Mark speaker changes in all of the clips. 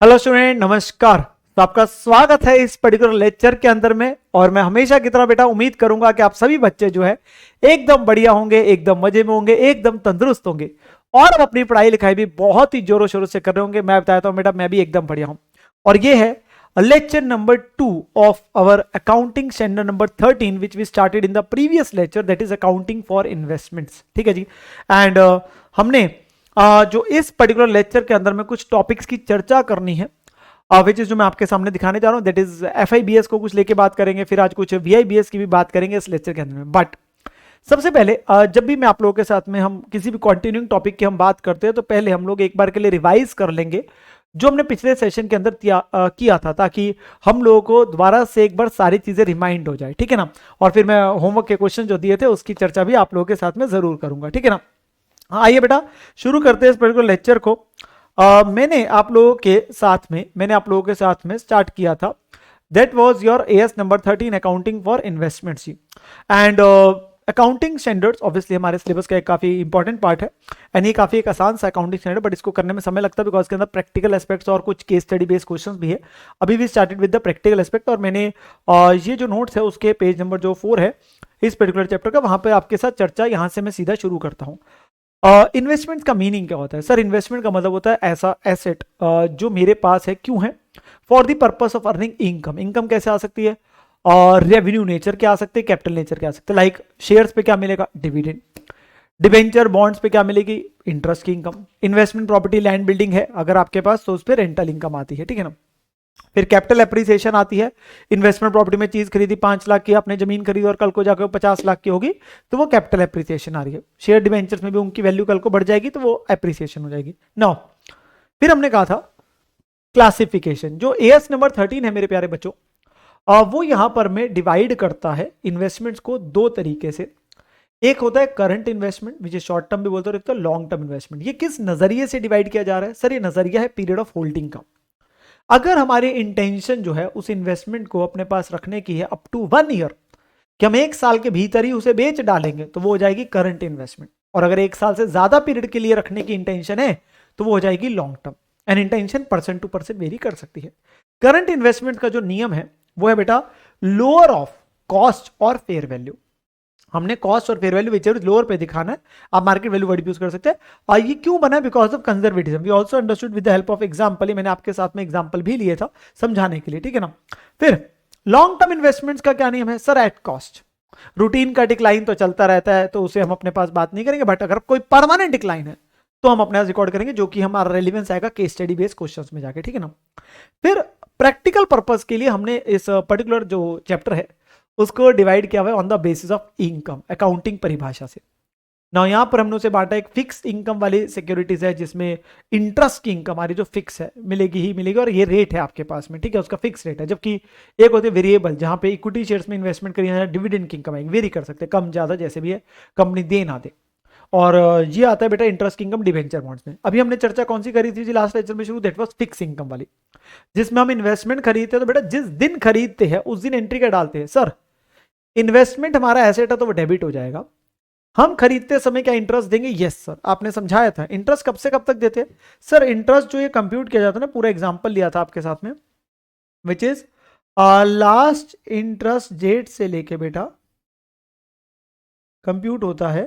Speaker 1: Hello student, नमस्कार। तो आपका स्वागत है इस पर्टिकुलर लेक्चर के अंदर में। और मैं हमेशा की तरह बेटा उम्मीद करूंगा कि आप सभी बच्चे जो है एकदम बढ़िया होंगे, एकदम मजे में होंगे, एकदम तंदुरुस्त होंगे और अब अपनी पढ़ाई लिखाई भी बहुत ही जोरों शोरों से कर रहे होंगे। मैं बताता हूं बेटा, मैं भी एकदम बढ़िया हूं। और ये है lecture number 2 of our accounting standard number 13 which we started in the previous lecture, that is accounting for investments. ठीक है जी। एंड हमने जो इस पर्टिकुलर लेक्चर के अंदर में कुछ टॉपिक्स की चर्चा करनी है, विच इज जो मैं आपके सामने दिखाने जा रहा हूं, दैट इज एफआईबीएस को कुछ लेके बात करेंगे, फिर आज कुछ वीआईबीएस की भी बात करेंगे इस लेक्चर के अंदर में। बट सबसे पहले जब भी मैं आप लोगों के साथ में हम किसी भी कंटिन्यूइंग टॉपिक की हम बात करते हैं तो पहले हम लोग एक बार के लिए रिवाइज कर लेंगे जो हमने पिछले सेशन के अंदर किया था, ताकि हम लोगों को दोबारा से एक बार सारी चीजें रिमाइंड हो जाए। ठीक है ना। और फिर मैं होमवर्क के क्वेश्चन जो दिए थे उसकी चर्चा भी आप लोगों के साथ में जरूर करूंगा। ठीक है ना। हाँ, आइए बेटा शुरू करते हैं इस पर्टिकुलर लेक्चर को। मैंने आप लोगों के साथ में स्टार्ट किया था, that was your as number 13 accounting for investments. And accounting standards obviously हमारे सिलेबस का एक काफी इंपॉर्टेंट पार्ट है। एंड ये काफी एक आसान सा अकाउंटिंग स्टैंडर्ड, बट इसको करने में समय लगता है बिकॉज इसके अंदर प्रैक्टिकल एस्पेक्ट्स और कुछ केस स्टडी बेस्ड क्वेश्चंस भी है। अभी भी started with the practical aspect, और मैंने ये जो नोट्स है उसके पेज नंबर जो 4 है इस पर्टिकुलर चैप्टर का, वहां पर आपके साथ चर्चा यहां से मैं सीधा शुरू करता हूं। इन्वेस्टमेंट का मीनिंग क्या होता है? सर, इन्वेस्टमेंट का मतलब होता है ऐसा एसेट जो मेरे पास है, क्यों है? For the purpose of earning income. Income कैसे आ सकती है? और रेवेन्यू नेचर क्या आ सकते हैं, कैपिटल नेचर क्या आ सकते हैं। लाइक शेयर्स पे क्या मिलेगा? डिविडेंड। डिबेंचर बॉन्ड्स पे क्या मिलेगी? इंटरेस्ट की income. Investment property land building है अगर आपके पास, तो उस पर रेंटल इनकम आती है। ठीक है ना। फिर कैपिटल एप्रिसिएशन आती है। इन्वेस्टमेंट प्रॉपर्टी में चीज खरीदी 5 लाख की, आपने जमीन खरीदी और कल को जाकर 50 लाख की होगी, तो वो कैपिटल एप्रिसिएशन आ रही है। शेयर डिवेंचर्स में भी उनकी वैल्यू कल को बढ़ जाएगी तो वो एप्रिसिएशन हो जाएगी। नाउ फिर हमने कहा था क्लासिफिकेशन। जो एएस नंबर 13 है मेरे प्यारे बच्चों, वो यहां पर मैं डिवाइड करता है इन्वेस्टमेंट्स को दो तरीके से। एक होता है current investment, which is short term भी बोलते हैं, एक तो लॉन्ग टर्म इन्वेस्टमेंट। ये किस नजरिए से डिवाइड किया जा रहा है? सर, ये नजरिया है पीरियड ऑफ होल्डिंग का। अगर हमारी इंटेंशन जो है उस इन्वेस्टमेंट को अपने पास रखने की है अप टू 1 ईयर, कि हम 1 साल के भीतर ही उसे बेच डालेंगे, तो वो हो जाएगी करंट इन्वेस्टमेंट। और अगर 1 साल से ज्यादा पीरियड के लिए रखने की इंटेंशन है तो वो हो जाएगी long term. And intention person to person vary कर सकती है। करंट इन्वेस्टमेंट का जो नियम है वो है बेटा लोअर ऑफ कॉस्ट और फेयर वैल्यू। हमने कॉस्ट और फेयर वैल्यू विचेवर लोअर पे दिखाना है। आप मार्केट वैल्यू वर्ड यूज कर सकते हैं। और ये क्यों बना? Because of conservatism. We also understood with the help of example. मैंने आपके साथ में एग्जांपल भी लिए था समझाने के लिए। ठीक है ना। फिर लॉन्ग टर्म इन्वेस्टमेंट्स का क्या नियम है? Sir, at cost. रूटीन का डिक्लाइन तो चलता रहता है तो उसे हम अपने पास बात नहीं करेंगे, बट अगर कोई परमानेंट डिक्लाइन है तो हम अपने पास रिकॉर्ड करेंगे, जो कि हमारा रेलिवेंस आएगा केस स्टडी बेस्ड क्वेश्चंस में जाके। ठीक है ना। फिर प्रैक्टिकल पर्पस के लिए हमने इस पर्टिकुलर जो चैप्टर है उसको डिवाइड किया हुआ है on the basis of income, accounting परिभाषा से। ना यहां पर हमने उसे बांटा, एक फिक्स इनकम वाली सिक्योरिटीज है जिसमें इंटरेस्ट की इनकम हमारी जो फिक्स है मिलेगी ही मिलेगी, और ये रेट है आपके पास में। ठीक है, उसका फिक्स रेट है। जबकि एक होते हैं वेरिएबल, जहां पे इक्विटी शेयर्स में इन्वेस्टमेंट करिए, डिविडेंड की इनकम आएगी, वेरी कर सकते हैं, कम ज्यादा जैसे भी है, कंपनी दे ना दे। और ये आता है बेटा इंटरेस्ट की इनकम डिवेंचर बॉन्ड्स में। अभी हमने चर्चा कौन सी करी थी लास्ट लेक्चर में शुरू? दैट वाज फिक्स इनकम वाली, जिसमें हम इन्वेस्टमेंट खरीदते हैं तो बेटा जिस दिन खरीदते हैं उस दिन एंट्री का डालते हैं। सर, इन्वेस्टमेंट हमारा एसेट है तो वो डेबिट हो जाएगा। हम खरीदते समय क्या इंटरेस्ट देंगे? यस सर, आपने समझाया था। इंटरेस्ट कब से कब तक देते हैं? सर, इंटरेस्ट जो ये कंप्यूट किया जाता है ना, पूरा एग्जांपल लिया था आपके साथ में, which is last interest date से लेके बेटा कंप्यूट होता है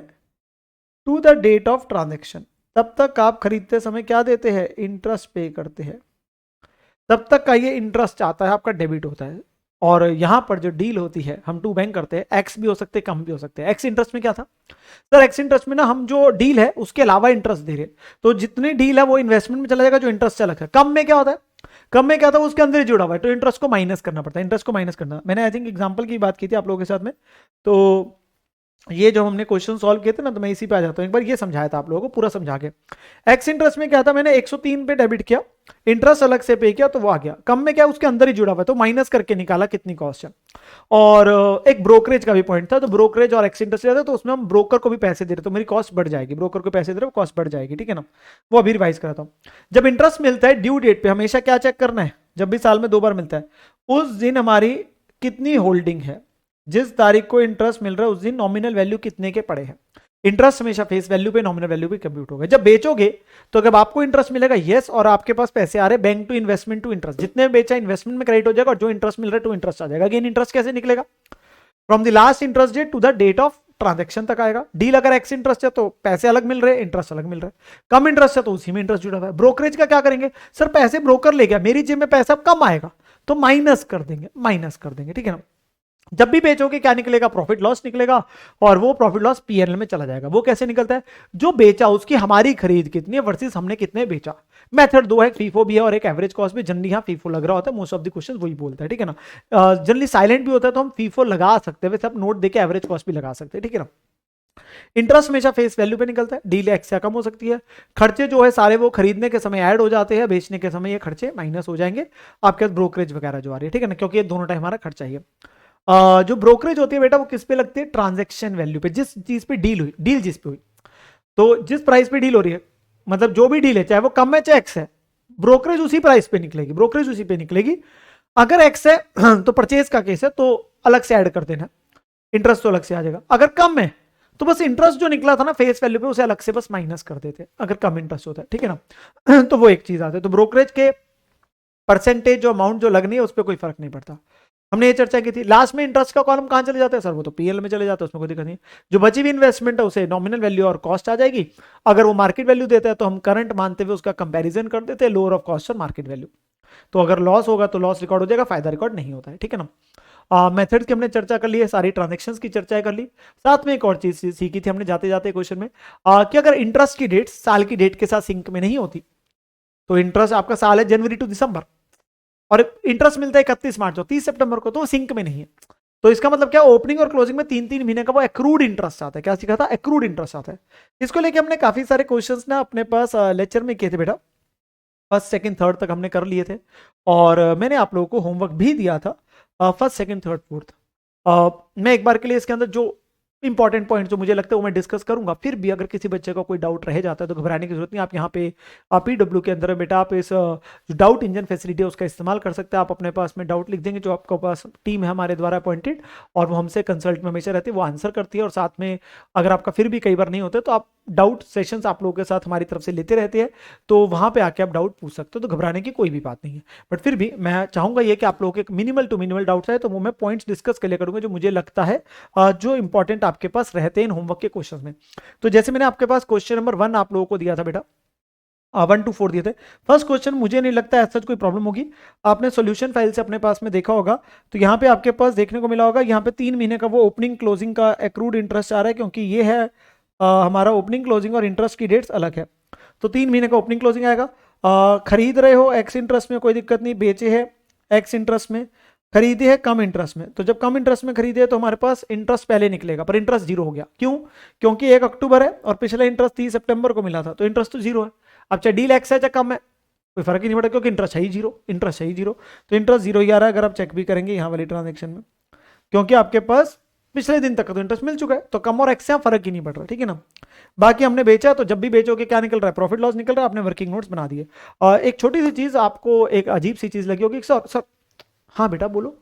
Speaker 1: to the date of transaction. तब तक आप खरीदते समय क्या देते हैं? इंटरेस्ट पे करते हैं। तब तक का ये इंटरेस्ट आता है, आपका डेबिट होता है। और यहां पर जो डील होती है, हम टू बैंक करते हैं, एक्स भी हो सकते हैं, कम भी हो सकते हैं। एक्स इंटरेस्ट में क्या था? सर, एक्स इंटरेस्ट में ना हम जो डील है उसके अलावा इंटरेस्ट दे रहे, तो जितनी डील है वो इन्वेस्टमेंट में चला जाएगा, जो इंटरेस्ट चला है। कम में क्या होता है? कम में क्या था? उसके अंदर ही जुड़ा हुआ है, तो इंटरेस्ट को माइनस करना पड़ता है। इंटरेस्ट को माइनस करना, मैंने आई थिंक एग्जाम्पल की बात की थी आप लोगों के साथ में, तो ये जो हमने क्वेश्चन सॉल्व किए थे ना, तो मैं इसी पे आ जाता हूं। एक बार ये समझाया था आप लोगों को पूरा समझा के। एक्स इंटरेस्ट में क्या था? मैंने 103 पे डेबिट किया, इंटरेस्ट अलग से पे किया तो वो आ गया। कम में क्या? उसके अंदर ही जुड़ा हुआ है, तो माइनस करके निकाला कितनी कॉस्ट है। और एक ब्रोकरेज का भी पॉइंट था, तो ब्रोकरेज और एक्स इंटरेस्ट रहता है तो उसमें हम ब्रोकर को भी पैसे दे रहे, तो मेरी कॉस्ट बढ़ जाएगी। ब्रोकर को पैसे दे रहे, कॉस्ट बढ़ जाएगी। ठीक है ना। वो अभी रिवाइज कराता हूँ। जब इंटरेस्ट मिलता है ड्यू डेट पे, हमेशा क्या चेक करना है? जब भी साल में 2 बार मिलता है, उस दिन हमारी कितनी होल्डिंग है। जिस तारीख को इंटरेस्ट मिल रहा है उस दिन नॉमिनल वैल्यू कितने के पड़े हैं। इंटरेस्ट हमेशा फेस वैल्यू पे, नॉमिनल वैल्यू पे कंप्यूट होगा। जब बेचोगे तो जब आपको इंटरेस्ट मिलेगा यस, और आपके पास पैसे आ रहे bank to investment to interest, जितने बेचा इन्वेस्टमेंट में क्रेडिट हो जाएगा और जो इंटरेस्ट मिल रहा है टू इंटरेस्ट आ जाएगा। अगेन इंटरेस्ट कैसे निकलेगा? From the last interest date to the date of transaction तक आएगा। डील अगर एक्स इंटरेस्ट है तो पैसे अलग मिल रहे हैं, इंटरेस्ट अलग मिल रहा है। कम इंटरेस्ट है तो उसी में इंटरेस्ट जुड़ा हुआ है। ब्रोकरेज का क्या करेंगे? सर पैसे ब्रोकर ले गया, मेरी जेब में पैसा कम आएगा तो माइनस कर देंगे, ठीक है ना। जब भी बेचोगे क्या निकलेगा? प्रॉफिट लॉस निकलेगा, और वो प्रॉफिट लॉस पीएनएल में चला जाएगा। वो कैसे निकलता है? जो बेचा उसकी हमारी खरीद कितनी है वर्सेस हमने कितने बेचा। मेथड दो है, फीफो भी है और एक एवरेज कॉस्ट भी। जनरली यहाँ फीफो लग रहा होता है, मोस्ट ऑफ द क्वेश्चन वही बोलता है, ठीक है ना। जनरली साइलेंट भी होता है तो हम फीफो लगा सकते हैं, वैसे आप नोट देके एवरेज कॉस्ट भी लगा सकते हैं, ठीक है ना। इंटरेस्ट हमेशा फेस वैल्यू पे निकलता है, डील एक्स या कम हो सकती है। खर्चे जो है सारे वो खरीदने के समय ऐड हो जाते हैं, बेचने के समय ये खर्चे माइनस हो जाएंगे आपके पास ब्रोकरेज वगैरह जो आ रही है, ठीक है ना, क्योंकि ये दोनों टाइम हमारा खर्चा ही है। जो ब्रोकरेज होती है बेटा वो किस पे लगती है? ट्रांजैक्शन वैल्यू पे, जिस चीज पे डील हुई, डील जिस पे हुई। तो जिस प्राइस पे डील हो रही है, मतलब जो भी डील है चाहे वो कम है चाहे एक्स है, ब्रोकरेज उसी प्राइस पे निकलेगी, ब्रोकरेज उसी पे निकलेगी। अगर एक्स है तो परचेज का केस है तो अलग से ऐड कर देना, इंटरेस्ट तो अलग से आ जाएगा। अगर कम है तो बस इंटरेस्ट जो निकला था ना फेस वैल्यू पे उसे अलग से बस माइनस कर देते अगर कम इंटरेस्ट होता है, ठीक है ना। तो वो एक चीज आती है। तो ब्रोकरेज के परसेंटेज जो अमाउंट जो लगनी है उस पर कोई फर्क नहीं पड़ता। हमने ये चर्चा की थी। लास्ट में इंटरेस्ट का कॉलम कहां चले जाता है? सर वो तो पीएल में चले जाता है, उसमें कोई दिक्कत नहीं। जो बची हुई इन्वेस्टमेंट है उसे नॉमिनल वैल्यू और कॉस्ट आ जाएगी। अगर वो मार्केट वैल्यू देता है तो हम करंट मानते हुए उसका कंपैरिजन कर देते हैं, लोअर ऑफ कॉस्ट और मार्केट वैल्यू। तो अगर लॉस होगा तो लॉस रिकॉर्ड हो जाएगा, फायदा रिकॉर्ड नहीं होता है, ठीक है ना। मेथड्स की हमने चर्चा कर ली है, सारी ट्रांजेक्शन्स की चर्चा कर ली। साथ में एक और चीज सीखी थी हमने जाते जाते क्वेश्चन में, कि अगर इंटरेस्ट की डेट साल की डेट के साथ सिंक में नहीं होती, तो इंटरेस्ट आपका साल है जनवरी टू दिसंबर और इंटरेस्ट मिलता है 31 मार्च को, 30 सितंबर को, तो सिंक में नहीं है। तो इसका मतलब क्या? ओपनिंग और क्लोजिंग में 3-3 महीने का वो एक्रूड इंटरेस्ट आता है। क्या सीखा था? एक्रूड इंटरेस्ट आता है। इसको लेके हमने काफी सारे क्वेश्चंस ना अपने पास लेक्चर में किए थे बेटा, फर्स्ट सेकंड थर्ड तक हमने कर लिए थे, और मैंने आप लोगों को होमवर्क भी दिया था फर्स्ट सेकंड थर्ड फोर्थ। मैं एक बार के लिए इसके अंदर जो इंपॉर्टेंट पॉइंट जो मुझे लगता है वो मैं डिस्कस करूंगा। फिर भी अगर किसी बच्चे का कोई डाउट रह जाता है तो घबराने की जरूरत नहीं। आप यहाँ पे पीडब्ल्यू के अंदर बेटा आप इस जो डाउट इंजन फैसिलिटी है उसका इस्तेमाल कर सकते हैं। आप अपने पास में डाउट लिख देंगे, जो आपके पास टीम है हमारे द्वारा अपॉइंटेड, और वो हमसे कंसल्ट में हमेशा रहती है, वो आंसर करती है। और साथ में अगर आपका फिर भी कई बार नहीं होता तो आप डाउट सेशंस आप लोगों के साथ हमारी तरफ से लेते रहते हैं, तो वहां पे आके आप डाउट पूछ सकते हो, तो घबराने की कोई भी बात नहीं है। बट फिर भी मैं चाहूंगा ये कि आप लोगों के मिनिमल टू मिनिमल डाउट्स है तो वो मैं पॉइंट्स डिस्कस कर लिया करूंगा जो मुझे लगता है जो इंपॉर्टेंट आपके पास रहते हैं होमवर्क के क्वेश्चन में। तो जैसे मैंने आपके पास क्वेश्चन नंबर 1 आप लोगों को दिया था बेटा, 1 to 4 दिए थे। फर्स्ट क्वेश्चन मुझे नहीं लगता ऐसा कोई प्रॉब्लम होगी, आपने सॉल्यूशन फाइल से अपने पास में देखा होगा। तो यहाँ पे आपके पास देखने को मिला होगा, यहाँ पे 3 महीने का वो ओपनिंग क्लोजिंग का एक्रूड इंटरेस्ट आ रहा है, क्योंकि ये है हमारा ओपनिंग क्लोजिंग और इंटरेस्ट की डेट्स अलग है। तो 3 महीने का ओपनिंग क्लोजिंग आएगा। खरीद रहे हो एक्स इंटरेस्ट में, कोई दिक्कत नहीं, बेचे है एक्स इंटरेस्ट में, खरीदे है कम इंटरेस्ट में। तो जब कम इंटरेस्ट में खरीदे तो हमारे पास इंटरेस्ट पहले निकलेगा, पर इंटरेस्ट जीरो हो गया। क्यों? क्योंकि 1 अक्टूबर है और पिछला इंटरेस्ट 30 सितंबर को मिला था, तो इंटरेस्ट तो जीरो है। अब चाहे डील एक्स है चाहे कम है, कोई फर्क ही नहीं पड़ा, क्योंकि इंटरेस्ट है ही जीरो, इंटरेस्ट है ही जीरो। तो इंटरेस्ट जीरो ही आ रहा है अगर आप चेक भी करेंगे यहाँ वाली ट्रांजेक्शन में, क्योंकि आपके पास पिछले दिन तक का तो इंटरेस्ट मिल चुका है, तो कम और एक्स से फर्क ही नहीं पड़ रहा, ठीक है ना। बाकी हमने बेचा, तो जब भी बेचोगे क्या निकल रहा है? प्रॉफिट लॉस निकल रहा है। आपने वर्किंग नोट्स बना दिए। एक छोटी सी चीज आपको एक अजीब सी चीज लगी होगी, सर सर हाँ बेटा बोलो।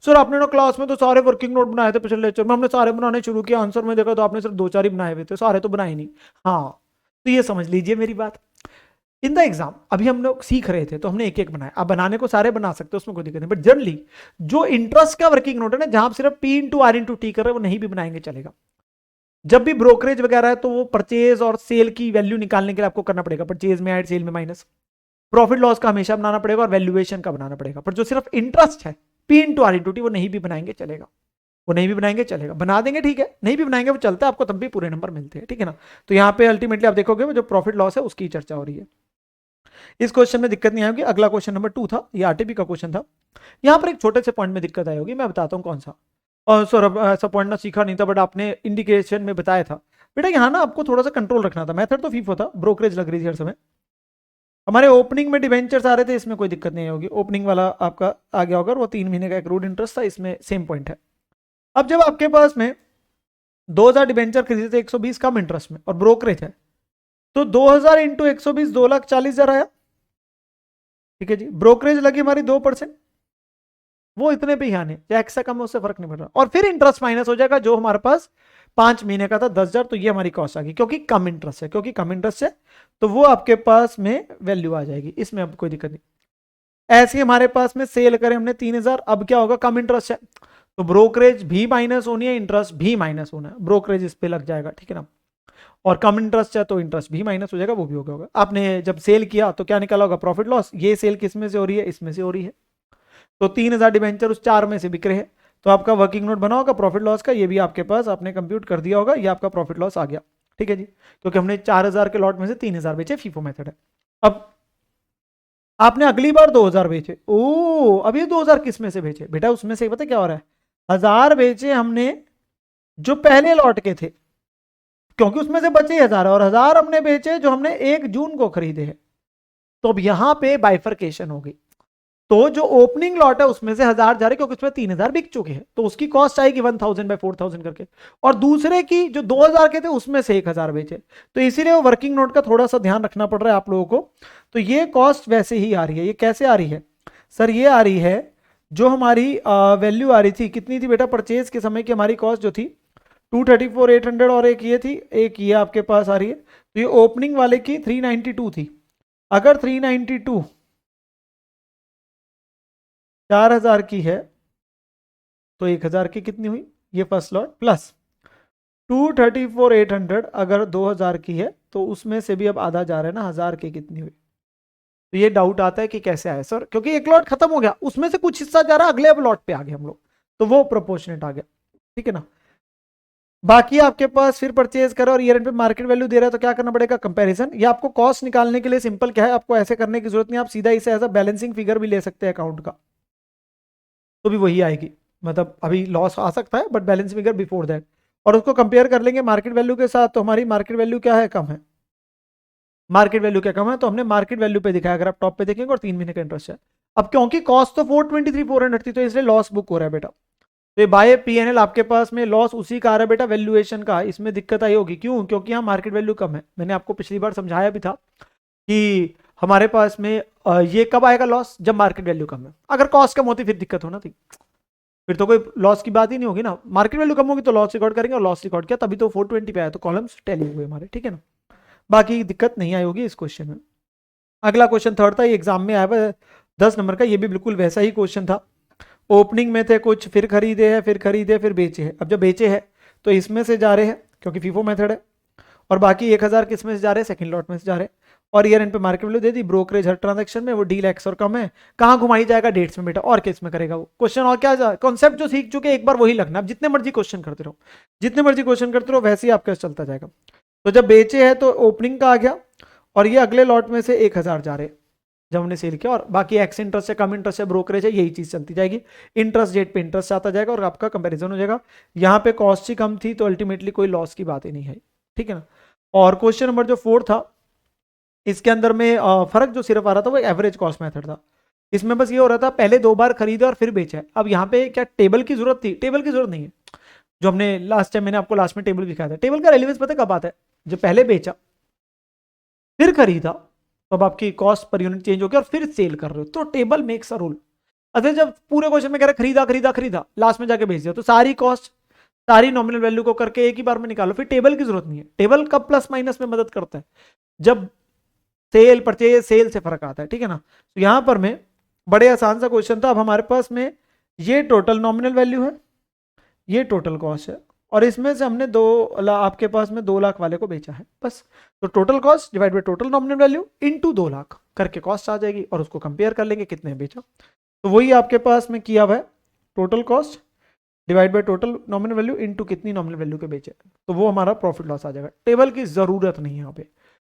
Speaker 1: सर आपने ना क्लास में तो सारे वर्किंग नोट बनाए थे, पिछले लेक्चर में हमने सारे बनाने शुरू किया, आंसर में देखा तो आपने सिर्फ 2-4 ही बनाए हुए थे, सारे तो बनाए नहीं। हाँ तो ये समझ लीजिए मेरी बात, इन द एग्जाम अभी हम लोग सीख रहे थे तो हमने एक एक बनाया। अब बनाने को सारे बना सकते हो, उसमें कोई दिक्कत नहीं, बट जनरली जो इंटरेस्ट का वर्किंग नोट है ना, जहां आप सिर्फ P into R into T कर रहे हो, वो नहीं भी बनाएंगे चलेगा। जब भी ब्रोकरेज वगैरह है तो वो परचेज और सेल की वैल्यू निकालने के लिए आपको करना पड़ेगा, परचेज में ऐड, सेल में माइनस। प्रॉफिट लॉस का हमेशा बनाना पड़ेगा और वैल्यूएशन का बनाना पड़ेगा, पर जो सिर्फ इंटरेस्ट है P into R into T, वो नहीं भी बनाएंगे चलेगा, वो नहीं भी बनाएंगे चलेगा, बना देंगे ठीक है, नहीं भी बनाएंगे वो चलता है, आपको तब भी पूरे नंबर मिलते हैं, ठीक है ना। तो यहाँ पे अल्टीमेटली आप देखोगे वो जो प्रॉफिट लॉस है उसकी चर्चा हो रही है। इस क्वेश्चन में दिक्कत नहीं आएगी। अगला क्वेश्चन नंबर 2 था, ये आरटीपी का क्वेश्चन था। यहाँ पर एक छोटे से पॉइंट में दिक्कत आई होगी, मैं बताता हूँ कौन सा। और सर ऐसा पॉइंट ना सीखा नहीं था, बट आपने इंडिकेशन में बताया था बेटा, यहाँ ना आपको थोड़ा सा कंट्रोल रखना था। मेथड तो फीफो था, ब्रोकरेज लग रही थी हर समय। हमारे ओपनिंग में डिवेंचर्स आ रहे थे, इसमें कोई दिक्कत नहीं होगी, ओपनिंग वाला आपका आ गया होगा, वो 3 महीने का एक्रूड इंटरेस्ट था, इसमें सेम पॉइंट है। अब जब आपके पास में 2000 डिवेंचर खरीदे थे 120 कम इंटरेस्ट में और ब्रोकरेज है, तो 2000 इंटू 120 2,40,000 आया, ठीक है जी। ब्रोकरेज लगी हमारी 2%, वो इतने पे ही आने, चाहे एक्स्ट्रा कम हो उससे फर्क नहीं पड़ रहा, और फिर इंटरेस्ट माइनस हो जाएगा जो हमारे पास 5 महीने का था 10,000, तो ये हमारी कॉस्ट आ गई, क्योंकि कम इंटरेस्ट है, क्योंकि कम इंटरेस्ट है तो वो आपके पास में वैल्यू आ जाएगी, इसमें अब कोई दिक्कत नहीं। ऐसे ही हमारे पास में सेल करें हमने 3,000, अब क्या होगा, कम इंटरेस्ट है तो ब्रोकरेज भी माइनस होनी है, इंटरेस्ट भी माइनस होना है, ब्रोकरेज इस पे लग जाएगा, ठीक है ना। और कम इंटरेस्ट है तो इंटरेस्ट भी माइनस हो जाएगा, वो भी होगा। आपने जब सेल किया तो क्या निकला होगा, प्रॉफिट लॉस। ये सेल किस में से हो रही है, इसमें से हो रही है, तो 3,000 डिबेंचर उस 4 में से बिक रहे हैं, तो आपका वर्किंग नोट बना होगा प्रॉफिट लॉस का, ये भी आपके पास आपने कंप्यूट कर दिया होगा, ये आपका प्रॉफिट लॉस आ गया, ठीक है जी, क्योंकि हमने 4,000 के लॉट में से 3,000 बेचे, फीफो मेथड है। अब आपने अगली बार 2,000 बेचे, ओ अब ये 2,000 किस में से बेचे बेटा, उसमें से पता क्या हो रहा है, 1,000 बेचे हमने जो पहले लॉट के थे, क्योंकि उसमें से बचे 1,000, और 1,000 हमने बेचे जो हमने 1 जून को खरीदे हैं। तो अब यहां पे बाइफरकेशन हो गई, तो जो ओपनिंग लॉट है उसमें से 1,000 जा रहे, क्योंकि उसमें 3,000 बिक चुके हैं, तो उसकी कॉस्ट आएगी 1,000 बाय 4,000 करके, और दूसरे की जो 2,000 के थे उसमें से 1,000 बेचे, तो इसीलिए वो वर्किंग नोट का थोड़ा सा ध्यान रखना पड़ रहा है आप लोगों को। तो ये कॉस्ट वैसे ही आ रही है, ये कैसे आ रही है सर, ये आ रही है जो हमारी वैल्यू आ रही थी, कितनी थी बेटा, परचेज के समय की हमारी कॉस्ट जो थी 234,800, और एक ये थी, एक ये आपके पास आ रही है, तो ये ओपनिंग वाले की 392 थी। अगर 392 4,000 की है तो 1,000 की कितनी हुई, ये फर्स्ट लॉट, प्लस 234,800 अगर 2,000 की है तो उसमें से भी अब आधा जा रहा है ना, 1,000 की कितनी हुई। तो ये डाउट आता है कि कैसे आया सर, क्योंकि एक लॉट खत्म हो गया, उसमें से कुछ हिस्सा जा रहा है, अगले अब लॉट पे आ गए हम लोग, तो वो प्रोपोर्शनेट आ गया, ठीक है ना। बाकी आपके पास फिर परचेज करो और ईयर एंड पे मार्केट वैल्यू दे रहा है, तो क्या करना पड़ेगा, कंपैरिजन। ये आपको कॉस्ट निकालने के लिए सिंपल क्या है, आपको ऐसे करने की जरूरत नहीं, आप सीधा इसे एज अ बैलेंसिंग फिगर भी ले सकते हैं अकाउंट का, तो भी वही आएगी, मतलब अभी लॉस आ सकता है but balance figure before that, और उसको कंपेयर कर लेंगे मार्केट वैल्यू के साथ, तो हमारी मार्केट वैल्यू क्या है, कम है, मार्केट वैल्यू क्या कम है, तो हमने मार्केट वैल्यू पे दिखाया, अगर आप टॉप पे देखेंगे, और 3 महीने का इंटरेस्ट है। अब क्योंकि कॉस्ट तो 423,400 थी, तो इसलिए लॉस बुक हो रहा है बेटा, तो ये बाय पीएनएल आपके पास में लॉस उसी का आ रहा है बेटा, वैल्यूएशन का, इसमें दिक्कत आई होगी, क्यों, क्योंकि यहाँ मार्केट वैल्यू कम है। मैंने आपको पिछली बार समझाया भी था कि हमारे पास में ये कब आएगा लॉस, जब मार्केट वैल्यू कम है, अगर कॉस्ट कम होती फिर दिक्कत होना थी, फिर तो कोई लॉस की बात ही नहीं होगी ना, मार्केट वैल्यू कम होगी तो लॉस रिकॉर्ड करेंगे, और लॉस रिकॉर्ड किया तभी तो 420 पे आया, तो कॉलम्स टैली हुए हमारे, ठीक है ना, बाकी दिक्कत नहीं आई होगी इस क्वेश्चन में। अगला क्वेश्चन थर्ड था, ये एग्जाम में आया हुआ 10 नंबर का, ये भी बिल्कुल वैसा ही क्वेश्चन था। ओपनिंग में थे कुछ, फिर खरीदे हैं, फिर खरीदे, फिर बेचे हैं। अब जब बेचे हैं तो इसमें से जा रहे हैं, क्योंकि फीफो मेथड है, और बाकी 1,000 किस में से जा रहे हैं, सेकंड लॉट में से जा रहे हैं, और ईयर एंड पे मार्केट वैल्यू दे दी, ब्रोकरेज हर ट्रांजेक्शन में वो डील एक्स और कम है, कहाँ घुमाई जाएगा, डेट्स में बेटा, और किस में करेगा वो क्वेश्चन, और क्या कॉन्सेप्ट जो सीख चुके एक बार वही लगना, अब जितने मर्जी क्वेश्चन करते रहो, जितने मर्जी क्वेश्चन करते रहो, वैसे ही आपका चलता जाएगा। तो जब बेचे हैं तो ओपनिंग का आ गया, और ये अगले लॉट में से 1,000 जा रहे हैं जब हमने सेल किया, और बाकी एक्स इंटरेस्ट है, कम इंटरेस्ट है, ब्रोकरेज है, यही चीज चलती जाएगी, इंटरेस्ट रेट पे इंटरेस्ट आता जाएगा, और आपका कंपैरिजन हो जाएगा। यहाँ पे कॉस्ट ही कम थी तो अल्टीमेटली कोई लॉस की बात ही नहीं है, ठीक है ना। और क्वेश्चन नंबर जो 4 था, इसके अंदर में फर्क जो सिर्फ आ रहा था वो एवरेज कॉस्ट मेथड था, इसमें बस ये हो रहा था पहले 2 बार खरीदा और फिर बेचा है। अब यहाँ पे क्या टेबल की जरूरत थी, टेबल की जरूरत नहीं है, जो हमने लास्ट टाइम मैंने आपको लास्ट में टेबल दिखाया था, टेबल का रेलिवेंस पता कब आता है, जब पहले बेचा फिर खरीदा, तो अब आपकी कॉस्ट पर यूनिट चेंज हो गया, और फिर सेल कर रहे हो, तो टेबल मेक्स अ रूल। अगर जब पूरे क्वेश्चन में कह रहे खरीदा खरीदा खरीदा, लास्ट में जाके भेज दिया, तो सारी कॉस्ट सारी नॉमिनल वैल्यू को करके एक ही बार में निकालो, फिर टेबल की जरूरत नहीं है। टेबल कब प्लस माइनस में मदद करता है, जब सेल परचेज सेल से फर्क आता है, ठीक है ना। तो यहां पर में बड़े आसान सा क्वेश्चन था। अब हमारे पास में ये टोटल नॉमिनल वैल्यू है, ये टोटल कॉस्ट है, और इसमें से हमने आपके पास में 2 लाख वाले को बेचा है, बस। तो total cost divide by total nominal value into 2 lakh करके कॉस्ट आ जाएगी, और उसको कंपेयर कर लेंगे कितने बेचा, तो वही आपके पास में किया हुआ है, total cost divide by total nominal value into कितनी नॉमिनल वैल्यू के बेचे, तो वो हमारा प्रॉफिट लॉस आ जाएगा। टेबल की जरूरत नहीं है यहाँ पे,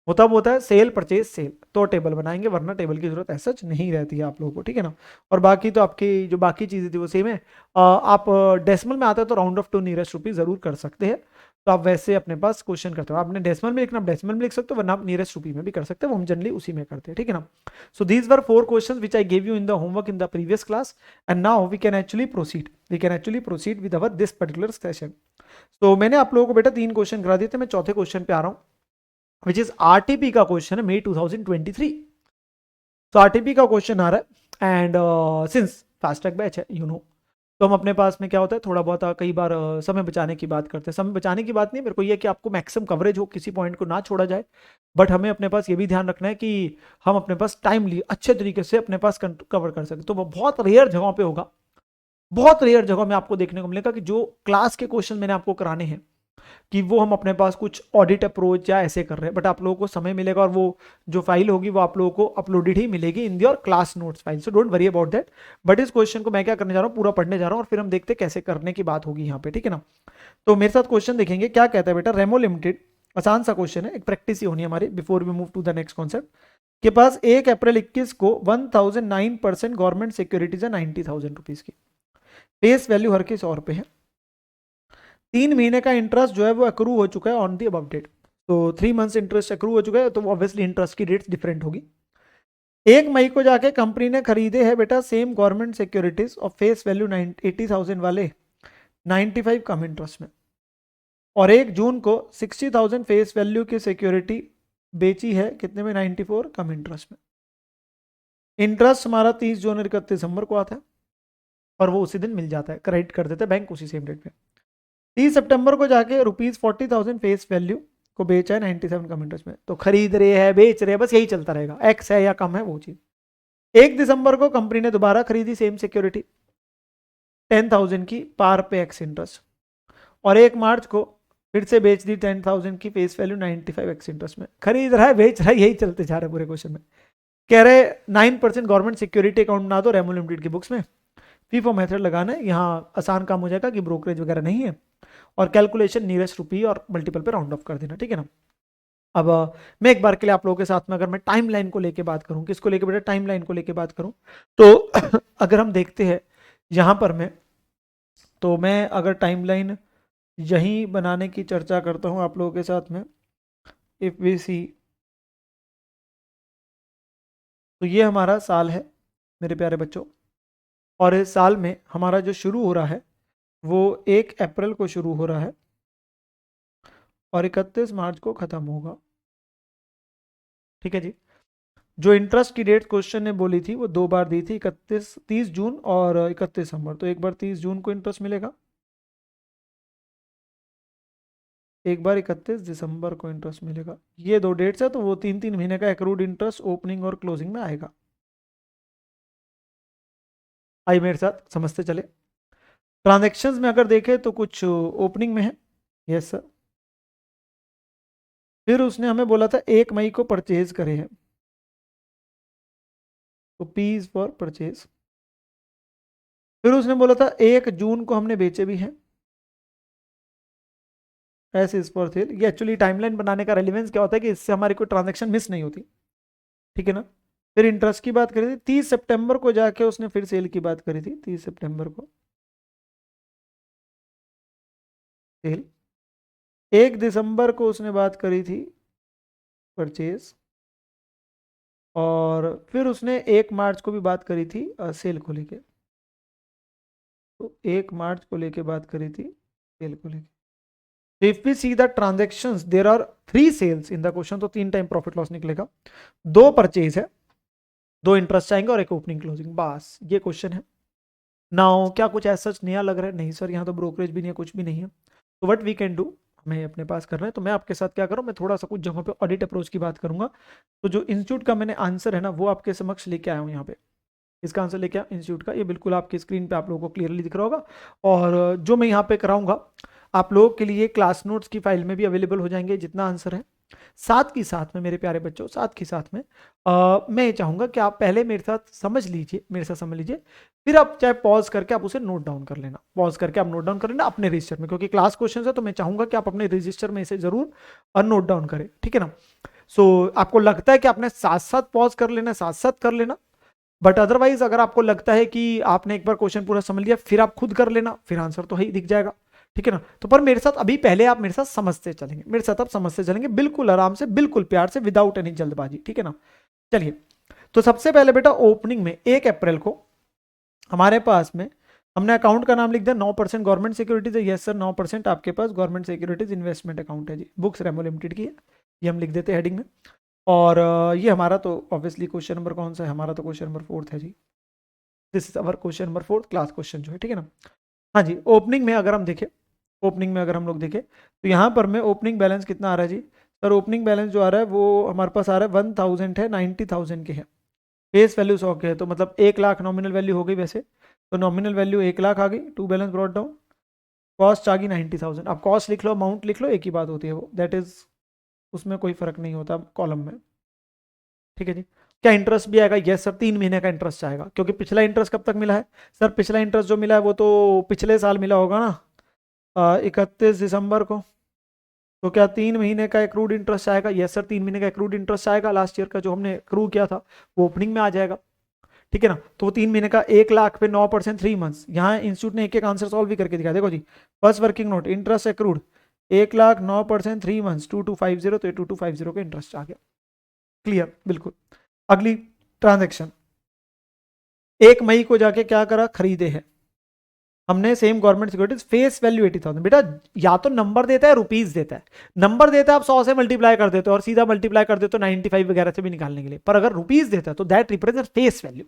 Speaker 1: वो तब होता है सेल परचेज सेल तो टेबल बनाएंगे, वरना टेबल की जरूरत ऐसा नहीं रहती है आप लोगों को, ठीक है ना। और बाकी तो आपकी जो बाकी चीजें थी वो सेम है। आप डेसिमल में आते हो तो round off to nearest rupees जरूर कर सकते हैं, तो आप वैसे अपने पास क्वेश्चन करते हो, आपने डेसिमल में लिखना, डेसिमल में लिख सकते हो, वरना आप नियरेस्ट रुपी में भी कर सकते हो, वो हम जनरली उसी में करते हैं, ठीक है ना। So these were 4 questions which I give you in the homework in the previous class, and now we can actually proceed with our this particular session. तो मैंने आप लोगों को बेटा 3 क्वेश्चन करा दिए थे, मैं चौथे क्वेश्चन पे आ रहा हूँ, विच इज आरटीपी का क्वेश्चन है, मई 2023। तो आरटीपी का क्वेश्चन आ रहा है, and since fast track batch है, यू नो, तो हम अपने पास में क्या होता है, थोड़ा बहुत कई बार समय बचाने की बात करते हैं। समय बचाने की बात नहीं, मेरे को ये है कि आपको मैक्सिमम कवरेज हो, किसी पॉइंट को ना छोड़ा जाए, बट हमें अपने पास ये भी ध्यान रखना है कि हम अपने पास टाइमली अच्छे तरीके से अपने पास कवर कर सकें। तो वो बहुत रेयर जगहों पे होगा, बहुत रेयर जगह में आपको देखने को मिलेगा कि जो क्लास के क्वेश्चन मैंने आपको कराने हैं कि वो हम अपने पास कुछ ऑडिट अप्रोच या ऐसे कर रहे हैं, बट आप लोगों को समय मिलेगा और वो जो फाइल होगी वो आप लोगों को अपलोडेड ही मिलेगी in your class notes file, so don't worry about that. But इस क्वेश्चन को मैं क्या करने जा रहा हूँ, पूरा पढ़ने जा रहा हूँ और फिर हम देखते हैं कैसे करने की बात होगी यहाँ पे, ठीक है ना। तो मेरे साथ क्वेश्चन देखेंगे, क्या कहता है बेटा, रेमो लिमिटेड, आसान सा क्वेश्चन है, एक प्रैक्टिस ही होनी है हमारी before we move to the next concept, के पास 1 अप्रैल 21 को 1009% गवर्नमेंट सिक्योरिटीज है 90,000 रुपीज की, फेस वैल्यू हर के 100 रुपए है, 3 महीने का इंटरेस्ट जो है वो अक्रू हो चुका है ऑन दी अबव डेट। तो 3 मंथ्स इंटरेस्ट अक्रू हो चुका है, तो ऑब्वियसली इंटरेस्ट की रेट्स डिफरेंट होगी। 1 मई को जाके कंपनी ने खरीदे हैं बेटा सेम गवर्नमेंट सिक्योरिटीज और फेस वैल्यू 80,000 वाले 95 कम इंटरेस्ट में, और 1 जून को 60,000 फेस वैल्यू की सिक्योरिटी बेची है कितने में, 94 कम इंटरेस्ट में। इंटरेस्ट हमारा 30 जून और 31 दिसंबर को आता है और वो उसी दिन मिल जाता है, क्रेडिट कर देते हैं बैंक उसी सेम डेट पे। 30 सितंबर को जाके ₹40,000 फेस वैल्यू को बेचा है 97 कम इंटरेस्ट में, तो खरीद रहे हैं बेच रहे हैं, बस यही चलता रहेगा, एक्स है या कम है वो चीज। 1 दिसंबर को कंपनी ने दोबारा खरीदी सेम सिक्योरिटी 10,000 की पार पे एक्स इंटरेस्ट, और 1 मार्च को फिर से बेच दी 10,000 की फेस वैल्यू 95 एक्स इंटरेस्ट में, खरीद रहा है बेच रहा है, यही चलते जा रहा है पूरे क्वेश्चन में। कह रहे 9% गवर्नमेंट सिक्योरिटी अकाउंट बना दो रेमो लिमिटेड की बुक्स में, फीफो मेथड लगाना है, यहाँ आसान काम हो जाएगा कि ब्रोकरेज वगैरह नहीं है, और कैलकुलेशन नियरेस्ट रुपी और मल्टीपल पे राउंड ऑफ कर देना, ठीक है ना। अब मैं एक बार के लिए आप लोगों के साथ में अगर मैं टाइम लाइन को लेके बात करूं, किसको लेके बेटा, टाइम लाइन को लेके बात करूं, तो अगर हम देखते हैं यहां पर मैं अगर टाइम लाइन यहीं बनाने की चर्चा करता हूं आप लोगों के साथ में, इफ वी सी, तो ये हमारा साल है मेरे प्यारे बच्चों, और इस साल में हमारा जो शुरू हो रहा है वो 1 अप्रैल को शुरू हो रहा है और 31 मार्च को खत्म होगा, ठीक है जी। जो इंटरेस्ट की डेट क्वेश्चन ने बोली थी वो 2 बार दी थी, 30 जून और 31 दिसंबर, तो एक बार 30 जून को इंटरेस्ट मिलेगा, एक बार 31 दिसंबर को इंटरेस्ट मिलेगा, ये 2 डेट्स है, तो वो 3-3 महीने का एक्रूड इंटरेस्ट ओपनिंग और क्लोजिंग में आएगा। आई मेरे साथ समझते चले। ट्रांजेक्शन्स में अगर देखें तो कुछ ओपनिंग में है, यस सर, फिर उसने हमें बोला था 1 मई को परचेज करे हैं, तो पी इज फॉर परचेज। फिर उसने बोला था 1 जून को हमने बेचे भी हैं, एस इज फॉर सेल। ये एक्चुअली टाइमलाइन बनाने का रेलिवेंस क्या होता है कि इससे हमारी कोई ट्रांजेक्शन मिस नहीं होती, ठीक है ना। फिर इंटरेस्ट की बात करी थी, 30 सितंबर को जाके उसने फिर सेल की बात करी थी, 30 सितंबर को सेल। 1 दिसंबर को उसने बात करी थी परचेज, और फिर उसने 1 मार्च को भी बात करी थी सेल को लेके, तो 1 मार्च को लेके बात करी थी सेल को लेके। If we see the transactions, there are 3 sales in the question, तो 3 टाइम प्रॉफिट लॉस निकलेगा, 2 परचेज है, 2 इंटरेस्ट आएंगे और एक ओपनिंग क्लोजिंग, बस ये क्वेश्चन है। नाउ क्या कुछ ऐसा सच नया लग रहा है, नहीं सर यहाँ तो ब्रोकरेज भी नहीं है, कुछ भी नहीं है, तो व्हाट वी कैन डू, हमें अपने पास करना है। तो मैं आपके साथ क्या करूँ, मैं थोड़ा सा कुछ जगहों पे ऑडिट अप्रोच की बात करूंगा। तो जो इंस्टीट्यूट का मैंने आंसर है ना वो आपके समक्ष लेके आया हूँ यहाँ पे, इसका आंसर लेके आया इंस्टीट्यूट का, ये बिल्कुल आपकी स्क्रीन पे आप लोगों को क्लियरली दिख रहा होगा, और जो मैं यहाँ पे कराऊंगा आप लोगों के लिए क्लास नोट्स की फाइल में भी अवेलेबल हो जाएंगे जितना आंसर है। साथ ही साथ में मेरे प्यारे बच्चों, साथ ही साथ में मैं ये चाहूंगा कि आप पहले मेरे साथ समझ लीजिए, मेरे साथ समझ लीजिए, फिर आप चाहे पॉज करके आप उसे नोट डाउन कर लेना, पॉज करके आप नोट डाउन कर लेना अपने रजिस्टर में, क्योंकि क्लास क्वेश्चन है तो मैं चाहूंगा कि आप अपने रजिस्टर में इसे जरूर नोट डाउन करें, ठीक है ना। सो आपको लगता है कि आपने साथ साथ पॉज कर लेना, साथ साथ कर लेना, बट अदरवाइज अगर आपको लगता है कि आपने एक बार क्वेश्चन पूरा समझ लिया फिर आप खुद कर लेना, फिर आंसर तो ही दिख जाएगा, ठीक है ना। तो पर मेरे साथ अभी पहले आप मेरे साथ समझते चलेंगे, मेरे साथ आप समझते चलेंगे, बिल्कुल आराम से, बिल्कुल प्यार से, विदाउट एनी जल्दबाजी, ठीक है ना। चलिए, तो सबसे पहले बेटा ओपनिंग में 1 अप्रैल को हमारे पास में हमने अकाउंट का नाम लिख दिया 9% गवर्नमेंट सिक्योरिटीज है, यस सर 9% आपके पास गवर्नमेंट सिक्योरिटीज इन्वेस्टमेंट अकाउंट है जी, बुक्स रेमो लिमिटेड की है, ये हम लिख देते हैं हेडिंग में। और ये हमारा तो ऑब्वियसली क्वेश्चन नंबर कौन सा है, हमारा तो क्वेश्चन नंबर 4 है जी। This is our question number 4 class question जो है, ठीक है ना। हाँ जी, ओपनिंग में अगर हम देखें, ओपनिंग में अगर हम लोग देखें तो यहाँ पर में ओपनिंग बैलेंस कितना आ रहा है जी सर? ओपनिंग बैलेंस जो आ रहा है वो हमारे पास आ रहा है 1000 है, 90,000 के है, फेस वैल्यू 100 के है, तो मतलब 1 लाख नॉमिनल वैल्यू हो गई वैसे, तो नॉमिनल वैल्यू 1 लाख आ गई, to balance brought down, cost आ गई 90,000। अब कॉस्ट लिख लो, अमाउंट लिख लो, एक ही बात होती है वो, दैट इज उसमें कोई फर्क नहीं होता कॉलम में, ठीक है जी। क्या इंटरेस्ट भी आएगा? यस सर, 3 महीने का इंटरेस्ट आएगा, क्योंकि पिछला इंटरेस्ट कब तक मिला है सर? पिछला इंटरेस्ट जो मिला है वो तो पिछले साल मिला होगा ना, 31 दिसंबर को, तो क्या 3 महीने का एक्रूड इंटरेस्ट आएगा? यस सर, 3 महीने का एक्रूड इंटरेस्ट आएगा, लास्ट ईयर का जो हमने एक्रू किया था वो ओपनिंग में आ जाएगा, ठीक है ना। तो वो 3 महीने का 1 लाख पे 9% 3 मंथ्स, यहाँ इंस्टीट्यूट ने एक एक आंसर सॉल्व भी करके दिखाया, देखो जी। First working note, interest accrued 1 lakh 9% 3 months 2250, तो ये 2250 का इंटरेस्ट आ गया, क्लियर, बिल्कुल। अगली ट्रांजेक्शन, 1 मई को जाके क्या करा? खरीदे हैं हमने same government securities, face value 80,000। बेटा या तो नंबर देता है रुपीज देता है, नंबर देता है आप 100 से मल्टीप्लाई कर देते हो और सीधा मल्टीप्लाई कर देते हो 95 वगैरह से भी निकालने के लिए, पर अगर रुपीज देता है तो दैट रिप्रेजेंट फेस वैल्यू।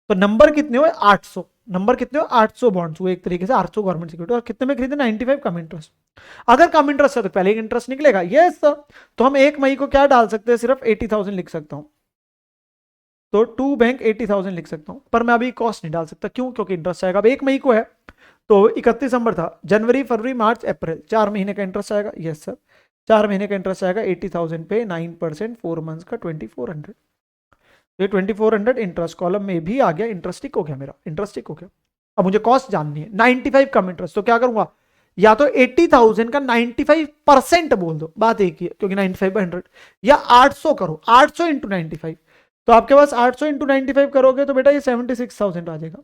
Speaker 1: तो नंबर कितने हुए? 800, नंबर कितने हुए? 800 बॉन्ड्स हुए एक तरीके से, 800 गवर्नमेंट सिक्योरिटी, और कितने में खरीदे? 95 कम इंटरेस्ट। अगर कम इंटरेस्ट है तो पहले इंटरेस्ट निकलेगा, यस सर। तो हम 1 मई को क्या डाल सकते हैं? सिर्फ 80,000 लिख सकता हूं, तो टू बैंक 80,000 लिख सकता हूं, पर मैं अभी कॉस्ट नहीं डाल सकता, क्यों? क्योंकि इंटरेस्ट आएगा। अब 1 मई को है तो 31 दिसंबर था, जनवरी फरवरी मार्च अप्रैल, 4 महीने का इंटरेस्ट आएगा, यस सर। 4 महीने का इंटरेस्ट आएगा 80,000 पे 9%, 4 मंथ्स का 2400, तो ये 2400 इंटरेस्ट कॉलम में भी आ गया, इंटरेस्टिक हो गया मेरा, इंटरेस्टिक हो गया। अब मुझे कॉस्ट जाननी है, 95 कम इंटरेस्ट, तो क्या करूंगा? या तो 80,000 का 95% बोल दो, बात एक ही है, क्योंकि 95/100, या 800 करो, 800 इंटू 95, तो आपके पास 800 इंटू 95 करोगे तो बेटा ये 76,000 आ जाएगा,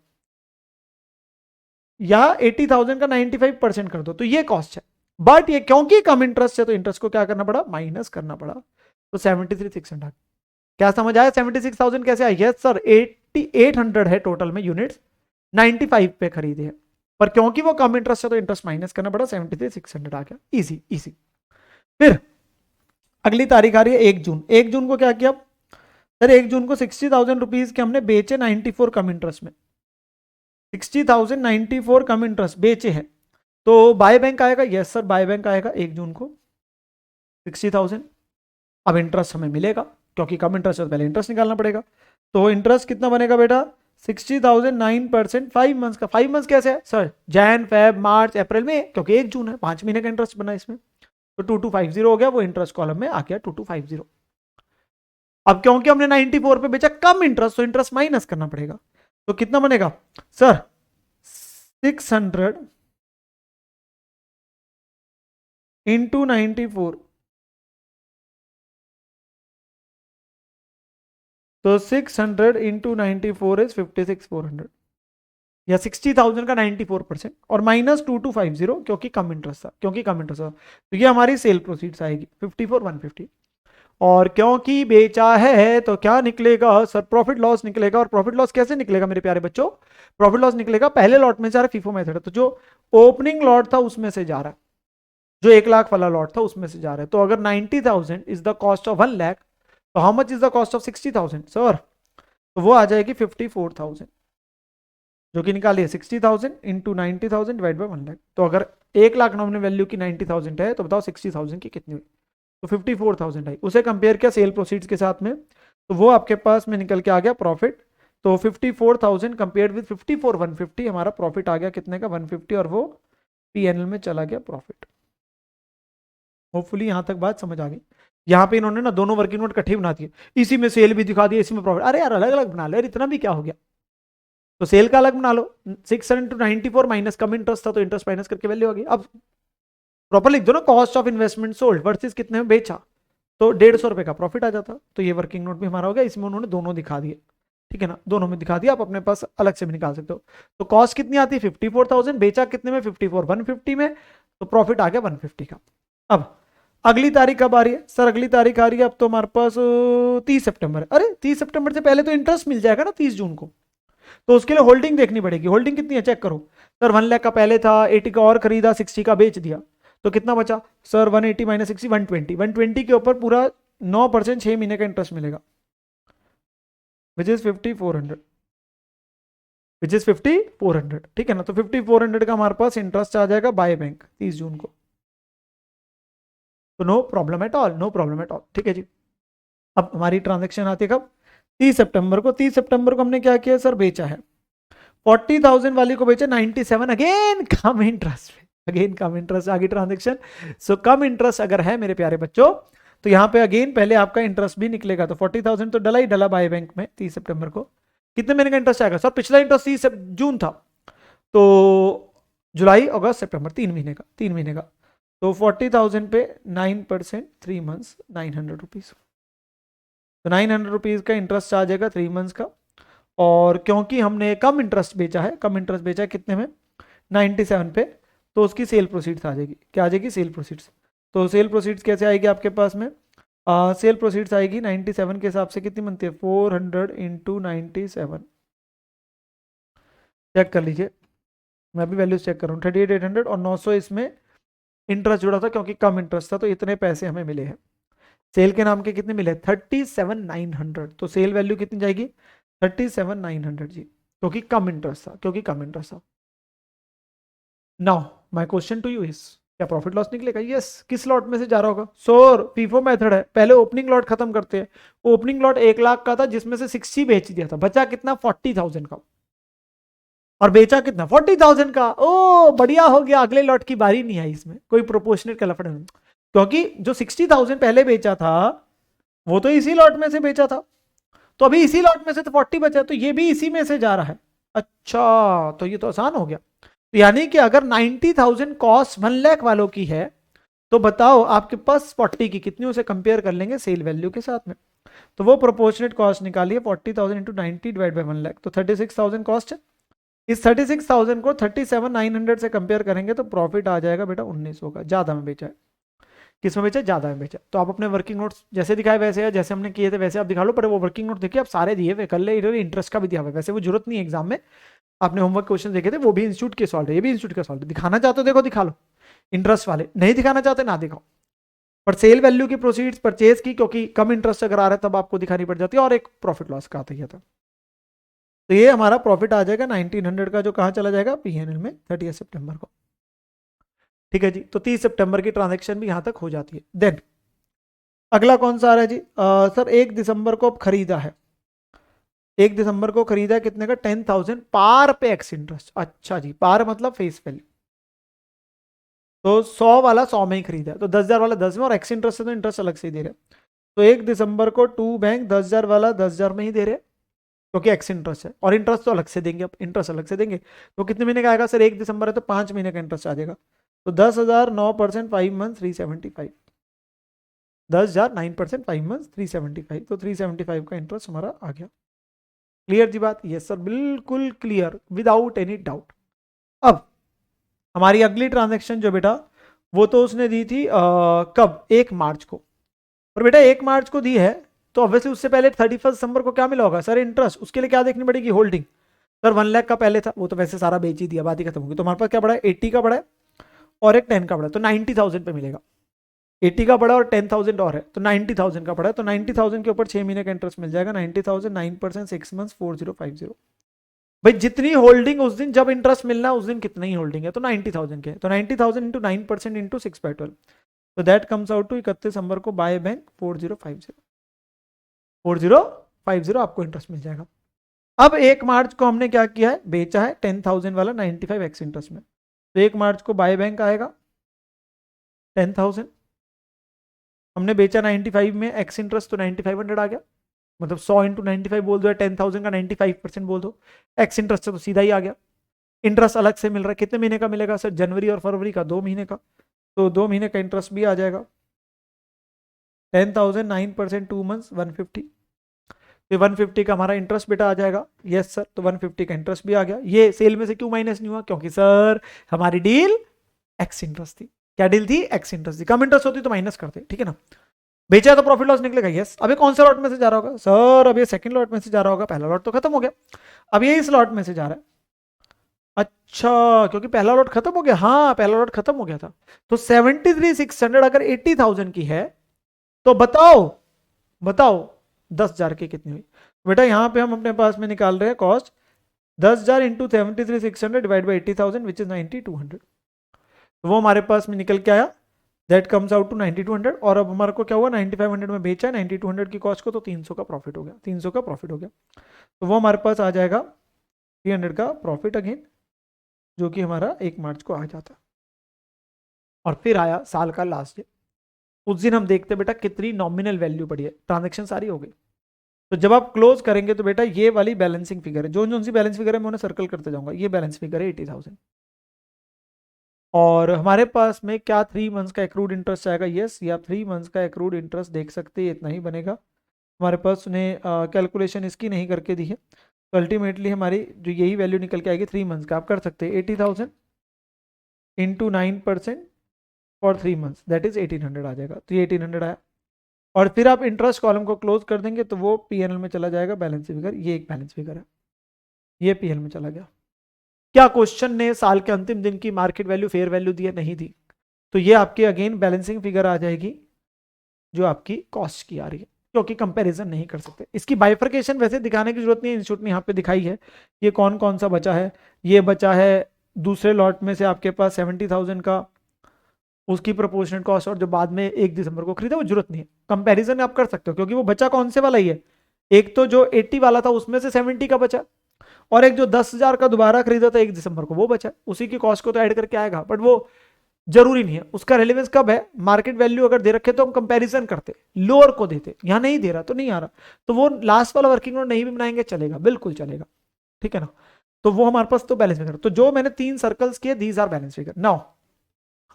Speaker 1: या 80,000 का 95% कर दो, तो ये कॉस्ट है। बट ये क्योंकि कम इंटरेस्ट है तो इंटरेस्ट को क्या करना पड़ा? माइनस करना पड़ा, तो 73,600। क्या समझ आया? 76,000 कैसे आया? यस सर, 8800 है टोटल में यूनिट्स, 95 पे खरीदे हैं, पर क्योंकि वो कम इंटरेस्ट है तो इंटरेस्ट माइनस करना पड़ा, 73,600 आ गया, इजी इजी। फिर अगली तारीख आ रही है 1 जून। 1 जून को क्या किया सर? 1 जून को 60,000 रुपीज के हमने बेचे 94 कम इंटरेस्ट में, 60,000 94 कम इंटरेस्ट बेचे हैं, तो बाय बैंक आएगा, यस सर बाय बैंक आएगा 1 जून को 60,000। अब इंटरेस्ट हमें मिलेगा, क्योंकि कम इंटरेस्ट है तो पहले इंटरेस्ट निकालना पड़ेगा, तो इंटरेस्ट कितना बनेगा बेटा? 60,000 9%, 5 मंथ्स का। 5 मंथ्स कैसे है सर? जैन फेब मार्च अप्रैल में, क्योंकि 1 जून है, 5 महीने का इंटरेस्ट बना इसमें, तो 2250 हो गया, वो इंटरेस्ट कॉलम में आ गया 2250। अब क्योंकि हमने 94 पे बेचा कम इंटरेस्ट, तो इंटरेस्ट माइनस करना पड़ेगा, तो कितना बनेगा सर? 600 इंटू 94, तो 600 इंटू 94 इज 56,400, या 60,000 का 94%, और माइनस 2250, क्योंकि कम इंटरेस्ट था, क्योंकि कम इंटरेस्ट था, तो ये हमारी सेल प्रोसीड्स आएगी 54,150। और क्योंकि बेचा है तो क्या निकलेगा सर? प्रॉफिट लॉस निकलेगा। और प्रॉफिट लॉस कैसे निकलेगा मेरे प्यारे बच्चों? प्रॉफिट लॉस निकलेगा, पहले लॉट में जा रहा है फीफो मेथड है, तो जो ओपनिंग लॉट था उसमें से जा रहा है, जो 1 लाख वाला लॉट था उसमें से जा रहा है, तो अगर 90,000 is the cost of 1 lakh, तो how much is the cost of 60,000 sir? तो वो आ जाएगी 54,000, जो कि निकालिए 60,000 इंटू 90,000 डिवाइड बाई 1 लाख। तो अगर 1 लाख नॉमिनल वैल्यू की 90,000 है तो बताओ 60,000 की कितनी हुई? तो 54,000 आई। उसे कंपेयर किया सेल प्रोसीड्स के साथ में, तो वो आपके पास में निकल के आ गया प्रॉफिट, तो 54,000 कंपेयर विद 54,150, हमारा प्रॉफिट आ गया कितने का? 150, और वो पीएनएल में चला गया प्रॉफिट। होपफुली यहां तक बात समझ आ गई। यहाँ पे इन्होंने ना दोनों वर्किंग नोट इकट्ठे बना दिए, इसी में सेल भी दिखा दिया, इसी में प्रॉफिट, अरे यार अलग अलग बना लो यार, इतना भी क्या हो गया? तो सेल का अलग बना लो, 694 माइनस कम इंटरेस्ट था तो इंटरेस्ट माइनस करके वैल्यू आ गई। अब प्रॉपर लिख दो ना, cost of investment sold versus कितने में बेचा, तो 150 रुपए का प्रॉफिट आ जाता। तो ये वर्किंग नोट भी हमारा हो गया, इसमें उन्होंने दोनों दिखा दिए, ठीक है ना, दोनों में दिखा दिया, आप अपने पास अलग से भी निकाल सकते हो। तो कॉस्ट कितनी आती है? 54,000, बेचा कितने में? 54,150 में, तो प्रॉफिट आ गया 150 का। अब अगली तारीख कब आ रही है सर? अगली तारीख आ रही है अब तो हमारे पास 30 सितंबर है। अरे 30 सितंबर से पहले तो इंटरेस्ट मिल जाएगा ना 30 जून को, तो उसके लिए होल्डिंग देखनी पड़ेगी। होल्डिंग कितनी है चेक करो सर। 1 लाख का पहले था, 80 का और खरीदा, 60 का बेच दिया, तो कितना बचा सर? 180 माइनस 60 120, 120 के ऊपर पूरा 9% 6 महीने का इंटरेस्ट मिलेगा, विच इज 5400। विच इज 5400, ठीक है ना। तो 5400 का हमारे पास इंटरेस्ट आ जाएगा बाय बैंक 30 जून को। तो no problem at all, no problem at all, ठीक है जी। अब हमारी ट्रांजेक्शन आती है कब? 30 सितंबर को। 30 सितंबर को हमने क्या किया सर? बेचा है 40,000 वाली को बेचा 97, अगेन कम इंटरेस्ट पे, अगेन कम इंटरेस्ट आगे ट्रांजेक्शन। सो कम इंटरेस्ट अगर है मेरे प्यारे बच्चों, तो यहां पे अगेन पहले आपका इंटरेस्ट भी निकलेगा। तो 40,000 तो डला ही डला बाय बैंक में 30 सितंबर को। कितने महीने का इंटरेस्ट आएगा सर? पिछला इंटरेस्ट 30 जून था, तो जुलाई अगस्त सितंबर 3 महीने का, 3 महीने का। तो 40,000 पे 9%, 3 मंथ्स 900 रुपीज। तो 900 रुपीज का इंटरेस्ट आ जाएगा 3 मंथ्स का। और क्योंकि हमने कम इंटरेस्ट बेचा है, कम इंटरेस्ट बेचा है कितने में? 97 पे, तो उसकी सेल प्रोसीड्स आ जाएगी। क्या आ जाएगी? Sale proceeds. तो सेल प्रोसीड्स कैसे आएगी आपके पास में? सेल प्रोसीड्स आएगी 97 के हिसाब से कितनी बनती है? 400 इंटू 97, चेक कर लीजिए, मैं भी वैल्यूज चेक कर रहा हूँ। 38,800 और 900 इसमें इंटरेस्ट जुड़ा था क्योंकि कम इंटरेस्ट था, तो इतने पैसे हमें मिले हैं। सेल के नाम के कितने मिले? 37,900। तो सेल वैल्यू कितनी जाएगी? 37,900 जी, क्योंकि कम इंटरेस्ट था, क्योंकि कम इंटरेस्ट था। Now my question to you is, क्या प्रॉफिट लॉस निकलेगा? यस। किस लॉट में से जा रहा होगा सर? फीफो मेथड है, पहले ओपनिंग लॉट खत्म करते हैं। ओपनिंग लॉट 1 लाख का था, जिसमें से 60 बेच दिया था, बचा कितना? 40,000 का, और बेचा कितना? 40,000 का। ओ बढ़िया हो गया, अगले लॉट की बारी नहीं आई, इसमें कोई प्रोपोर्शनेट का लफड़ा नहीं, क्योंकि जो 60,000 पहले बेचा था वो तो इसी लॉट में से बेचा था, तो अभी इसी लॉट में से तो 40 बचा, तो ये भी इसी में से जा रहा है। अच्छा, तो ये तो आसान हो गया। तो यानी कि अगर 90,000 कॉस्ट 1 लाख वालों की है, तो बताओ आपके पास 40 की कितनी, उसे कंपेयर कर लेंगे सेल वैल्यू के साथ में। तो वो प्रोपोर्शनेट कॉस्ट निकालिए, 40,000 इंटू 90 डिवाइड बाई 1 लाख, तो 36,000 कॉस्ट है। इस 36,000 को 37,900 से कंपेयर करेंगे तो प्रॉफिट आ जाएगा बेटा 1900 का। ज्यादा में बेचा है, किस में बेचा? ज्यादा में बेचा। तो आप अपने वर्किंग नोट्स जैसे दिखाए वैसे है, जैसे हमने किए थे वैसे आप दिखा लो, पर वो वर्किंग नोट देखिए आप सारे दिए हुए, कर ले, इंटरेस्ट का भी दिया हुआ है, वैसे वो जरूरत नहीं है एग्जाम में। आपने होमवर्क क्वेश्चन देखे थे, वो भी इंस्टीट्यूट के सॉल्व है, ये भी इंस्टीट्यूट का सॉल्व है। दिखाना चाहते हो देखो, दिखा लो इंटरेस्ट वाले, नहीं दिखाना चाहते ना दिखाओ। पर सेल वैल्यू की प्रोसीड्स परचेज की, क्योंकि कम इंटरेस्ट अगर आ रहा है तब आपको दिखानी पड़ जाती है, और एक प्रॉफिट लॉस का आता ही था। तो ये हमारा प्रॉफिट आ जाएगा 1900 का, जो कहाँ चला जाएगा? पीएनएल में 30 सितंबर को। ठीक है जी, तो 30 सितंबर की ट्रांजेक्शन भी यहां तक हो जाती है। देन अगला कौन सा आ रहा है जी? सर 1 दिसंबर को अब खरीदा है, 1 दिसंबर को खरीदा है, कितने का? 10,000 पार पे एक्स इंटरेस्ट। अच्छा जी, पार मतलब फेस वैल्यू, तो 100 वाला 100 में ही खरीदा है, तो 10,000 वाला 10 में, और एक्स इंटरेस्ट है तो इंटरेस्ट अलग से ही दे रहे हैं। तो 1 दिसंबर को टू बैंक 10,000 वाला 10,000 में ही दे रहे हैं, क्योंकि एक्स इंटरेस्ट है, और इंटरेस्ट तो अलग से देंगे, अब इंटरेस्ट अलग से देंगे। तो कितने महीने का आएगा सर? 1 दिसंबर है तो 5 महीने का इंटरेस्ट आ जाएगा। तो 10,000 9% 5 मंथ 375, 10,000 9% 5 मंथ 375, तो 375 का इंटरेस्ट हमारा आ गया। क्लियर जी बात? यस सर, बिल्कुल क्लियर, विदाउट एनी डाउट। अब हमारी अगली ट्रांजेक्शन जो बेटा, वो तो उसने दी थी कब? 1 मार्च को। और बेटा 1 मार्च को दी है, तो ऑब्वियसली उससे पहले 31 दिसंबर को क्या मिला होगा सर? इंटरेस्ट। उसके लिए क्या देखनी पड़ेगी? होल्डिंग। सर 1 लाख का पहले था, वो तो वैसे सारा बेच ही दिया, बात ही खत्म होगी। तो हमारे पास क्या पड़ा है? 80 का पड़ा है और एक 10 का पड़ा है, तो 90,000 पे मिलेगा। 80 का पड़ा और 10,000 और है, तो 90,000 का पड़ा है। तो 90,000 के ऊपर 6 महीने का इंटरेस्ट मिल जाएगा। 90,000 9% 6 मंथ 4050। भाई जितनी होल्डिंग उस दिन जब इंटरेस्ट मिलना है उस दिन कितना ही होल्डिंग है, तो 90,000 के, तो 90,000 इंटू 9% इंटू 6/12, तो दैट कम्स आउट टू 31 दिसंबर को बाय बैंक 4050 आपको इंटरेस्ट मिल जाएगा। अब 1 मार्च को हमने क्या किया है? बेचा है 10,000 वाला 95 एक्स इंटरेस्ट में, तो 1 मार्च को बाय बैंक आएगा 10,000, हमने बेचा 95 में, एक्स इंटरेस्ट तो 9500 आ गया, मतलब 100 इंटू 95 बोल दो, 10,000 का 95% बोल दो, एक्स इंटरेस्ट तो सीधा ही आ गया। इंटरेस्ट अलग से मिल रहा है, कितने महीने का मिलेगा सर? जनवरी और फरवरी का, 2 महीने का, तो 2 महीने का इंटरेस्ट भी आ जाएगा। 10,000 9% 2 मंथ्स 150, तो 150 का हमारा इंटरेस्ट बेटा आ जाएगा। यस सर, तो 150 का इंटरेस्ट भी आ गया। ये सेल में से क्यों माइनस नहीं हुआ? क्योंकि सर हमारी डील एक्स इंटरेस्ट थी। क्या डील थी? एक्स इंटरेस्ट थी। कम इंटरेस्ट होती तो माइनस करते, ठीक है ना। बेचा तो प्रॉफिट लॉस निकलेगा। यस, अभी कौन सा लॉट में से जा रहा होगा सर? अब ये सेकंड लॉट में से जा रहा होगा, पहला लॉट तो खत्म हो गया, अब ये इस लॉट में से जा रहा है। अच्छा, क्योंकि पहला लॉट खत्म हो गया। हाँ, पहला लॉट खत्म हो गया था। तो 73,600 अगर 80,000 की है, तो बताओ बताओ 10,000 की कितनी हुई? बेटा यहां पे हम अपने पास में निकाल रहे हैं cost 10,000 into 73,600 divide by 80,000 which is 9,200, तो वो हमारे पास में निकल के आया, दैट कम्स आउट टू 9,200। और अब हमारे को क्या हुआ, 9,500 में बेचा है 9,200 की कॉस्ट को, तो 300 का प्रॉफिट हो गया, 300 का प्रॉफिट हो गया। तो वो हमारे पास आ जाएगा 300 का प्रॉफिट अगेन, जो कि हमारा 1 मार्च को आ जाता। और फिर आया साल का लास्ट डे, उस दिन हम देखते बेटा कितनी नॉमिनल वैल्यू पड़ी है, ट्रांजेक्शन सारी हो गई। तो जब आप क्लोज करेंगे तो बेटा ये वाली बैलेंसिंग फिगर है, जो सी बैलेंस फिगर है मैं उन्हें सर्कल करते जाऊंगा, ये बैलेंस फिगर है 80,000। और हमारे पास में क्या 3 मंथ्स का एक्रूड इंटरेस्ट आएगा, यस, या 3 मंथ्स का एक्रूड इंटरेस्ट देख सकते हैं, इतना ही बनेगा हमारे पास। उन्हें कैलकुलेशन इसकी नहीं करके दी है, तो अल्टीमेटली हमारी जो यही वैल्यू निकल के आएगी 3 मंथ्स का, आप कर सकते हैं 80,000 into 9% for 3 months, that is 1800 आ जाएगा। तो ये 1800 आया, और फिर आप इंटरेस्ट कॉलम को क्लोज कर देंगे तो वो पीएनएल में चला जाएगा बैलेंस फिगर, ये एक बैलेंस फिगर है, ये पीएनएल में चला गया। क्या क्वेश्चन ने साल के अंतिम दिन की मार्केट वैल्यू फेयर वैल्यू दी है, नहीं दी, तो ये आपकी अगेन बैलेंसिंग फिगर आ जाएगी जो आपकी कॉस्ट की आ रही है, क्योंकि कंपैरिजन नहीं कर सकते। इसकी बाइफर्केशन वैसे दिखाने की जरूरत नहीं है, इंस्टीट्यूट ने यहाँ पे दिखाई है, ये कौन कौन सा बचा है, ये बचा है दूसरे लॉट में से आपके पास 70,000 का, उसकी प्रोपोर्शनल कॉस्ट, और जो बाद में 1 दिसंबर को खरीदा वो जरूरत नहीं है, कंपैरिजन आप कर सकते हो, क्योंकि वो बचा कौन से वाला ही है, एक तो जो 80 वाला था उसमें से 70 का बचा, और एक जो 10,000 का दोबारा खरीदा था 1 दिसंबर को वो बचा, उसी की कॉस्ट को तो ऐड करके आएगा, बट वो जरूरी नहीं है। उसका रेलेवेंस कब है, मार्केट वैल्यू अगर दे रखे तो हम कंपैरिजन करते, लोअर को देते, यहां नहीं दे रहा तो नहीं आ रहा, तो वो लास्ट वाला वर्किंग नोट नहीं भी बनाएंगे चलेगा, बिल्कुल चलेगा, ठीक है ना। तो वो हमारे पास तो बैलेंस फिगर, तो जो मैंने 3 सर्कल्स किए these are balance figure. Now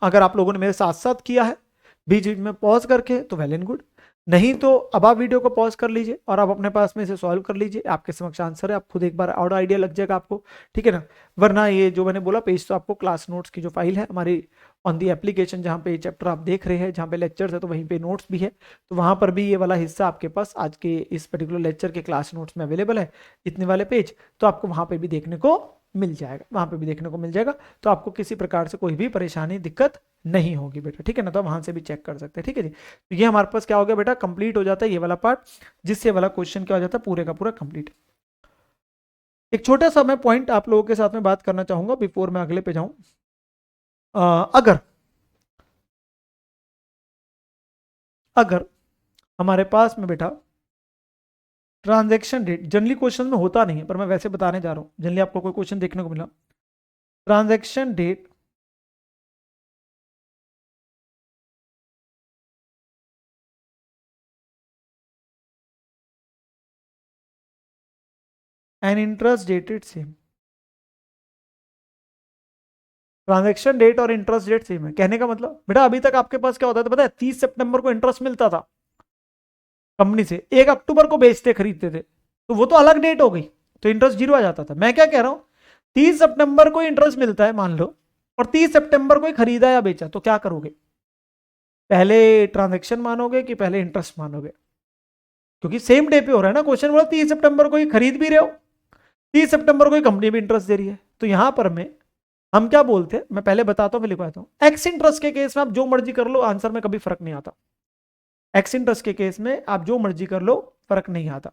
Speaker 1: अगर आप लोगों ने मेरे साथ साथ किया है बीच बीच में पॉज करके तो वेल एंड गुड, नहीं तो अब आप वीडियो को पॉज कर लीजिए और आप अपने पास में इसे सॉल्व कर लीजिए, आपके समक्ष आंसर है, आप खुद एक बार और आइडिया लग जाएगा आपको, ठीक है ना। वरना ये जो मैंने बोला पेज तो आपको क्लास नोट्स की जो फाइल है हमारी ऑन दी एप्लीकेशन, जहाँ पे चैप्टर आप देख रहे हैं, जहाँ पे लेक्चर्स है तो वहीं पे नोट्स भी है, तो वहां पर भी ये वाला हिस्सा आपके पास आज के इस पर्टिकुलर लेक्चर के क्लास नोट्स में अवेलेबल है, इतने वाले पेज, तो आपको वहां पे भी देखने को मिल जाएगा, वहां पे भी देखने को मिल जाएगा, तो आपको किसी प्रकार से कोई भी परेशानी दिक्कत नहीं होगी बेटा, ठीक है ना। तो वहां से भी चेक कर सकते हैं, ठीक है जी। तो ये हमारे पास क्या हो गया बेटा, कंप्लीट हो जाता है ये वाला पार्ट, जिससे वाला क्वेश्चन क्या हो जाता है पूरे का पूरा कंप्लीट। एक छोटा सा मैं पॉइंट आप लोगों के साथ में बात करना चाहूंगा बिफोर मैं अगले पे जाऊं। अगर हमारे पास में बेटा ट्रांजैक्शन डेट, जनरली क्वेश्चन में होता नहीं है पर मैं वैसे बताने जा रहा हूं, जनरली आपको कोई क्वेश्चन देखने को मिला, transaction date and interest dated same, transaction date और इंटरेस्ट डेट सेम है, कहने का मतलब बेटा अभी तक आपके पास क्या होता था पता है, 30 सितंबर को इंटरेस्ट मिलता था कंपनी से, 1 अक्टूबर को बेचते खरीदते थे, तो वो तो अलग डेट हो गई, तो इंटरेस्ट 0 आ जाता था। मैं क्या कह रहा हूं, 30 सितंबर को इंटरेस्ट मिलता है मान लो, और 30 सितंबर को ही खरीदा या बेचा, तो क्या करोगे, पहले ट्रांजेक्शन मानोगे कि पहले इंटरेस्ट मानोगे, क्योंकि सेम डे पे हो रहा है ना क्वेश्चन, बोला 30 सितंबर को ही खरीद भी रहे हो, 30 सितंबर को ही कंपनी भी इंटरेस्ट दे रही है, तो यहां पर में हम क्या बोलते हैं, मैं पहले बताता हूं फिर लिखवाता हूं। एक्स इंटरेस्ट के केस में आप जो मर्जी कर लो आंसर में कभी फर्क नहीं आता, एक्स इंटरेस्ट के केस में आप जो मर्जी कर लो फर्क नहीं आता,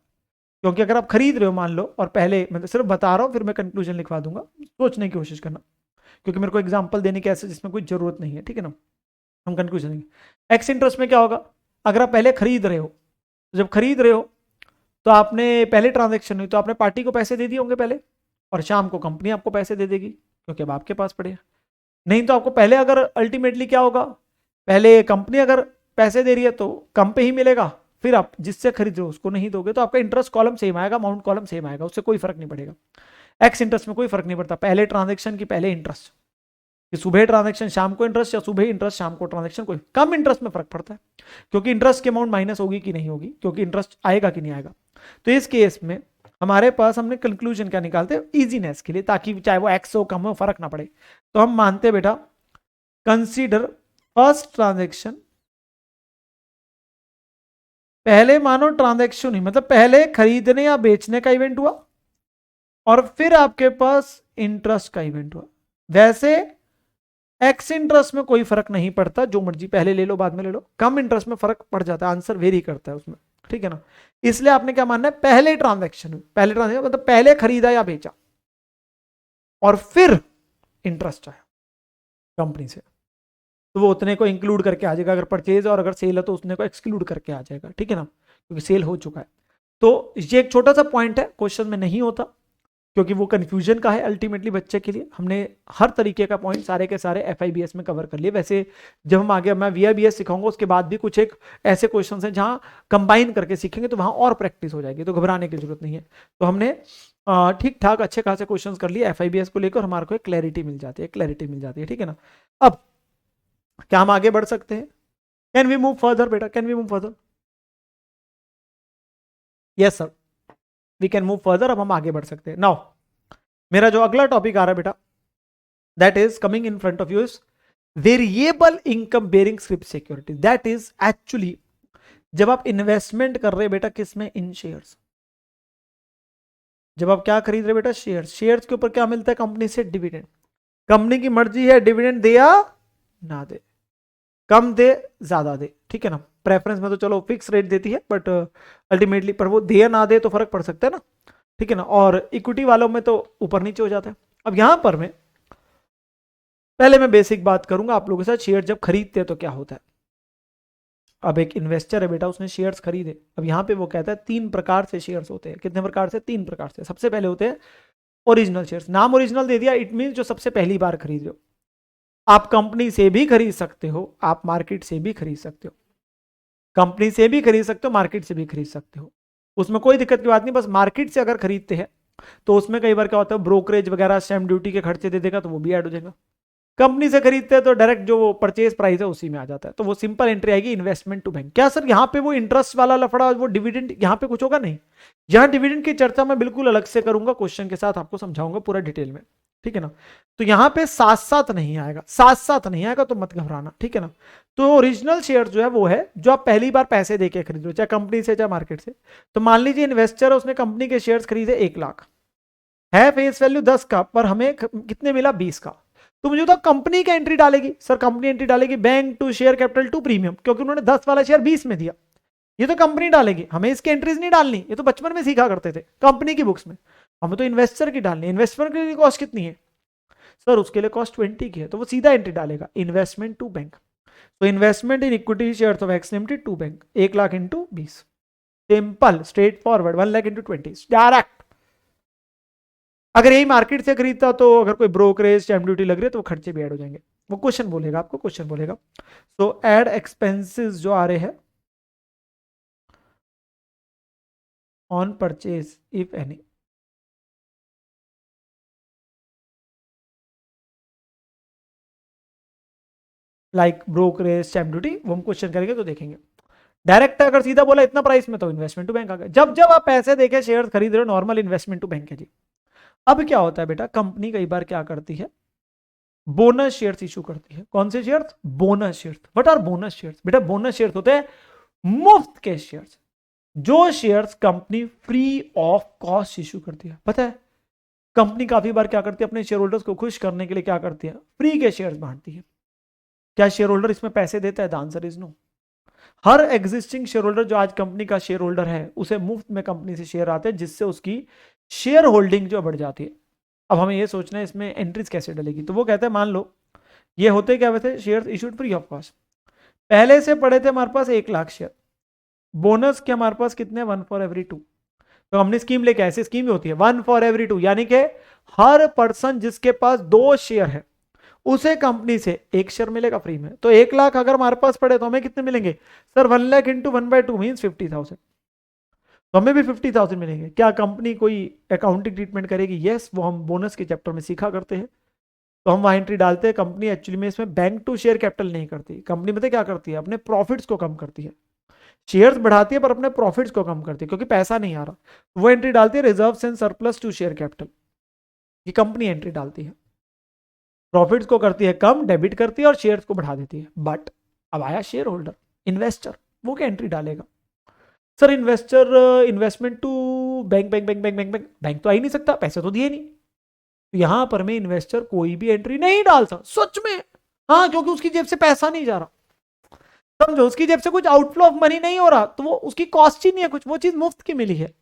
Speaker 1: क्योंकि अगर आप खरीद रहे हो मान लो, और पहले मैं सिर्फ बता रहा हूं फिर मैं कंक्लूजन लिखवा दूंगा, सोचने की कोशिश करना, क्योंकि मेरे को एग्जांपल देने की ऐसे जिसमें कोई जरूरत नहीं है, ठीक है ना। हम कंक्लूजन देंगे, एक्स इंटरेस्ट में क्या होगा, अगर आप पहले खरीद रहे हो, जब खरीद रहे हो तो आपने पहले ट्रांजेक्शन हुई तो आपने पार्टी को पैसे दे दिए होंगे पहले, और शाम को कंपनी आपको पैसे दे देगी क्योंकि अब आपके पास पड़े, नहीं तो आपको पहले अगर अल्टीमेटली क्या होगा, पहले कंपनी अगर पैसे दे रही है तो कम पे ही मिलेगा, फिर आप जिससे खरीद रहे हो उसको नहीं दोगे, तो आपका इंटरेस्ट कॉलम सेम आएगा, अमाउंट कॉलम सेम आएगा, उससे कोई फर्क नहीं पड़ेगा। एक्स इंटरेस्ट में कोई फर्क नहीं पड़ता, पहले ट्रांजेक्शन की पहले इंटरेस्ट, कि सुबह ट्रांजेक्शन शाम को इंटरेस्ट या सुबह इंटरेस्ट शाम को ट्रांजेक्शन, कोई कम इंटरेस्ट में फर्क पड़ता है, क्योंकि इंटरेस्ट की अमाउंट माइनस होगी कि नहीं होगी, क्योंकि इंटरेस्ट आएगा कि नहीं आएगा। तो इस केस में हमारे पास हमने कंक्लूजन क्या निकालते हैं इजीनेस के लिए, ताकि चाहे वो एक्स हो कम हो फर्क ना पड़े, तो हम मानते बेटा कंसीडर फर्स्ट ट्रांजेक्शन, पहले मानो ट्रांजेक्शन ही मतलब पहले खरीदने या बेचने का इवेंट हुआ और फिर आपके पास इंटरेस्ट का इवेंट हुआ, वैसे एक्स इंटरेस्ट में कोई फर्क नहीं पड़ता, जो मर्जी पहले ले लो बाद में ले लो, कम इंटरेस्ट में फर्क पड़ जाता है, आंसर वेरी करता है उसमें, ठीक है ना। इसलिए आपने क्या मानना है, पहले ट्रांजेक्शन मतलब पहले खरीदा या बेचा, और फिर इंटरेस्ट आया कंपनी से, तो वो उतने को इंक्लूड करके आ जाएगा। अगर परचेज और अगर सेल है तो उतने को एक्सक्लूड करके आ जाएगा, ठीक है ना, क्योंकि सेल हो चुका है। तो ये एक छोटा सा पॉइंट है, क्वेश्चन में नहीं होता क्योंकि वो कंफ्यूजन का है अल्टीमेटली बच्चे के लिए। हमने हर तरीके का पॉइंट सारे के सारे FIBS में कवर कर लिए। वैसे जब हम आगे मैं VIBS सिखाऊंगा उसके बाद भी कुछ एक ऐसे क्वेश्चन हैं जहां कंबाइन करके सीखेंगे तो वहां और प्रैक्टिस हो जाएगी, तो घबराने की जरूरत नहीं है। तो हमने ठीक ठाक अच्छे खासे क्वेश्चन कर लिए FIBS को लेकर, हमारे को एक क्लैरिटी मिल जाती है, क्लैरिटी मिल जाती है, ठीक है ना। अब क्या हम आगे बढ़ सकते हैं? कैन वी मूव फर्दर बेटा, can we move further? Yes sir, we can move further. अब हम आगे बढ़ सकते हैं। नाउ मेरा जो अगला टॉपिक आ रहा है बेटा, that is coming in front of you is variable income bearing script security. That is actually जब आप इन्वेस्टमेंट कर रहे हैं बेटा किसमें, इन शेयर्स। जब आप क्या खरीद रहे बेटा, शेयर्स। शेयर्स के ऊपर क्या मिलता है कंपनी से, डिविडेंड। कंपनी की मर्जी है डिविडेंड दे या ना दे, कम दे ज्यादा दे, ठीक है ना। प्रेफरेंस में तो चलो फिक्स रेट देती है, बट अल्टीमेटली पर वो दे या ना दे तो फर्क पड़ सकता है ना, ठीक है ना। और इक्विटी वालों में तो ऊपर नीचे हो जाता है। अब यहां पर पहले मैं बेसिक बात करूंगा आप लोगों के साथ। शेयर जब खरीदते हैं तो क्या होता है। अब एक इन्वेस्टर है बेटा, उसने शेयर्स खरीदे। अब यहां पे वो कहता है 3 प्रकार से शेयर्स होते हैं। कितने प्रकार से, 3 प्रकार से। सबसे पहले होते हैं ओरिजिनल शेयर्स। नाम ओरिजिनल दे दिया, इट मीन जो सबसे पहली बार खरीद रहे हो। आप कंपनी से भी खरीद सकते हो, आप मार्केट से भी खरीद सकते हो। कंपनी से भी खरीद सकते हो, मार्केट से भी खरीद सकते हो, उसमें कोई दिक्कत की बात नहीं। बस मार्केट से अगर खरीदते हैं तो उसमें कई बार क्या होता है, ब्रोकरेज वगैरह स्टैम्प ड्यूटी के खर्चे दे देगा तो वो भी ऐड हो जाएगा। कंपनी से खरीदते हैं तो डायरेक्ट जो परचेज प्राइस है उसी में आ जाता है, तो वो सिंपल एंट्री आएगी इन्वेस्टमेंट टू बैंक। क्या सर यहाँ पे वो इंटरेस्ट वाला लफड़ा, वो डिविडेंड यहाँ पे कुछ होगा? नहीं, यहाँ डिविडेंड की चर्चा मैं बिल्कुल अलग से करूंगा, क्वेश्चन के साथ आपको समझाऊंगा पूरा डिटेल में, ठीक है ना। तो यहाँ पे साथ साथ नहीं आएगा, साथ साथ नहीं आएगा, तो मत घबराना, ठीक है ना। तो ओरिजिनल शेयर जो है वो है जो आप पहली बार पैसे देके खरीद रहे हो, चाहे कंपनी से चाहे मार्केट से। तो मान लीजिए इन्वेस्टर है, उसने कंपनी के शेयर्स खरीदे 1 लाख, है फेस वैल्यू 10 का, पर हमें कितने मिला, 20 का। तो मुझे तो कंपनी का एंट्री डालेगी सर, कंपनी एंट्री डालेगी bank to share capital to premium, क्योंकि उन्होंने 10 वाला शेयर 20 में दिया। ये तो कंपनी डालेगी, हमें इसकी एंट्रीज नहीं डालनी, ये तो बचपन में सीखा करते थे कंपनी की बुक्स में। हमें तो इन्वेस्टर की डालनी है। इन्वेस्टर की कॉस्ट कितनी है सर, उसके लिए कॉस्ट 20 की है, तो वो सीधा एंट्री डालेगा इन्वेस्टमेंट टू बैंक। तो investment in equity shares of X limited to bank, 1 lakh into 20, simple straightforward, 1 lakh into 20 direct. अगर यही मार्केट से खरीदता तो अगर कोई ब्रोकरेज स्टैम्प ड्यूटी लग रही है तो वो खर्चे भी ऐड हो जाएंगे। वो क्वेश्चन बोलेगा आपको, क्वेश्चन बोलेगा। सो ऐड एक्सपेंसेस जो आ रहे हैं on purchase if any, like brokerage stamp duty, वो हम क्वेश्चन करेंगे तो देखेंगे। डायरेक्ट अगर सीधा बोला इतना प्राइस में तो इन्वेस्टमेंट टू बैंक आ गया। जब जब आप पैसे देके शेयर खरीद रहे हो, नॉर्मल इन्वेस्टमेंट टू बैंक है जी। अब क्या होता है बेटा, कंपनी कई बार क्या करती है, बोनस शेयर्स इशू करती है। कौन से shares, bonus shares. What are bonus shares बेटा, बोनस शेयर्स होते हैं मुफ्त के शेयर्स, जो shares company free of cost issue करती है। पता है कंपनी काफी बार क्या करती है, अपने शेयर होल्डर्स को खुश करने के लिए क्या करती है, फ्री के शेयर्स बांटती है। क्या शेयर होल्डर इसमें पैसे देता है? The answer is no. हर एग्जिस्टिंग शेयर होल्डर जो आज कंपनी का शेयर होल्डर है, उसे मुफ्त में कंपनी से शेयर आते हैं, जिससे उसकी शेयर होल्डिंग जो बढ़ जाती है। अब हमें यह सोचना है इसमें एंट्रीज कैसे डलेगी। तो वो कहते हैं मान लो ये होते क्या वैसे, share issued free of cost. पहले से पड़े थे हमारे पास 1 लाख शेयर, बोनस के हमारे पास कितने, 1 फॉर एवरी 2। तो हमने स्कीम लेके, ऐसी स्कीम होती है 1 फॉर एवरी 2, यानी कि हर पर्सन जिसके पास 2 शेयर है उसे कंपनी से 1 शेयर मिलेगा फ्री में। तो 1 लाख अगर हमारे पास पड़े तो हमें कितने मिलेंगे सर, 1 लाख इंटू 1/2 मीन 50,000, तो हमें भी 50,000 मिलेंगे। क्या कंपनी कोई अकाउंटिंग ट्रीटमेंट करेगी? यस, वो हम बोनस के चैप्टर में सीखा करते हैं। तो हम वहां एंट्री डालते हैं। कंपनी एक्चुअली में इसमें बैंक टू शेयर कैपिटल नहीं करती। कंपनी पता क्या करती है, अपने प्रॉफिट्स को कम करती है। शेयर्स बढ़ाती है पर अपने प्रॉफिट्स को कम करती है, क्योंकि पैसा नहीं आ रहा। वो एंट्री डालती है reserves and surplus to share capital, ये कंपनी एंट्री डालती है। प्रॉफिट्स को करती है कम, डेबिट करती है और शेयर्स को बढ़ा देती है। बट अब आया शेयर होल्डर, इन्वेस्टर, वो क्या एंट्री डालेगा sir? Investor investment to bank, bank bank bank bank bank bank तो आ ही नहीं सकता, पैसे तो दिए नहीं। तो यहां पर मैं इन्वेस्टर कोई भी एंट्री नहीं डाल सकता सच में। हाँ, क्योंकि उसकी जेब से पैसा नहीं जा रहा, समझो, उसकी जेब से कुछ आउटफ्लो ऑफ मनी नहीं हो रहा, तो वो उसकी कॉस्ट ही नहीं है कुछ, वो चीज मुफ्त की मिली है।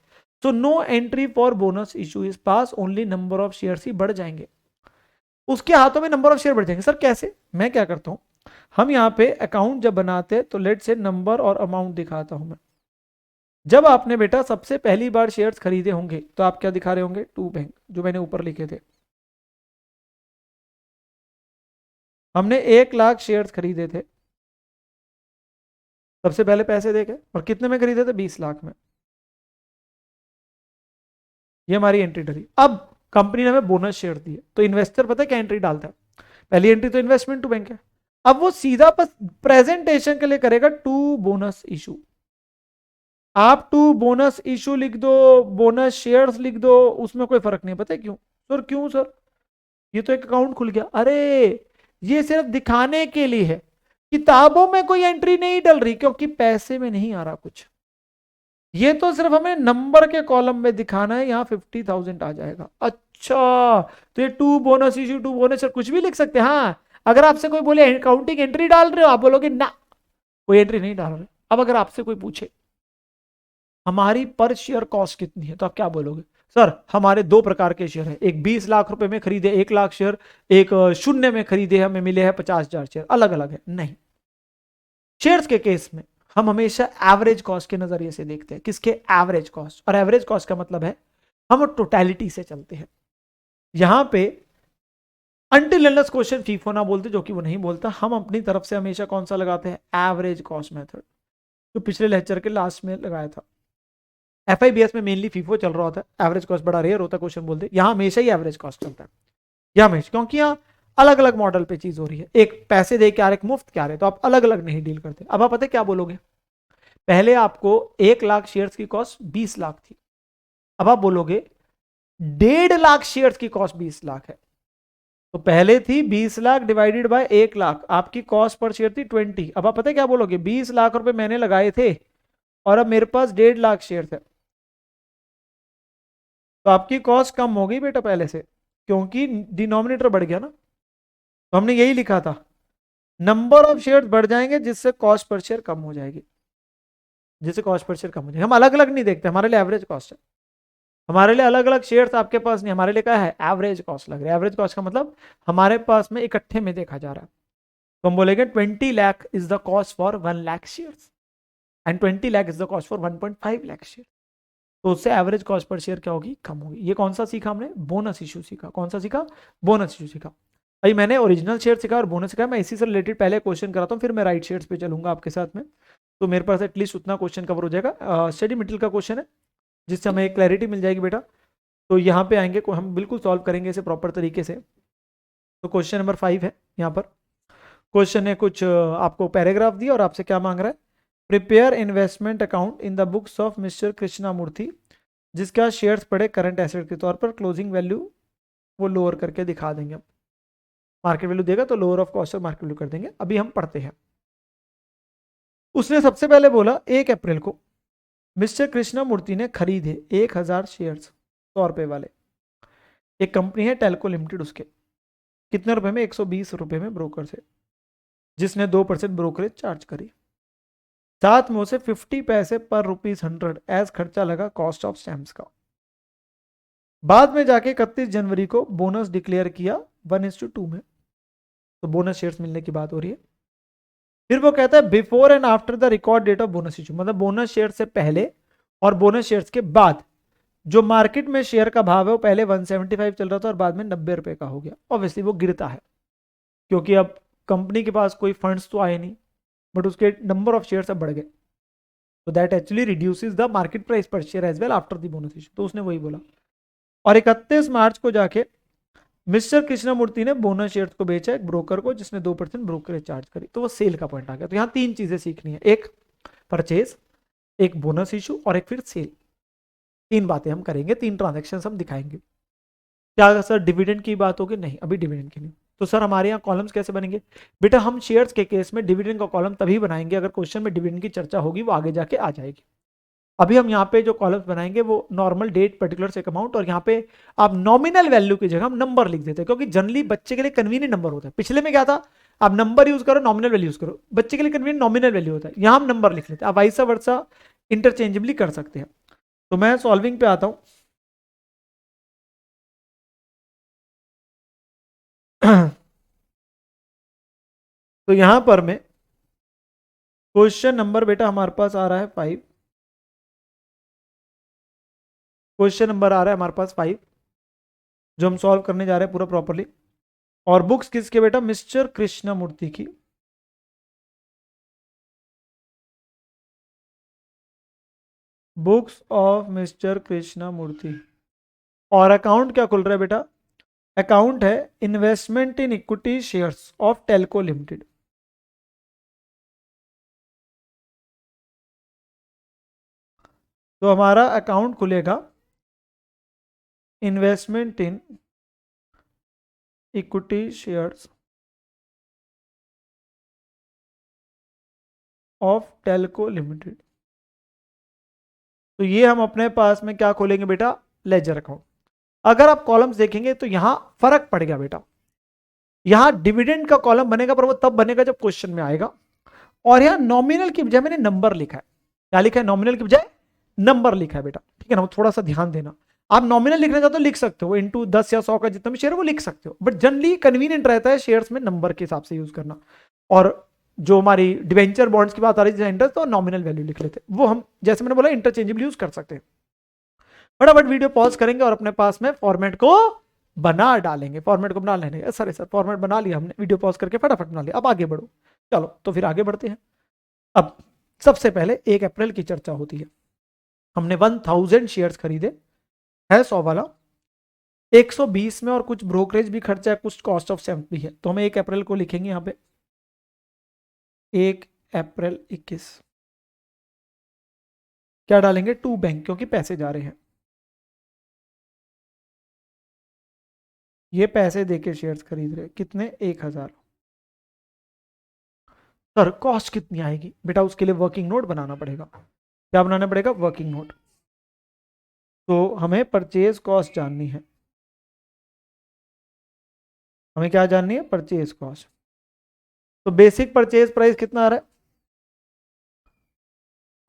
Speaker 1: तो no entry for bonus issue is pass, only number of shares ही बढ़ जाएंगे। उसके हाथों में नंबर ऑफ शेयर बढ़ जाएंगे। सर कैसे? मैं क्या करता हूं, हम यहाँ पे अकाउंट जब बनाते हैं तो लेट से नंबर और अमाउंट दिखाता हूं मैं। जब आपने बेटा सबसे पहली बार शेयर्स खरीदे होंगे तो आप क्या दिखा रहे होंगे, टू बैंक, जो मैंने ऊपर लिखे थे। हमने 1 लाख शेयर्स खरीदे थे सबसे पहले पैसे देके, और कितने में खरीदे थे, 20 लाख में। ये हमारी एंट्री डली। अब कंपनी ने हमें बोनस शेयर दिए, तो इन्वेस्टर पता है क्या एंट्री डालता है, पहली एंट्री तो इन्वेस्टमेंट टू बैंक है। अब वो सीधा बस प्रेजेंटेशन के लिए करेगा टू बोनस इशू। आप टू बोनस इशू लिख दो, बोनस शेयर्स लिख दो, उसमें कोई फर्क नहीं। पता है क्यों सर? क्यों सर? ये तो एक अकाउंट खुल गया। अरे ये सिर्फ दिखाने के लिए है, किताबों में कोई एंट्री नहीं डल रही, क्योंकि पैसे में नहीं आ रहा कुछ। ये तो सिर्फ हमें नंबर के कॉलम में दिखाना है, यहां 50,000 आ जाएगा। अच्छा, तो ये to bonus issue, to bonus, कुछ भी लिख सकते हैं। हाँ, अगर आपसे कोई बोले अकाउंटिंग एंट्री डाल रहे हो, आप बोलोगे ना, कोई एंट्री नहीं डाल रहे। अब अगर आपसे कोई पूछे हमारी पर शेयर कॉस्ट कितनी है, तो आप क्या बोलोगे? सर हमारे दो प्रकार के शेयर हैं, एक 20 लाख रुपए में खरीदे 1 लाख शेयर, एक शून्य में खरीदे हमें मिले हैं 50,000 शेयर। अलग अलग है। नहीं, शेयर्स के केस में हम हमेशा एवरेज कॉस्ट के नजरिए से देखते हैं। किसके? Average cost. और एवरेज कॉस्ट का मतलब है हम टोटलिटी से चलते हैं। यहां पे अनटिल अनलेस क्वेश्चन फीफो ना बोलते, जो कि वो नहीं बोलता, हम अपनी तरफ से हमेशा कौन सा लगाते हैं? एवरेज कॉस्ट मेथड, जो पिछले लेक्चर के लास्ट में लगाया था। एफआईबीएस में मेनली फीफो चल रहा होता है, एवरेज कॉस्ट बड़ा रेयर होता है क्वेश्चन बोलते। यहां हमेशा ही एवरेज कॉस्ट चलता है, यह हमेशा, क्योंकि यहाँ अलग अलग मॉडल पे चीज हो रही है, एक पैसे दे के आ रहे, एक मुफ्त के आ रहे, तो आप अलग अलग नहीं डील करते। अब आप पता है क्या बोलोगे? पहले आपको 1 लाख शेयर्स की कॉस्ट 20 लाख थी, अब आप बोलोगे 1.5 लाख शेयर्स की कॉस्ट 20 लाख है। तो पहले थी 20 लाख डिवाइडेड बाय 1 लाख, आपकी कॉस्ट पर शेयर थी 20। अब आप पता है क्या बोलोगे? 20 लाख रुपए मैंने लगाए थे और अब मेरे पास 1.5 लाख शेयर है, तो आपकी कॉस्ट कम हो गई बेटा पहले से, क्योंकि डिनोमिनेटर बढ़ गया ना। तो हमने यही लिखा था, नंबर ऑफ शेयर बढ़ जाएंगे जिससे कॉस्ट पर शेयर कम हो जाएगी, जिससे कॉस्ट पर शेयर कम हो जाएगी। हम अलग अलग नहीं देखते, हमारे लिए एवरेज कॉस्ट है, हमारे लिए अलग अलग शेयर्स आपके पास नहीं, हमारे लिए क्या है? एवरेज कॉस्ट लग रहा है। एवरेज कॉस्ट का मतलब हमारे पास में इकट्ठे में देखा जा रहा है। तो हम बोलेंगे 20 lakh is the cost for 1 lakh shares and 20 lakh is the cost for 1.5 lakh share. तो उससे एवरेज कॉस्ट पर शेयर क्या होगी? कम होगी। ये कौन सा सीखा हमने? बोनस इशू सीखा। कौन सा सीखा? बोनस इशू सीखा। भाई मैंने ओरिजिनल शेयर सीखा और बोनस सीखा, मैं इसी से रिलेटेड पहले क्वेश्चन कराता हूँ, फिर मैं राइट शेयर्स पे चलूंगा आपके साथ में। तो मेरे पास एटलीस्ट उतना क्वेश्चन कवर हो जाएगा। स्टडी मटेरियल का क्वेश्चन है, जिससे हमें एक क्लैरिटी मिल जाएगी बेटा। तो यहाँ पे आएंगे, हम बिल्कुल सॉल्व करेंगे इसे प्रॉपर तरीके से। तो क्वेश्चन नंबर 5 है यहाँ पर। क्वेश्चन है कुछ आपको पैराग्राफ दिया और आपसे क्या मांग रहा है? Prepare investment account in the books of mister Krishnamurthy, जिसका शेयर्स पड़े करंट एसेट के तौर पर, क्लोजिंग वैल्यू वो लोअर करके दिखा देंगे। मार्केट वैल्यू देगा तो लोअर ऑफ कॉस्ट और मार्केट वैल्यू कर देंगे। अभी हम पढ़ते हैं। उसने सबसे पहले बोला 1 अप्रैल को मिस्टर कृष्णामूर्ति ने खरीदे 1,000 शेयर्स 100 रुपए वाले। एक कंपनी है टेल्को लिमिटेड, उसके कितने रुपए में? 120 रुपए में ब्रोकर से, जिसने 2% ब्रोकरेज चार्ज करी। साथ में उसे 50 पैसे पर ₹100 एज खर्चा लगा कॉस्ट ऑफ स्टैम्प्स का। बाद में जाके 31 जनवरी को बोनस डिक्लेयर किया 1:2 में। तो बोनस शेयर्स मिलने की बात हो रही है। फिर वो कहता है before and after the record date of bonus issue, मतलब बोनस शेयर से पहले और बोनस शेयर्स के बाद जो मार्केट में शेयर का भाव है वो पहले 175 चल रहा था और बाद में 90 रुपए का हो गया। ऑब्वियसली वो गिरता है, क्योंकि अब कंपनी के पास कोई फंड्स तो आए नहीं, बट उसके नंबर ऑफ शेयर्स अब बढ़ गए। तो that actually reduces the market price per share as well after the bonus issue. तो उसने वही बोला। और 31 मार्च को जाके मिस्टर कृष्णमूर्ति ने बोनस शेयर्स को बेचा एक ब्रोकर को, जिसने 2% ब्रोकरेज चार्ज करी। तो वो सेल का पॉइंट आ गया। तो यहाँ 3 चीजें सीखनी है, एक परचेज, एक बोनस इशू और एक फिर सेल। 3 बातें हम करेंगे, 3 ट्रांजेक्शन हम दिखाएंगे। क्या सर डिविडेंड की बात होगी? नहीं, अभी डिविडेंड की नहीं। तो सर हमारे यहाँ कॉलम्स कैसे बनेंगे? बेटा हम शेयर्स के केस में डिविडेंड का कॉलम तभी बनाएंगे अगर क्वेश्चन में डिविडेंड की चर्चा होगी, वो आगे जाके आ जाएगी। अभी हम यहाँ पे जो कॉलम्स बनाएंगे वो नॉर्मल डेट, पर्टिकुलर एक अमाउंट, और यहाँ पे आप नॉमिनल वैल्यू की जगह हम नंबर लिख देते हैं, क्योंकि जनरली बच्चे के लिए कन्वीनियंट नंबर होता है। पिछले में क्या था? आप नंबर यूज करो, नॉमिनल वैल्यू यूज करो, बच्चे के लिए कन्वीनियंट नॉमिनल वैल्यू होता है। यहाँ हम नंबर लिख लेते हैं, आप वाइसा वर्सा इंटरचेंजेबली कर सकते हैं। तो मैं सॉल्विंग पे आता हूँ। तो यहां पर में क्वेश्चन नंबर बेटा हमारे पास आ रहा है 5। क्वेश्चन नंबर आ रहा है हमारे पास 5, जो हम सॉल्व करने जा रहे हैं पूरा प्रॉपरली। और बुक्स किसके बेटा? मिस्टर कृष्णमूर्ति की। Books of Mister Krishnamurthy. और अकाउंट क्या खुल रहा है बेटा? अकाउंट है investment in equity shares of Telco limited. तो हमारा अकाउंट खुलेगा investment in equity shares of Telco limited. तो ये हम अपने पास में क्या खोलेंगे बेटा? Ledger account. अगर आप कॉलम्स देखेंगे तो यहां फर्क पड़ गया बेटा। यहां डिविडेंड का कॉलम बनेगा, पर वो तब बनेगा जब क्वेश्चन में आएगा। और यहां नॉमिनल की बजाय मैंने नंबर लिखा है। क्या लिखा है? नॉमिनल की बजाय नंबर लिखा है बेटा, ठीक है ना? थोड़ा सा ध्यान देना। आप नॉमिनल लिखना चाहते हो लिख सकते हो, इंटू 10 या 100 का जितना भी शेयर है वो लिख सकते हो, बट जनरली कन्वीनियंट रहता है शेयर्स में नंबर के हिसाब से यूज करना। और जो हमारी डिवेंचर बॉन्ड्स की बात आ रही है इंटरेस्ट, तो नॉमिनल वैल्यू लिख लेते हैं, वो हम जैसे मैंने बोला इंटरचेंजेबल यूज कर सकते हैं। फटाफट वीडियो पॉज करेंगे और अपने पास में फॉर्मेट को बना डालेंगे। फॉर्मेट को बना लेंगे सर, फॉर्मेट बना लिया हमने, वीडियो पॉज करके फटाफट बना लिया। अब आगे बढ़ो। चलो तो फिर आगे बढ़ते हैं। अब सबसे पहले 1 अप्रैल की चर्चा होती है। हमने 1000 शेयर्स खरीदे है, 100 वाला। 120 में और कुछ ब्रोकरेज भी खर्चा है, कुछ कॉस्ट ऑफ सेम्प भी है। तो हम 1 अप्रैल को लिखेंगे यहां पे 1 अप्रैल 21। क्या डालेंगे? टू बैंक, क्योंकि पैसे जा रहे हैं। ये पैसे देके शेयर्स खरीद रहे, कितने? 1000। सर कॉस्ट कितनी आएगी बेटा? उसके लिए वर्किंग नोट बनाना पड़ेगा। क्या बनाना पड़ेगा? Working note. तो हमें परचेज कॉस्ट जाननी है। हमें क्या जाननी है? Purchase cost. तो बेसिक परचेज प्राइस कितना आ रहा है?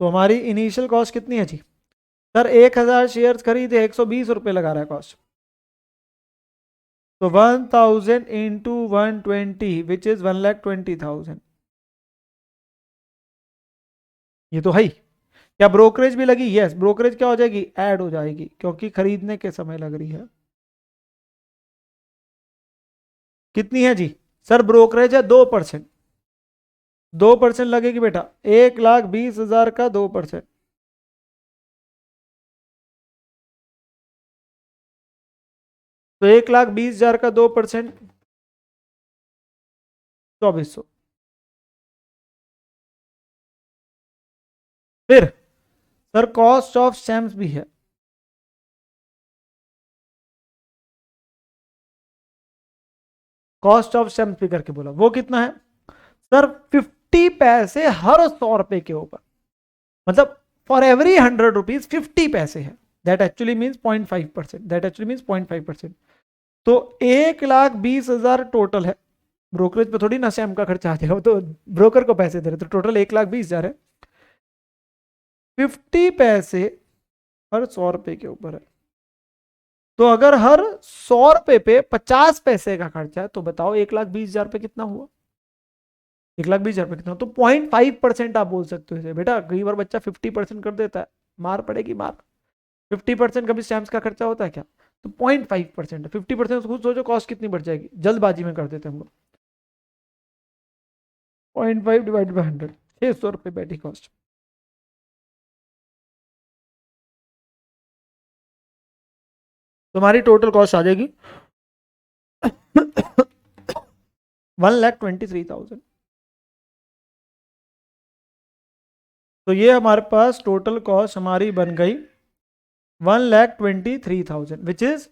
Speaker 1: तो हमारी इनिशियल कॉस्ट कितनी है जी? सर 1000 शेयर्स खरीदे, 120 रुपए लगा रहा है कॉस्ट। तो 1000 इंटू 120 विच इज 1,20,000। ये तो है ही। क्या ब्रोकरेज भी लगी? यस, ब्रोकरेज क्या हो जाएगी? ऐड हो जाएगी, क्योंकि खरीदने के समय लग रही है। कितनी है जी? सर ब्रोकरेज है 2%। 2% लगेगी बेटा, 1,20,000 का 2%। तो 1,20,000 का 2%, 2400। फिर सर कॉस्ट ऑफ स्टैम्प्स भी है। कॉस्ट ऑफ स्टैम्प्स भी करके बोला, वो कितना है? सर 50 पैसे हर 100 रुपए के ऊपर, मतलब फॉर एवरी 100 रुपीज 50 पैसे है। That actually means 0.5%। That actually means 0.5%। तो 1,20,000 टोटल है। ब्रोकरेज पे थोड़ी ना सैम का खर्चा आ जाएगा, तो ब्रोकर को पैसे दे रहे, तो टोटल 1,20,000 है। 50 पैसे हर 100 रुपए के ऊपर है। तो अगर हर 100 रुपए पे 50 पैसे का खर्चा है, तो बताओ 1,20,000 पे कितना हुआ? 1,20,000 पे कितना? तो 0.5% आप बोल सकते हो इसे बेटा। कई बार बच्चा 50% कर देता है, मार पड़ेगी मार। 50% कभी स्टैम्प्स का खर्चा होता है क्या? तो 0.5% है। 50% खुद सोचो कॉस्ट कितनी बढ़ जाएगी, जल्दबाजी में कर देते हम लोग। 0.5 डिवाइड बाई 100, 600 रुपए बैठी कॉस्ट। तुम्हारी टोटल कॉस्ट आ जाएगी 1,23,000। तो ये हमारे पास टोटल कॉस्ट हमारी बन गई 1,23,000, विच इज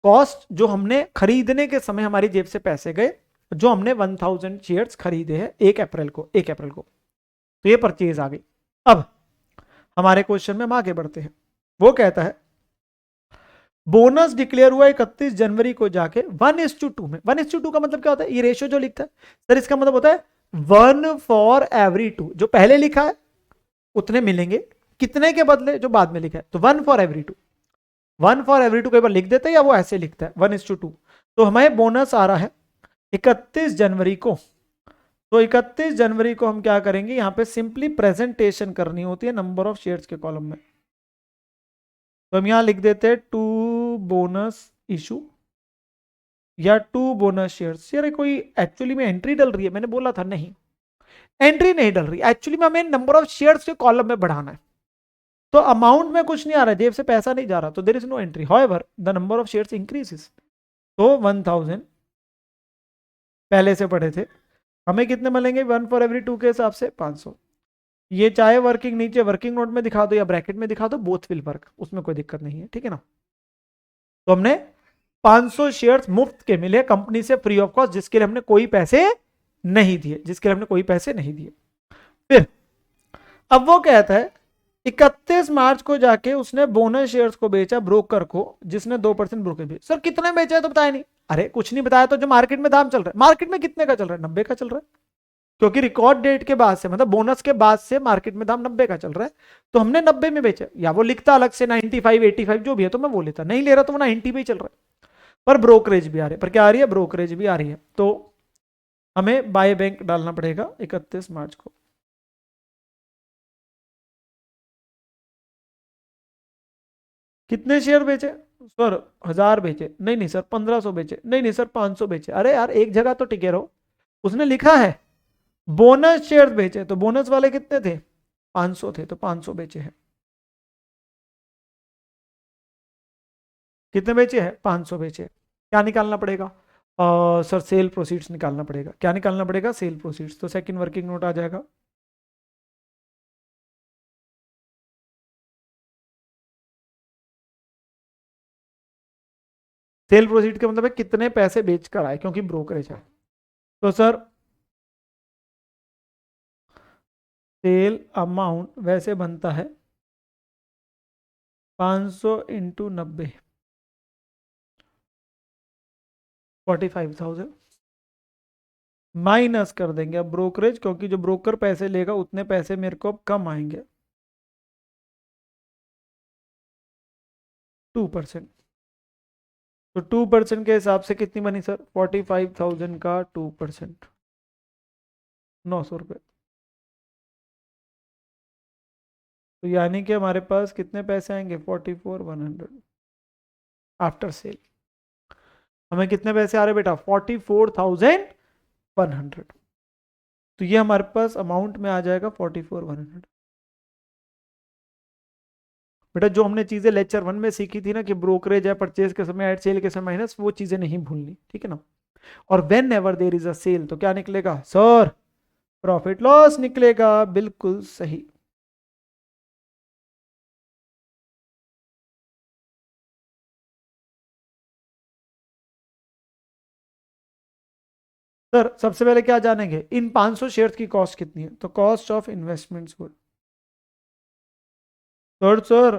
Speaker 1: कॉस्ट जो हमने खरीदने के समय हमारी जेब से पैसे गए, जो हमने 1000 शेयर्स खरीदे हैं 1 अप्रैल को। 1 अप्रैल को तो ये परचेज आ गई। अब हमारे क्वेश्चन में हम आगे बढ़ते हैं। वो कहता है बोनस डिक्लेयर हुआ 31 जनवरी को जाके 1:2 में। 1:2 का मतलब क्या होता है? ये रेशियो जो लिखता है सर, इसका मतलब होता है 1 फॉर एवरी 2। जो पहले लिखा है उतने मिलेंगे, कितने के बदले जो बाद में लिखा है। तो 1 फॉर एवरी 2, 1 फॉर एवरी 2 कई बार लिख देते हैं, या वो ऐसे लिखता है 1:2। तो हमें बोनस आ रहा है 31 जनवरी को, तो 31 जनवरी को हम क्या करेंगे, यहां पे सिंपली प्रेजेंटेशन करनी होती है नंबर ऑफ शेयर्स के कॉलम में। तो हम यहां लिख देते हैं टू बोनस इशू या टू बोनस शेयर्स। यार कोई एक्चुअली में एंट्री डल रही है, मैंने बोला था नहीं, एंट्री नहीं डल रही, एक्चुअली में हमें नंबर ऑफ शेयर्स के कॉलम में बढ़ाना है। तो अमाउंट में कुछ नहीं आ रहा है, जेब से पैसा नहीं जा रहा, तो there is no entry. However the number of shares increases, तो 1000 पहले से पढ़े थे, हमें कितने मिलेंगे, 1 for every 2 के हिसाब से 500। ये चाहे वर्किंग नीचे वर्किंग नोट में दिखा दो या ब्रैकेट में दिखा दो, बोथ विल वर्क, उसमें कोई दिक्कत नहीं है, ठीक है ना। तो हमने 500 शेयर्स मुफ्त के मिले कंपनी से फ्री ऑफ कॉस्ट, जिसके लिए हमने कोई पैसे नहीं दिए, जिसके लिए हमने कोई पैसे नहीं दिए। फिर अब वो कहता है 31 मार्च को जाके उसने बोनस शेयर्स को बेचा ब्रोकर को, जिसने 2% ब्रोकर बेचा। सर कितने बेचा है तो बताया नहीं। अरे कुछ नहीं बताया, तो जो मार्केट में दाम चल रहा है, मार्केट में कितने का चल रहा है, 90 का चल रहा है, क्योंकि रिकॉर्ड डेट के बाद से, मतलब बोनस के बाद से मार्केट में दाम 90 का चल रहा है, तो हमने 90 में बेचा। या वो लिखता अलग से 95 85 जो भी है, तो मैं वो लेता, नहीं ले रहा तो वो 90 पे ही चल रहा है, पर ब्रोकरेज भी आ रही है, पर क्या आ रही है, ब्रोकरेज भी आ रही है। तो हमें बाय बैंक डालना पड़ेगा 31 मार्च को। कितने शेयर बेचे सर, 1000 बेचे, नहीं नहीं सर 1500 बेचे, नहीं नहीं सर 500 बेचे। अरे यार एक जगह तो टिके रहो, उसने लिखा है बोनस शेयर बेचे, तो बोनस वाले कितने थे, 500 थे, तो 500 बेचे हैं। कितने बेचे हैं, 500 बेचे। क्या निकालना पड़ेगा, सर सेल प्रोसीड्स निकालना पड़ेगा। क्या निकालना पड़ेगा, सेल प्रोसीड्स। तो सेकंड वर्किंग नोट आ जाएगा, सेल प्रोसीड का मतलब है कितने पैसे बेचकर आए, क्योंकि ब्रोकरेज है। तो सर सेल अमाउंट वैसे बनता है 500 इंटू 90, 45,000 माइनस कर देंगे अब ब्रोकरेज, क्योंकि जो ब्रोकर पैसे लेगा उतने पैसे मेरे को अब कम आएंगे, 2%। तो 2% के हिसाब से कितनी बनी सर, 45,000 का 2%, 900 रुपये। तो यानी कि हमारे पास कितने पैसे आएंगे, 44,100 आफ्टर सेल। हमें कितने पैसे आ रहे बेटा, 44,100। तो ये हमारे पास अमाउंट में आ जाएगा 44,100। बेटा जो हमने चीजें लेक्चर 1 में सीखी थी ना, कि ब्रोकरेज है परचेज के समय ऐड, सेल के समय माइनस, वो चीजें नहीं भूलनी, ठीक है ना। और whenever there is a sale, तो क्या निकलेगा सर, प्रॉफिट लॉस निकलेगा, बिल्कुल सही। सर सबसे पहले क्या जानेंगे, इन 500 शेयर्स की कॉस्ट कितनी है, तो cost of investments good. Sir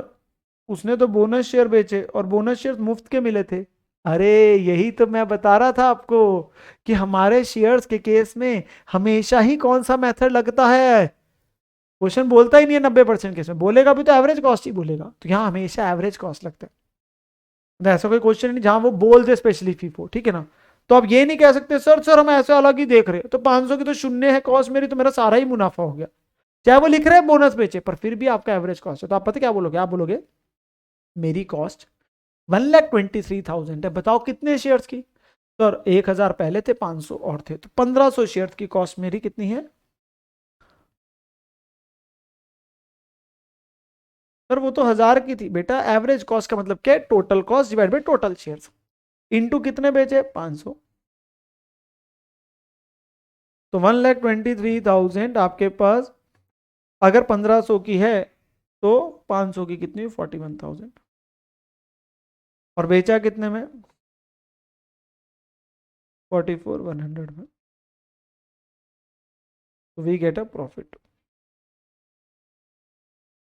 Speaker 1: उसने तो बोनस शेयर बेचे और बोनस शेयर मुफ्त के मिले थे। अरे यही तो मैं बता रहा था आपको, कि हमारे शेयर्स के केस में हमेशा ही कौन सा मेथड लगता है, क्वेश्चन बोलता ही नहीं है 90% केस में, बोलेगा भी तो एवरेज कॉस्ट ही बोलेगा, तो यहाँ हमेशा एवरेज कॉस्ट लगता है। तो ऐसा कोई क्वेश्चन नहीं जहां वो बोल दे स्पेशली फीफो, ठीक है ना। तो आप ये नहीं कह सकते सर सर हम ऐसे अलग ही देख रहे हैं, तो 500 की तो शून्य है कॉस्ट मेरी, तो मेरा सारा ही मुनाफा हो गया, चाहे वो लिख रहे हैं बोनस बेचे, पर फिर भी आपका एवरेज कॉस्ट है। तो आप पता क्या बोलोगे, आप बोलोगे मेरी कॉस्ट 1,23,000 है, बताओ कितने शेयर्स की। सर 1,000 पहले थे, 500 और थे, तो 1,500 शेयर्स की कॉस्ट मेरी कितनी है। सर वो तो 1,000 की थी बेटा, एवरेज कॉस्ट का मतलब क्या है, total cost divide by total shares, into कितने बेचे, 500। तो 1,23,000 आपके पास अगर 1,500 की है, तो 500 की कितनी, 41,000, और बेचा कितने में, 44,100 में। तो we get a profit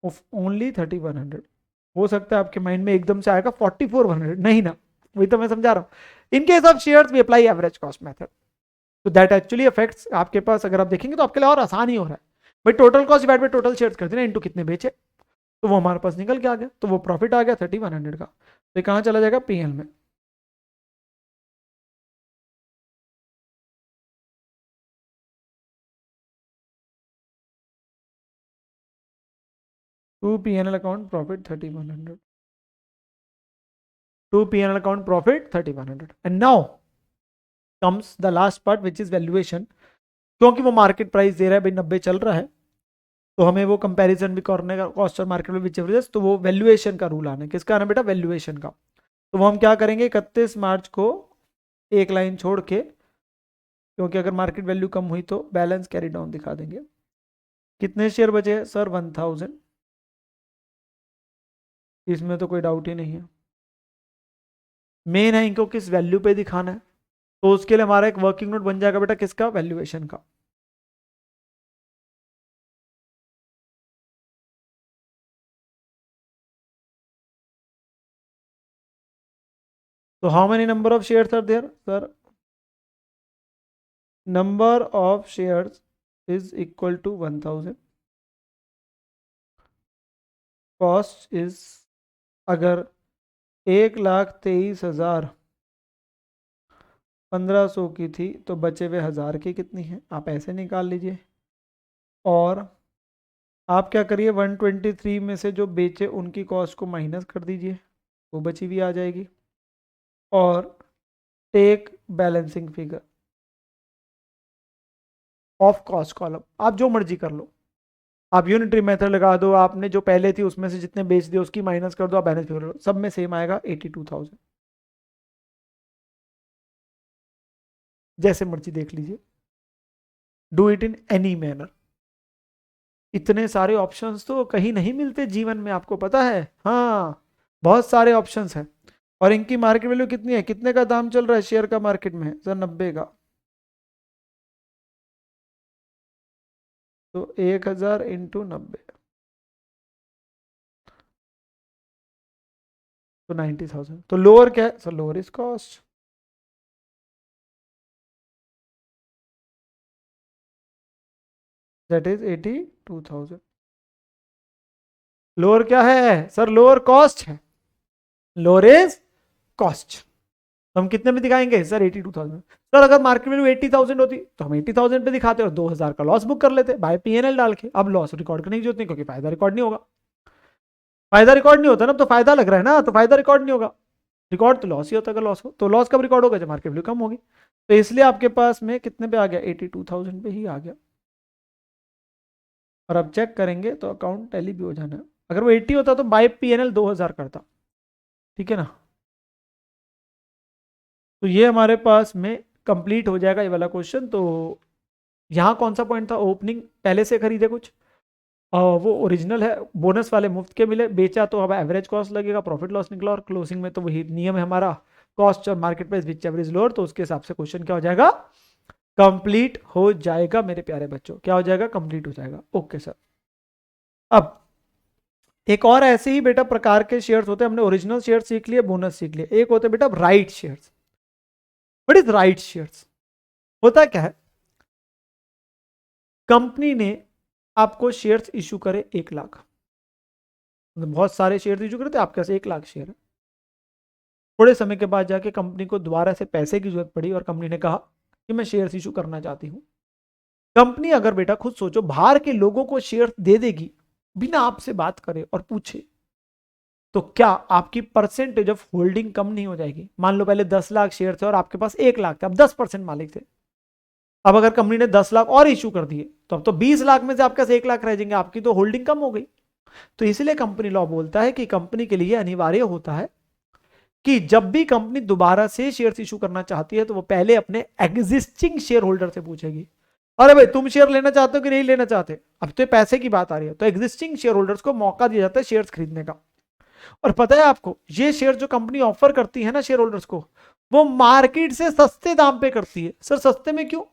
Speaker 1: of only 3,100। हो सकता है आपके माइंड में एकदम से आएगा 44,100, नहीं ना, वही तो मैं समझा रहा हूं। In case of shares we apply average cost method, तो दैट एक्चुअली अफेक्ट्स आपके पास, अगर आप देखेंगे तो आपके लिए और आसान ही हो रहा है। भाई total cost divide by total shares कर देना, इनटू कितने बेचे, तो वो हमारे पास निकल के आ गया, तो वो प्रॉफिट आ गया 3,100 का। तो कहाँ चला जाएगा, P L. To P&L account profit 3100, to P&L account profit 3100 and now comes the last part which is valuation. क्योंकि वो मार्केट प्राइस दे रहा है भाई 90 चल रहा है, तो हमें वो कंपैरिजन भी करने का, कॉस्ट और मार्केट में विच, तो वो वैल्यूएशन का रूल आना है। किसका आना बेटा? वैल्यूएशन का। तो वो हम क्या करेंगे, 31 मार्च को एक लाइन छोड़ के, क्योंकि अगर मार्केट वैल्यू कम हुई तो बैलेंस कैरी डाउन दिखा देंगे। कितने शेयर बचे सर? 1000। इसमें तो कोई डाउट ही नहीं है। मेन है इनको किस वैल्यू पे दिखाना है, तो उसके लिए हमारा एक वर्किंग नोट बन जाएगा बेटा, किसका? वैल्यूएशन का। तो how many number of shares are there sir? Number of shares is equal to 1000, cost is, अगर 1,23,1500 की थी तो बचे हुए 1000 की कितनी है, आप ऐसे निकाल लीजिए। और आप क्या करिए, 123 में से जो बेचे उनकी कॉस्ट को माइनस कर दीजिए, वो बची हुई आ जाएगी। और take balancing figure of cost column, आप जो मर्जी कर लो, आप यूनिटरी मेथड लगा दो, आपने जो पहले थी उसमें से जितने बेच दिए उसकी माइनस कर दो, आप बैलेंस फिगर लो, सब में सेम आएगा 82,000। जैसे मर्जी देख लीजिए, do it in any manner. इतने सारे ऑप्शंस तो कहीं नहीं मिलते जीवन में, आपको पता है। हाँ, बहुत सारे ऑप्शंस हैं। और इनकी मार्केट वैल्यू कितनी है, कितने का दाम चल रहा है शेयर का मार्केट में? सर 90 का। तो 1000 इंटू 90, तो 90,000। तो लोअर क्या है sir? Lower is cost, that is 82,000। Lower क्या है सर? लोअर कॉस्ट है, लोअर इज कॉस्ट। तो हम कितने में दिखाएंगे सर? 82,000। सर अगर मार्केट वैल्यू 80,000 होती तो हम 80,000 पे दिखाते और 2,000 का लॉस बुक कर लेते बाय P&L डाल के। अब लॉस रिकॉर्ड करने की जरूरत नहीं, क्योंकि फायदा रिकॉर्ड नहीं होगा। फायदा रिकॉर्ड नहीं होता ना, तो फायदा लग रहा है ना, तो फायदा रिकॉर्ड नहीं होगा। रिकॉर्ड तो लॉस ही होता है, अगर लॉस हो तो लॉस कब रिकॉर्ड होगा? जब मार्केट वैल्यू कम होगी। तो इसलिए आपके पास में कितने पे आ गया? 82,000 पे ही आ गया। और अब चेक करेंगे तो अकाउंट टैली भी हो जाना है। अगर वो 80 होता तो बाय P&L 2,000 करता, ठीक है ना। तो ये हमारे पास में कंप्लीट हो जाएगा ये वाला क्वेश्चन। तो यहाँ कौन सा पॉइंट था? ओपनिंग पहले से खरीदे कुछ, वो ओरिजिनल है, बोनस वाले मुफ्त के मिले, बेचा तो अब एवरेज कॉस्ट लगेगा, प्रॉफिट लॉस निकला, और क्लोजिंग में तो वही नियम है हमारा, कॉस्ट और market price which average lower, तो उसके हिसाब से क्वेश्चन क्या हो जाएगा? कंप्लीट हो जाएगा मेरे प्यारे बच्चों। क्या हो जाएगा? कंप्लीट हो जाएगा। Okay sir. अब एक और ऐसे ही बेटा प्रकार के शेयर्स होते हैं, हमने ओरिजिनल शेयर सीख लिए, बोनस सीख लिए। एक होते बेटा right shares. What is right shares? होता क्या है, कंपनी ने आपको शेयर्स इशू करे 1,00,000, मतलब बहुत सारे शेयर इशू करते, आपके पास 1,00,000 शेयर है। थोड़े समय के बाद जाके कंपनी को दोबारा से पैसे की जरूरत पड़ी और कंपनी ने कहा कि मैं शेयर्स इशू करना चाहती हूं। कंपनी अगर बेटा खुद सोचो बाहर के लोगों को शेयर दे देगी बिना आपसे बात करे और पूछे, तो क्या आपकी परसेंटेज ऑफ होल्डिंग कम नहीं हो जाएगी? मान लो पहले 10 लाख शेयर थे और आपके पास 1,00,000 थे, अब 10% मालिक थे। अब अगर कंपनी ने 10 लाख और इशू कर दिए तो अब तो 20 लाख में से आपके पास 1,00,000 रह जाएंगे, आपकी तो होल्डिंग कम हो गई। तो इसलिए कंपनी लॉ बोलता है कि कंपनी के लिए अनिवार्य होता है कि जब भी कंपनी दोबारा से शेयर इशू करना चाहती है तो वो पहले अपने एग्जिस्टिंग शेयर होल्डर से पूछेगी, अरे भाई तुम शेयर लेना चाहते हो कि नहीं लेना चाहते? अब तो पैसे की बात आ रही है, तो एग्जिस्टिंग शेयर होल्डर्स को मौका दिया जाता है शेयर्स खरीदने का। और पता है आपको, ये शेयर जो कंपनी ऑफर करती है ना शेयर होल्डर्स को, वो मार्केट से सस्ते दाम पे करती है। सर सस्ते में क्यों?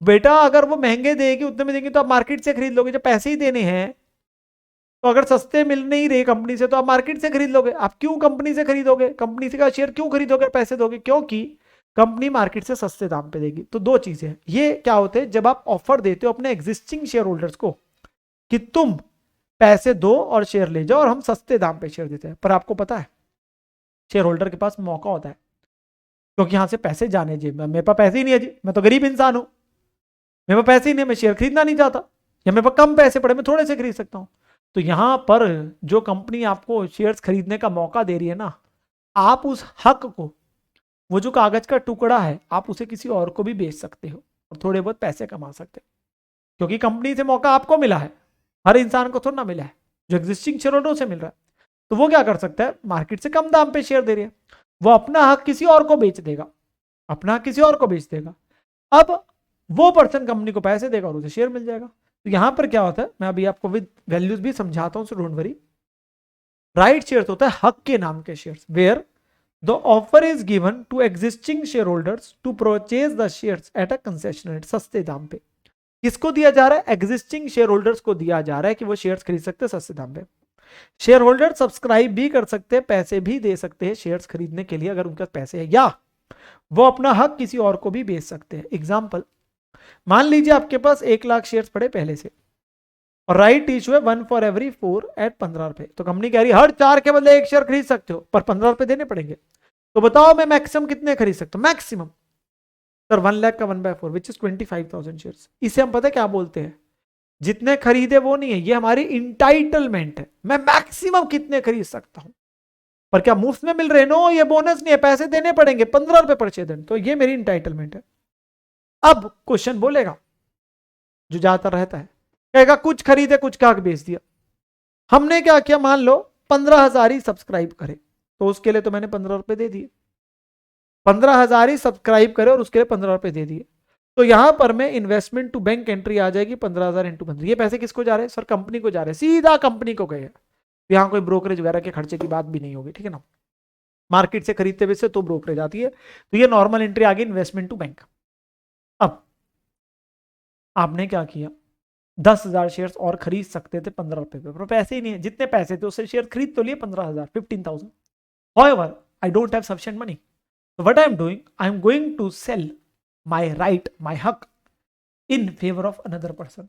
Speaker 1: बेटा अगर वो महंगे देगी उतने में देंगे तो आप मार्केट से खरीद लोगे, जब पैसे ही देने हैं तो अगर सस्ते मिल नहीं रहे कंपनी से तो आप मार्केट से खरीद लोगे। आप क्यों कंपनी से खरीदोगे? कंपनी से का शेयर क्यों खरीदोगे, पैसे दोगे? क्योंकि कंपनी मार्केट से सस्ते दाम पे देगी। तो दो चीजें हैं, ये क्या होते हैं, जब आप ऑफर देते हो अपने एग्जिस्टिंग शेयर होल्डर्स को कि तुम पैसे दो और शेयर ले जाओ और हम सस्ते दाम पे शेयर देते हैं, पर आपको पता है शेयर होल्डर के पास मौका होता है, क्योंकि यहां से पैसे जाने जी, मेरे पास पैसे ही नहीं है जी, मैं तो गरीब इंसान हूं, मेरे पास पैसे ही नहीं, मैं शेयर खरीदना नहीं चाहता, या मेरे पास कम पैसे पड़े मैं थोड़े से खरीद सकता हूं। तो यहां पर जो कंपनी आपको शेयर्स खरीदने का मौका दे रही है ना, आप उस हक को, वो जो कागज का टुकड़ा है, आप उसे किसी और को भी बेच सकते हो और थोड़े बहुत पैसे कमा सकते हो, क्योंकि कंपनी से मौका आपको मिला है, हर इंसान को थोड़ा ना मिला है, जो एग्जिस्टिंग शेयर होल्डर से मिल रहा है। तो वो क्या कर सकता है, मार्केट से कम दाम पे शेयर दे रही है, वो अपना हक किसी और को बेच देगा, अपना हक किसी और को बेच देगा। अब वो पर्सन कंपनी को पैसे देगा और उसे शेयर मिल जाएगा। तो यहां पर क्या होता है, मैं अभी आपको विद वैल्यूज भी समझाता हूं, so don't worry. Right shares होता है हक के नाम के शेयर्स, where the offer is given to existing shareholders to purchase the shares at a concession rate, सस्ते दाम पे। किसको दिया जा रहा है, एग्जिस्टिंग शेयर होल्डर्स को दिया जा रहा है कि वो शेयर्स खरीद सकते हैं सस्ते दाम पे। शेयर होल्डर सब्सक्राइब भी कर सकते हैं, पैसे भी दे सकते हैं शेयर्स खरीदने के लिए अगर उनके पास पैसे है, या वो अपना हक किसी और को भी बेच सकते हैं। एग्जाम्पल, मान लीजिए आपके पास 1 लाख शेयर्स पड़े पहले से, और राइट इशू है 1 for every 4 एट 15 रुपए। तो कंपनी कह रही है हर 4 के बदले 1 शेयर खरीद सकते हो, पर 15 रुपए देने पड़ेंगे। तो बताओ मैं मैक्सिमम कितने खरीद सकता हूं, मैक्सिमम सर 1 लाख का 1/4 विच इज 25,000 शेयर्स। इसे हम पता है क्या बोलते हैं, जितने खरीदे वो नहीं है, ये हमारी इंटाइटलमेंट है, मैं मैक्सिमम कितने खरीद सकता हूं। पर क्या मुफ्त में मिल रहे, नो, ये बोनस नहीं है, पैसे देने पड़ेंगे 15 रुपए पर शेयर। तो ये मेरी इंटाइटलमेंट है। अब क्वेश्चन बोलेगा जो ज्यादातर रहता है, कहेगा कुछ खरीदे कुछ का बेच दिया। हमने क्या किया, मान लो 15,000 ही सब्सक्राइब करे, तो उसके लिए तो मैंने 15 रुपए दे दिए। 15,000 ही सब्सक्राइब करे और उसके लिए 15 रुपए दे दिए। तो यहां पर मैं इन्वेस्टमेंट टू बैंक एंट्री आ जाएगी 15,000 इंटू 15। ये पैसे किसको जा रहे हैं, सर कंपनी को जा रहे हैं, सीधा कंपनी को गए। यहां कोई ब्रोकरेज वगैरह के खर्चे की बात भी नहीं होगी, ठीक है ना। मार्केट से खरीदते बेचते तो ब्रोकरेज आती है। तो ये नॉर्मल एंट्री आ गई इन्वेस्टमेंट टू बैंक। अब आपने क्या किया, 10,000 शेयर्स और खरीद सकते थे 15 रुपए पे, पर पैसे ही नहीं है। जितने पैसे थे उससे शेयर खरीद तो लिए 15,000, 15,000। However, I don't have sufficient money. So what I am doing, I am going to sell my right, my हक in favor of another person.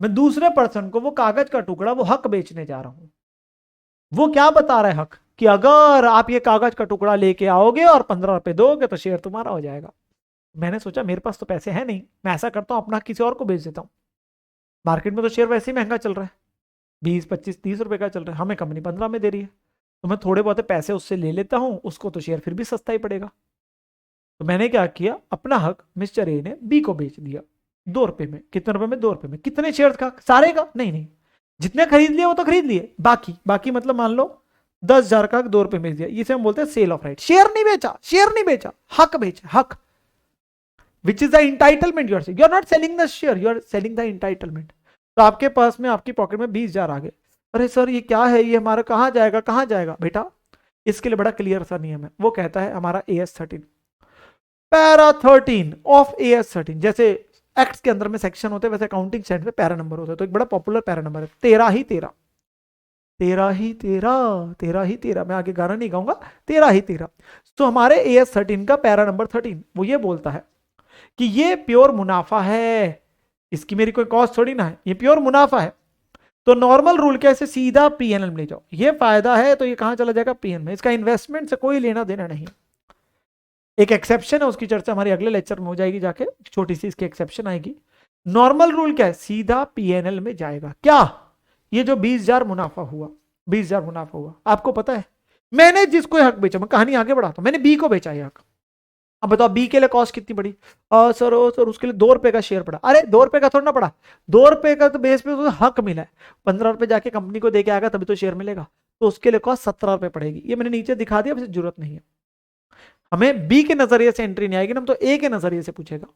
Speaker 1: मैं दूसरे पर्सन को वो कागज का टुकड़ा, वो हक बेचने जा रहा हूं। वो क्या बता रहा है हक, कि अगर आप ये कागज का टुकड़ा लेके आओगे और 15 रुपए दोगे तो शेयर तुम्हारा हो जाएगा। मैंने सोचा मेरे पास तो पैसे हैं नहीं, मैं ऐसा करता हूं अपना किसी और को बेच देता हूं। मार्केट में तो शेयर वैसे ही महंगा चल रहा है, 20, 25, 30 रुपए का चल रहा है, हमें कंपनी 15 में दे रही है, तो मैं थोड़े बहुत पैसे उससे ले लेता हूं, उसको तो शेयर फिर भी सस्ता ही पड़ेगा। तो मैंने क्या किया, अपना हक मिस्टर ए ने बी को बेच दिया 2 रुपए में। कितने रुपए में, 2 रुपए में। कितने शेयर का, सारे का नहीं नहीं, जितने खरीद लिए वो तो खरीद लिए, बाकी बाकी मतलब मान लो 10,000 का 2 रुपए बेच दिया। इसे हम बोलते हैं सेल ऑफ राइट। शेयर नहीं बेचा, शेयर नहीं बेचा, हक बेचा, हक, which is the entitlement. You are not selling the share, you are selling the entitlement. तो आपके पास में, आपकी पॉकेट में 20,000 आ गए। अरे सर ये क्या है, ये हमारा कहां जाएगा, कहां जाएगा बेटा। इसके लिए बड़ा क्लियर सा नियम है, वो कहता है हमारा AS13, पैरा 13 ऑफ AS13। जैसे एक्ट्स के अंदर में सेक्शन होते हैं, वैसे अकाउंटिंग स्टैंडर्ड में पैरा नंबर होता है। तो एक बड़ा पॉपुलर पैरा नंबर है 13 ही 13, 13 ही 13, 13 ही 13। मैं आगे गाना नहीं गाऊंगा, 13 ही 13। तो हमारे AS13 का पैरा नंबर 13 वो ये बोलता है कि ये प्योर मुनाफा है, इसकी मेरी कोई कॉस्ट थोड़ी ना है, ये प्योर मुनाफा है। तो नॉर्मल रूल कैसे, सीधा PNL में ले जाओ। ये फायदा है तो ये कहां चला जाएगा, PN में। इसका इन्वेस्टमेंट से कोई लेना देना नहीं। एक एक्सेप्शन है, उसकी चर्चा हमारी अगले लेक्चर में हो जाएगी जाके, छोटी सी इसकी एक्सेप्शन आएगी। नॉर्मल रूल क्या है, सीधा PNL में जाएगा। क्या, ये जो 20,000 मुनाफा हुआ, 20,000 मुनाफा हुआ, आपको पता है मैंने जिसको हक बेचा, मैं कहानी आगे बढ़ाता हूं, मैंने बी को बेचा ये हक। अब बताओ बी के लिए कॉस्ट कितनी पड़ी, सर उसके लिए 2 रुपए का शेयर पड़ा। अरे 2 रुपए का थोड़ा ना पड़ा, 2 रुपए का तो बेस पे तो हक मिला है। 15 रुपए जाके कंपनी को देके आएगा तभी तो शेयर मिलेगा, तो उसके लिए कॉस्ट 17 रुपए पड़ेगी। ये मैंने नीचे दिखा दिया, जरूरत नहीं है। हमें बी के नजरिए से एंट्री नहीं आएगी ना, हम तो ए के नजरिए से पूछेगा।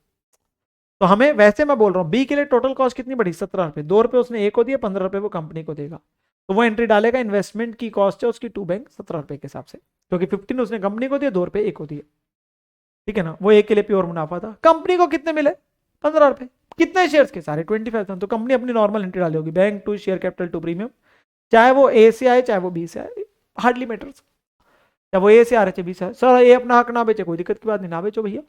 Speaker 1: तो हमें, वैसे मैं बोल रहा हूं बी के लिए टोटल कॉस्ट कितनी पड़ी, 17 रुपए। 2 रुपए उसने ए को दिए, 15 रुपए वो कंपनी को देगा। तो वो एंट्री डालेगा, इन्वेस्टमेंट की कॉस्ट है उसकी टू बैंक 17 रुपए के हिसाब से, क्योंकि 15 उसने कंपनी को दिए, 2 रुपए ए को दिए, ठीक है ना। वो एक के लिए प्योर मुनाफा था। कंपनी को कितने मिले, 15 रुपए। कितने शेयर्स के, सारे 25,000। तो कंपनी अपनी नॉर्मल एंट्री डाली होगी, bank to share capital to premium, चाहे वो ए से आए चाहे वो बी से आए, हार्डली मैटर्स। चाहे वो ए से आ रहे थे बी से आए, सर ए अपना हक ना बेचे, कोई दिक्कत की बात नहीं, ना बेचो भैया।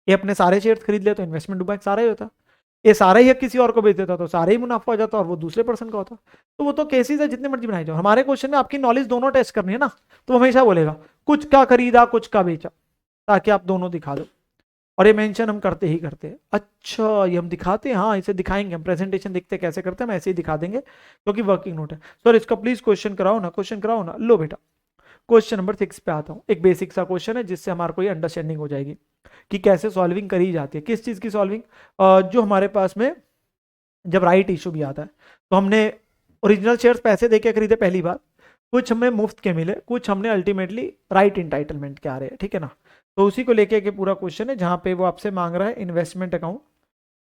Speaker 1: ये अपने सारे शेयर खरीद ले तो इन्वेस्टमेंट टू बैंक सारा ही होता, ये सारा ही किसी और को बेच देता तो सारा ही मुनाफा हो जाता और वो दूसरे पर्सन का होता। तो वो तो केसेस है जितने मर्जी बनाए जाओ। हमारे क्वेश्चन में आपकी नॉलेज दोनों टेस्ट करनी है ना, तो हमेशा बोलेगा कुछ का खरीदा कुछ का बेचा, ताकि आप दोनों दिखा दो। और ये मेंशन हम करते ही करते हैं। अच्छा, ये हम दिखाते हैं, हाँ इसे दिखाएंगे हम, प्रेजेंटेशन देखते हैं कैसे करते हैं, हम ऐसे ही दिखा देंगे क्योंकि वर्किंग नोट है। सर इसका प्लीज क्वेश्चन कराओ ना, क्वेश्चन कराओ ना। लो बेटा, क्वेश्चन नंबर 6 पे आता हूँ। एक बेसिक सा क्वेश्चन है जिससे हमारे कोई अंडरस्टैंडिंग हो जाएगी कि कैसे सॉल्विंग करी जाती है, किस चीज की सॉल्विंग। जो हमारे पास में जब राइट इशू भी आता है तो हमने ओरिजिनल शेयर्स पैसे देके खरीदे पहली बार, कुछ हमें मुफ्त के मिले, कुछ हमने अल्टीमेटली राइट इंटाइटलमेंट के आ रहे हैं, ठीक है ना। तो उसी को लेके के पूरा क्वेश्चन है जहां पे वो आपसे मांग रहा है इन्वेस्टमेंट अकाउंट।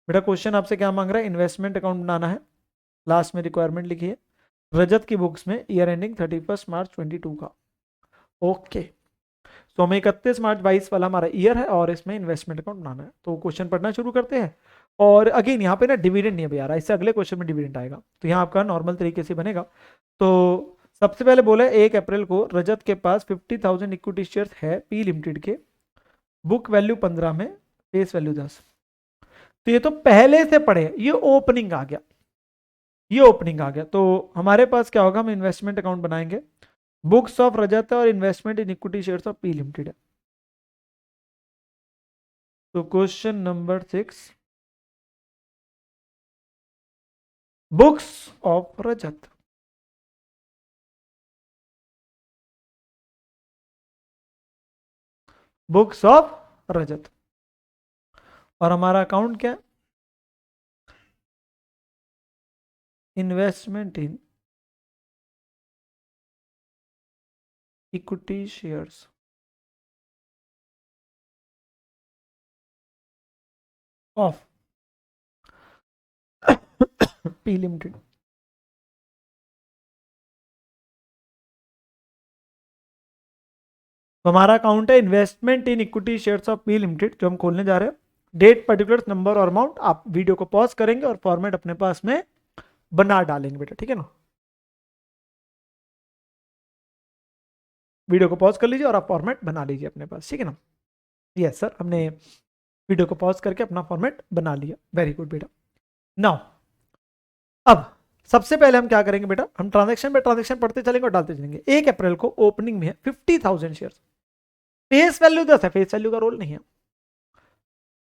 Speaker 1: बेटा क्वेश्चन आपसे क्या मांग रहा है, इन्वेस्टमेंट अकाउंट बनाना है। लास्ट में रिक्वायरमेंट लिखी है रजत की बुक्स में ईयर एंडिंग 31 मार्च 22 का। ओके, तो हमें 31 मार्च 22 वाला हमारा ईयर है और इसमें इन्वेस्टमेंट अकाउंट बनाना है। तो क्वेश्चन पढ़ना शुरू करते हैं। और अगेन यहाँ पे ना डिविडेंड नहीं अभी आ रहा है, इससे अगले क्वेश्चन में डिविडेंड आएगा, तो यहाँ आपका नॉर्मल तरीके से बनेगा। तो सबसे पहले बोला 1 अप्रैल को रजत के पास 50,000 इक्विटी शेयर है पी लिमिटेड के, बुक वैल्यू 15 में, फेस वैल्यू 10। तो ये तो पहले से पढ़े, ये ओपनिंग आ गया, ये ओपनिंग आ गया। तो हमारे पास क्या होगा, हम इन्वेस्टमेंट अकाउंट बनाएंगे। बुक्स ऑफ रजत है और investment in equity shares of P limited है। तो question number 6, books of Rajat, books of Rajat, और हमारा अकाउंट क्या है, investment in equity shares of P limited. तो हमारा अकाउंट है investment in equity shares of P limited जो हम खोलने जा रहे हैं। डेट, पर्टिकुलर, नंबर और अमाउंट आप वीडियो को पॉज करेंगे और फॉर्मेट अपने पास में बना डालेंगे बेटा, ठीक है ना। वीडियो को पॉज कर लीजिए और आप फॉर्मेट बना लीजिए अपने पास, ठीक है ना। यस सर, हमने वीडियो को पॉज करके अपना फॉर्मेट बना लिया, वेरी गुड बेटा। नाउ अब सबसे पहले हम क्या करेंगे बेटा, हम ट्रांजैक्शन पे ट्रांजैक्शन पढ़ते चलेंगे और डालते चलेंगे। 1 अप्रैल को ओपनिंग में है 50,000 शेयर, फेस वैल्यू 10 है, फेस वैल्यू का रोल नहीं है।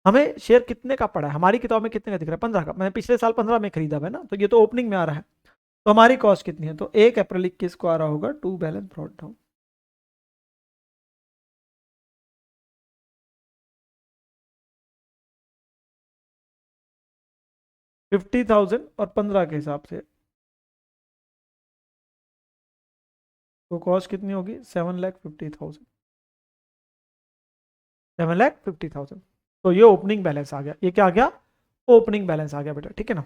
Speaker 1: हमें शेयर कितने का पड़ा है, हमारी किताब में कितने का दिख रहा है, 15 का। मैंने पिछले साल 15 में खरीदा है ना, तो ये तो ओपनिंग में आ रहा है। तो हमारी कॉस्ट कितनी है, तो 1 अप्रैल 21 को आ रहा होगा टू बैलेंस ब्रॉट डाउन। $50,000 और 15 के हिसाब से तो कॉस्ट कितनी होगी, 7,50,000, 7,50,000। तो ये ओपनिंग बैलेंस आ गया, ये क्या आ गया, ओपनिंग बैलेंस आ गया बेटा, ठीक है ना।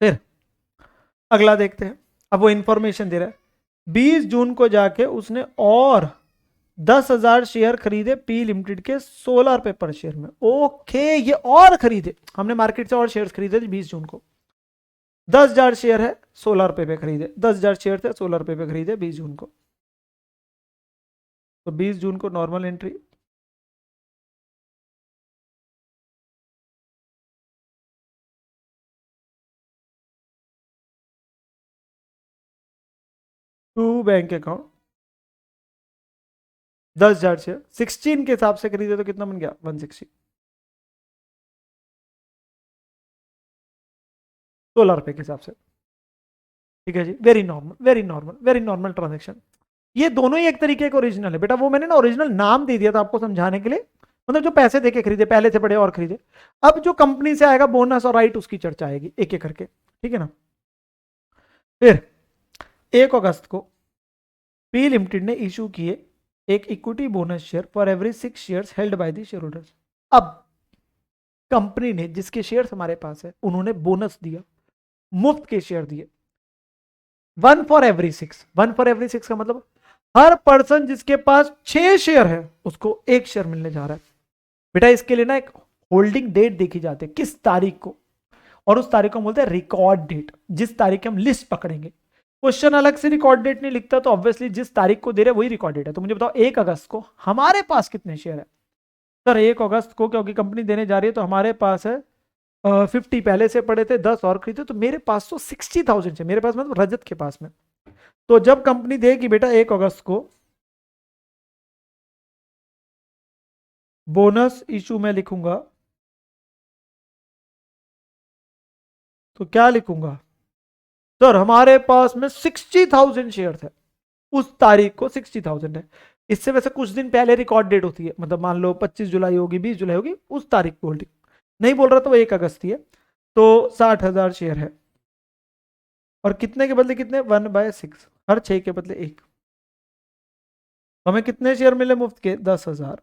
Speaker 1: फिर अगला देखते हैं। अब वो इंफॉर्मेशन दे रहा है 20 जून को जाके उसने और 10,000 शेयर खरीदे पी लिमिटेड के ₹16 पर शेयर में। ओके, ये और खरीदे, हमने मार्केट से और शेयर खरीदे थे 20 जून को। 10,000 शेयर है, ₹16 पे खरीदे, 10,000 शेयर थे, ₹16 पे खरीदे 20 जून को। तो 20 जून को normal entry, to bank account 10,000 share 16 के हिसाब से खरीदे तो कितना बन गया, 160, ₹16 के हिसाब से, ठीक है जी। Very normal, very normal, very normal transaction. ये दोनों ही एक तरीके के ओरिजिनल है बेटा, वो मैंने ना ओरिजिनल नाम दे दिया था आपको समझाने के लिए, मतलब जो पैसे देके खरीदे, पहले से बड़े और खरीदे। अब जो कंपनी से आएगा बोनस और राइट, उसकी चर्चा आएगी एक एक करके, ठीक है ना। फिर 1 अगस्त को पी लिमिटेड ने इशू किए एक equity bonus share for every 6 shares held by the share holders. अब कंपनी ने जिसके शेयर हमारे पास है उन्होंने बोनस दिया, मुफ्त के शेयर दिए, 1 फॉर एवरी 6। 1 फॉर एवरी 6 का मतलब हर पर्सन जिसके पास 6 शेयर है उसको 1 शेयर मिलने जा रहा है बेटा। इसके लिए ना एक होल्डिंग डेट देखी जाती है, किस तारीख को, और उस तारीख को बोलते हैं रिकॉर्ड डेट, जिस तारीख के हम लिस्ट पकड़ेंगे। क्वेश्चन अलग से रिकॉर्ड डेट नहीं लिखता, तो ऑब्वियसली जिस तारीख को दे रहे वही रिकॉर्ड डेट है। तो मुझे बताओ 1 अगस्त को हमारे पास कितने शेयर है। सर 1 अगस्त को क्योंकि कंपनी देने जा रही है तो हमारे पास है 50 पहले से पड़े थे, 10 और खरीदे, तो मेरे पास तो 60,000 है मेरे पास, मतलब रजत के पास में। तो जब कंपनी देगी बेटा 1 अगस्त को बोनस इशू में लिखूंगा तो क्या लिखूंगा सर, हमारे पास में 60,000 शेयर है, उस तारीख को 60,000 है। इससे वैसे कुछ दिन पहले रिकॉर्ड डेट होती है, मतलब मान लो 25 जुलाई होगी, 20 जुलाई होगी, उस तारीख की होल्डिंग नहीं बोल रहा, तो वो 1 अगस्त ही है। तो 60,000 शेयर है, और कितने के बदले कितने, 1/6, हर 6 के बदले 1। हमें कितने शेयर मिले मुफ्त के, 10,000।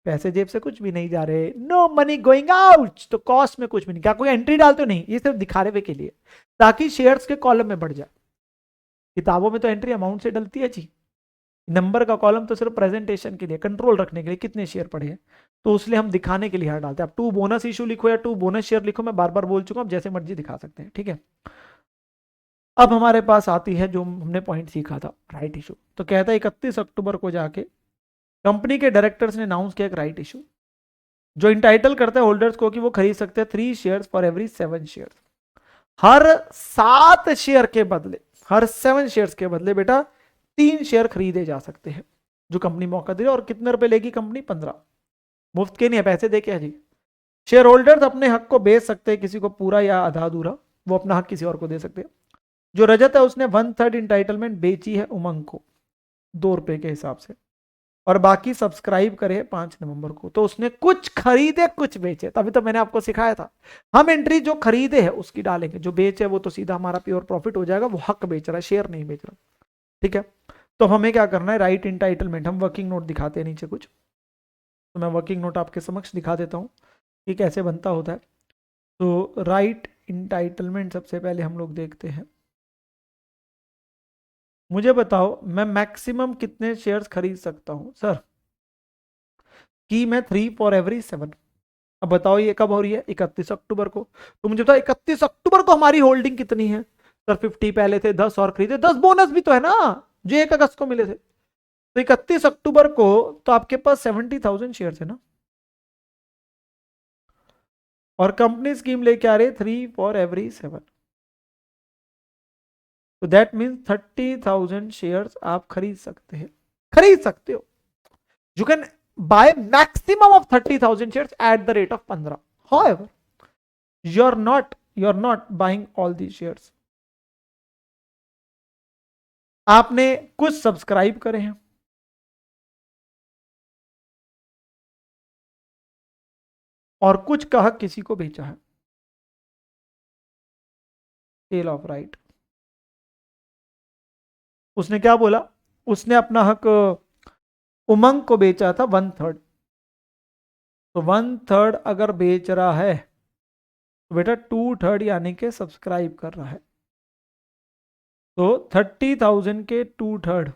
Speaker 1: पैसे जेब से कुछ भी नहीं जा रहे, नो मनी गोइंग आउट, तो कॉस्ट में कुछ भी नहीं। क्या कोई एंट्री डालते हो, नहीं, ये सिर्फ दिखाने के लिए, ताकि शेयर्स के कॉलम में बढ़ जाए। किताबों में तो एंट्री अमाउंट से डलती है जी, नंबर का कॉलम तो सिर्फ प्रेजेंटेशन के लिए, कंट्रोल रखने के लिए कितने शेयर पड़े हैं, तो उसलिए हम दिखाने के लिए हर डालते हैं। अब 2 बोनस इशू लिखो या 2 बोनस शेयर लिखो, मैं बार बार बोल चुका हूं, जैसे मर्जी दिखा सकते हैं, ठीक है। अब हमारे पास आती है जो हमने पॉइंट सीखा था, राइट इशू। तो कहता है 31 अक्टूबर को जाके कंपनी के डायरेक्टर्स ने अनाउंस किया एक राइट इशू, जो इंटाइटल करता है होल्डर्स को कि वो खरीद सकते हैं 3 share for every 7 share. Her 7 share के बदले, हर 7 शेयर्स के बदले बेटा 3 शेयर खरीदे जा सकते हैं, जो कंपनी मौका दे रही है। और कितने रुपए लेगी कंपनी, 15। मुफ्त के नहीं है, पैसे दे के जी। शेयर होल्डर्स अपने हक को बेच सकते हैं, किसी को पूरा या आधा अधूरा, वो अपना हक किसी और को दे सकते हैं। जो रजत है उसने 1/3 इंटाइटलमेंट बेची है उमंग को, 2 रुपए के हिसाब से, और बाकी सब्सक्राइब करे 5 नवंबर को। तो उसने कुछ खरीदे कुछ बेचे, तभी तो मैंने आपको सिखाया था। हम एंट्री जो खरीदे है उसकी डालेंगे, जो बेचे वो तो सीधा हमारा प्योर प्रॉफिट हो जाएगा, वो हक बेच रहा है, शेयर नहीं बेच रहा, ठीक है। तो हमें क्या करना है, राइट इंटाइटलमेंट, हम वर्किंग नोट दिखाते हैं नीचे कुछ, तो मैं वर्किंग नोट आपके समक्ष दिखा देता हूँ कि कैसे बनता होता है। तो राइट इंटाइटलमेंट सबसे पहले हम लोग देखते हैं। मुझे बताओ मैं मैक्सिमम कितने शेयर्स खरीद सकता हूं सर, कि मैं 3 फॉर एवरी 7। अब बताओ ये कब हो रही है, 31 अक्टूबर को। तो मुझे बताओ 31 अक्टूबर को हमारी होल्डिंग कितनी है सर, 50 पहले थे, 10 और खरीदे, 10 बोनस भी तो है ना, जो 1 अगस्त को मिले थे। तो 31 अक्टूबर को तो आपके पास 70,000 शेयर है ना, और कंपनी स्कीम लेके आ रही है 3 फॉर एवरी 7। तो दैट मीन्स 30,000 शेयर आप खरीद सकते हैं, खरीद सकते हो। You can by maximum of 30,000 share at the rate of 15। However, you're not buying all these shares। आपने कुछ सब्सक्राइब करे हैं, और कुछ का हक किसी को बेचा है, सेल ऑफ राइट। उसने क्या बोला, उसने अपना हक उमंग को बेचा था 1/3। तो 1/3 अगर बेच रहा है तो बेटा 2/3 यानी कि सब्सक्राइब कर रहा है। तो 30,000 के 2/3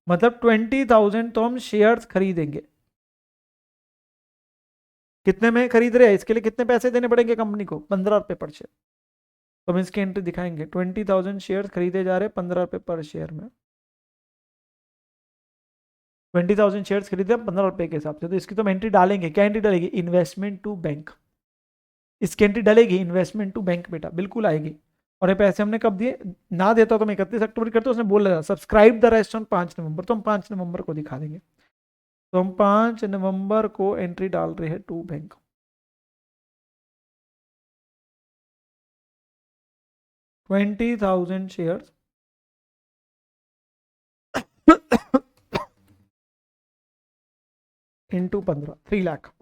Speaker 1: मतलब 20,000 तो हम शेयर्स खरीदेंगे। कितने में खरीद रहे हैं, इसके लिए कितने पैसे देने पड़ेंगे कंपनी को, 15 रुपए पर शेयर। तो हम इसकी एंट्री दिखाएंगे, 20,000 शेयर खरीदे जा रहे हैं 15 रुपए पर शेयर में। 20,000 शेयर्स खरीदे 15 रुपए के हिसाब से, तो इसकी तो हम एंट्री डालेंगे। क्या एंट्री डालेगी, इन्वेस्टमेंट टू बैंक। इसकी एंट्री डालेगी इन्वेस्टमेंट टू बैंक, बेटा बिल्कुल आएगी। और ये पैसे हमने कब दिए, ना देता तो मैं 31 अक्टूबर करता, उसने बोला सब्सक्राइब द रेस्ट ऑन 5 नवंबर, तो हम 5 नवंबर को दिखा देंगे। तो हम 5 नवंबर को एंट्री डाल रहे हैं to bank. 20,000 share into 15, 3 lakh.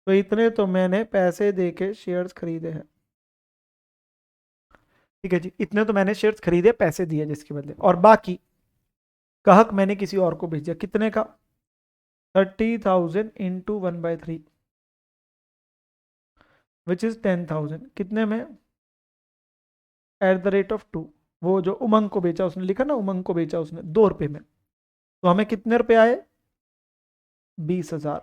Speaker 1: तो इतने तो मैंने पैसे दे के शेयर्स खरीदे हैं, ठीक है जी, इतने तो मैंने शेयर्स खरीदे, पैसे दिए जिसके बदले, और बाकी का हक मैंने किसी और को भेज दिया। कितने का, 30,000 इंटू 1/3 विच इज 10,000। कितने में, एट द रेट ऑफ 2। वो जो उमंग को बेचा उसने, लिखा ना उमंग को बेचा उसने 2 रुपए में। तो हमें कितने रुपए आए, 20,000।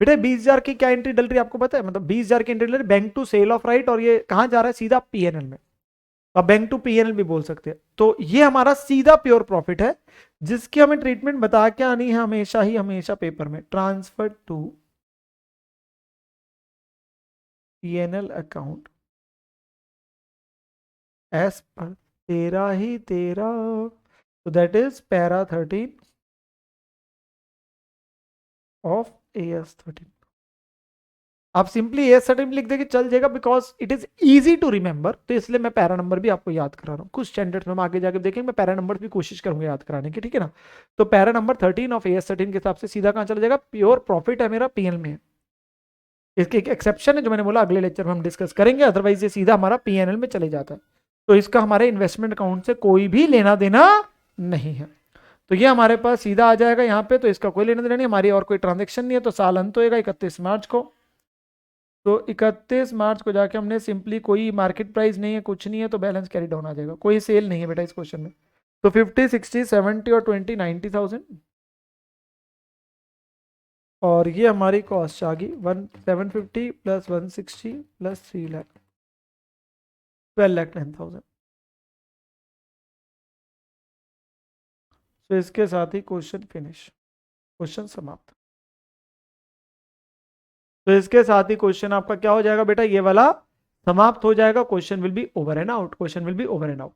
Speaker 1: बेटे 20,000 की क्या एंट्री डल रही है आपको पता है, मतलब 20,000 की एंट्री डल रही है bank to sale of right, और ये कहां जा रहा है, सीधा पीएनएल में। अब बैंक टू पीएनएल भी बोल सकते हैं। तो ये हमारा सीधा प्योर प्रॉफिट है, जिसकी हमें ट्रीटमेंट बता के आनी है हमेशा ही, हमेशा पेपर में, ट्रांसफर टू पीएनएल अकाउंट एस पर तेरा ही तेरा तो that is para 13 of AS13। आप सिंपली AS13 लिख देंगे चल जाएगा, because it is easy to remember, तो इसलिए मैं पैरा नंबर भी आपको याद करा रहा हूँ। कुछ स्टैंडर्ड्स में हम आगे जाकर देखेंगे, मैं पैरा नंबर भी कोशिश करूंगा याद कराने की, ठीक है ना। तो पैरा नंबर 13 ऑफ AS13 के हिसाब से सीधा कहां चला जाएगा, प्योर प्रॉफिट है मेरा PL में है। इसके एक एक्सेप्शन है जो मैंने बोला अगले लेक्चर में हम डिस्कस करेंगे, अदरवाइज ये सीधा हमारा PNL में चले जाता है। तो इसका हमारे इन्वेस्टमेंट अकाउंट से कोई भी लेना देना नहीं है। तो ये हमारे पास सीधा आ जाएगा यहाँ पे, तो इसका कोई लेना देना नहीं, हमारी और कोई ट्रांजेक्शन नहीं है। तो साल अंत होएगा 31 मार्च को। तो 31 मार्च को जाके हमने सिंपली, कोई मार्केट प्राइस नहीं है, कुछ नहीं है, तो बैलेंस कैरी डाउन आ जाएगा। कोई सेल नहीं है बेटा इस क्वेश्चन में। तो 50, 60, 70 और 20 90,000, और ये हमारी कॉस्ट आ गई 750 प्लस 160 प्लस 3 लाख, 12,10,000। तो इसके साथ ही क्वेश्चन फिनिश, क्वेश्चन समाप्त। तो इसके साथ ही क्वेश्चन आपका क्या हो जाएगा बेटा, ये वाला समाप्त हो जाएगा। Question will be over and out, question will be over and out.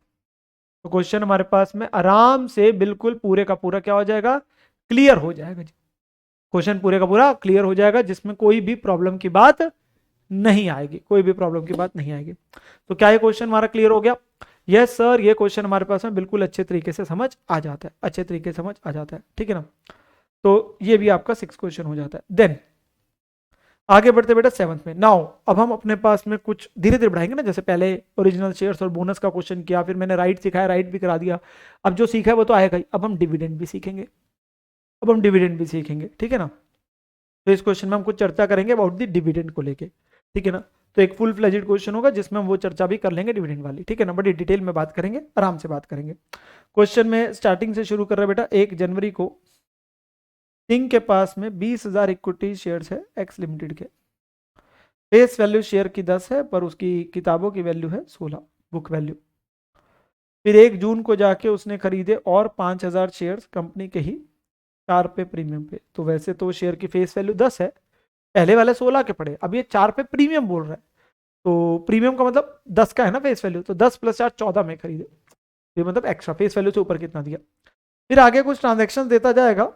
Speaker 1: तो क्वेश्चन हमारे पास में आराम से बिल्कुल पूरे का पूरा क्या हो जाएगा, क्लियर हो जाएगा जी। क्वेश्चन पूरे का पूरा क्लियर हो जाएगा, जिसमें कोई भी प्रॉब्लम की बात नहीं आएगी, कोई भी प्रॉब्लम की बात नहीं आएगी। तो क्या ये क्वेश्चन हमारा क्लियर हो गया? यस सर, ये क्वेश्चन हमारे पास में बिल्कुल अच्छे तरीके से समझ आ जाता है, अच्छे तरीके से समझ आ जाता है, ठीक है ना। तो ये भी आपका 6 क्वेश्चन हो जाता है। देन आगे बढ़ते बेटा 7th में। नाउ अब हम अपने पास में कुछ धीरे धीरे बढ़ाएंगे ना, जैसे पहले ओरिजिनल शेयर्स और बोनस का क्वेश्चन किया, फिर मैंने राइट सिखाया, राइट भी करा दिया। अब जो सीखा है वो तो आएगा ही, अब हम डिविडेंड भी सीखेंगे, अब हम डिविडेंड भी सीखेंगे, ठीक है ना। तो इस क्वेश्चन में हम कुछ चर्चा करेंगे अबाउट द डिविडेंड को लेके, ठीक है ना। तो एक फुल फ्लेजेड क्वेश्चन होगा जिसमें हम वो चर्चा भी कर लेंगे डिविडेंड वाली, ठीक है ना। बड़ी डिटेल में बात करेंगे, आराम से बात करेंगे। क्वेश्चन में स्टार्टिंग से शुरू कर रहे बेटा। 1 जनवरी को सिंह के पास में 20,000 इक्विटी शेयर्स है एक्स लिमिटेड के। फेस वैल्यू शेयर की 10 है, पर उसकी किताबों की वैल्यू है 16, बुक वैल्यू। फिर 1 जून को जाके उसने खरीदे और 5,000 शेयर्स कंपनी के ही 4 पे प्रीमियम पे। तो वैसे तो शेयर की फेस वैल्यू 10 है, पहले वाले 16 के पड़े, अब ये 4 पे प्रीमियम बोल रहा है। तो प्रीमियम का मतलब 10 का है ना फेस वैल्यू, तो 10 + 4 14 में खरीदे, ये मतलब एक्स्ट्रा फेस वैल्यू से ऊपर कितना दिया। फिर आगे कुछ ट्रांजेक्शन देता जाएगा।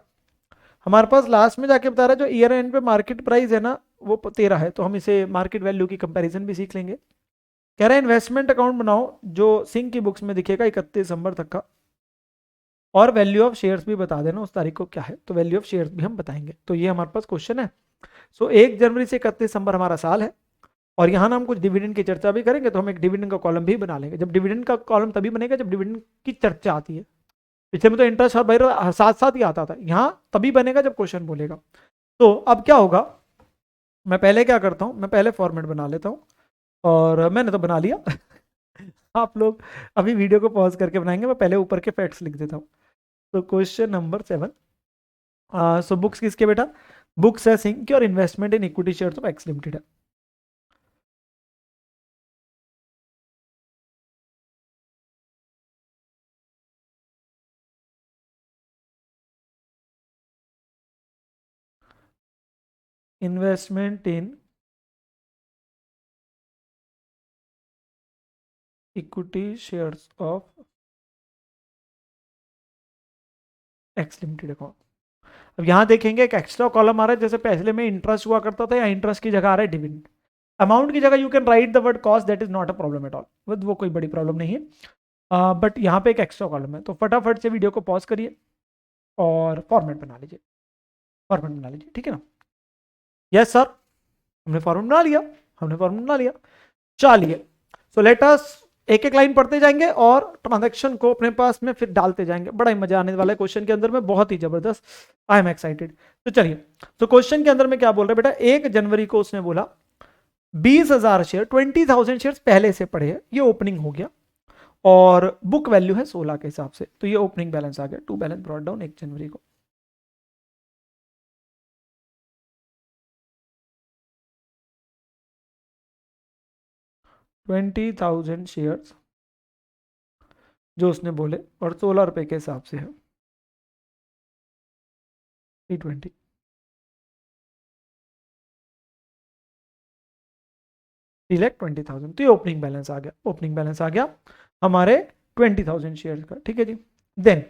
Speaker 1: हमारे पास लास्ट में जाके बता रहा है जो ईयर एंड पे मार्केट प्राइस है ना वो 13 है, तो हम इसे मार्केट वैल्यू की कंपैरिजन भी सीख लेंगे। कह रहा है इन्वेस्टमेंट अकाउंट बनाओ जो सिंह की बुक्स में दिखेगा 31 दिसंबर तक का, और वैल्यू ऑफ शेयर्स भी बता देना उस तारीख को क्या है, तो वैल्यू ऑफ शेयर्स भी हम बताएंगे। तो ये हमारे पास क्वेश्चन है। सो 1 जनवरी से 31 दिसंबर हमारा साल है, और यहाँ ना हम कुछ डिविडेंड की चर्चा भी करेंगे, तो हम एक डिविडेंड का कॉलम भी बना लेंगे। जब डिविडेंड का कॉलम तभी बनेगा जब डिविडेंड की चर्चा आती है। पिछले में तो इंटरेस्ट और भाई साथ साथ ही आता था, यहाँ तभी बनेगा जब क्वेश्चन बोलेगा। तो अब क्या होगा, मैं पहले क्या करता हूँ, मैं पहले फॉर्मेट बना लेता हूँ, और मैंने तो बना लिया आप लोग अभी वीडियो को पॉज करके बनाएंगे, मैं पहले ऊपर के फैक्ट्स लिख देता हूँ। तो क्वेश्चन नंबर 7, सो बुक्स किसके बेटा, बुक्स है सिंह की, और investment in equity shares of X limited है। Investment in equity shares of X limited account. अब यहां देखेंगे एक एक्स्ट्रा कॉलम आ रहा है, जैसे पहले में इंटरेस्ट हुआ करता था, या इंटरेस्ट की जगह आ रहा है डिविडेंड। अमाउंट की जगह you can write the word cost, that is not a problem at all, वो कोई बड़ी प्रॉब्लम नहीं है। बट यहाँ पे एक एक्स्ट्रा कॉलम है, तो फटाफट से वीडियो को पॉज करिए और फॉर्मेट बना लीजिए, फॉर्मेट बना लीजिए, ठीक है ना। यस सर, हमने फॉर्मेट बना लिया, हमने फॉर्मेट बना लिया। चलिए, सो लेट अस एक एक लाइन पढ़ते जाएंगे और ट्रांजैक्शन को अपने पास में फिर डालते जाएंगे। बड़ा ही मजा आने वाला है क्वेश्चन के अंदर में, बहुत ही जबरदस्त, आई एम एक्साइटेड। तो चलिए, तो क्वेश्चन के अंदर में क्या बोल रहे बेटा, 1 जनवरी को उसने बोला 20,000 शेयर, 20,000 शेयर पहले से पड़े हैं, ये ओपनिंग हो गया, और बुक वैल्यू है 16 के हिसाब से, तो ये ओपनिंग बैलेंस आ गया। टू बैलेंस ब्रॉट डाउन 1 जनवरी को। $20,000 शेयर्स जो उसने बोले, और 16 रुपए के हिसाब से है T20। 3,20,000, तो ये ओपनिंग बैलेंस आ गया, ओपनिंग बैलेंस आ गया हमारे 20,000 शेयर का, ठीक है जी। देन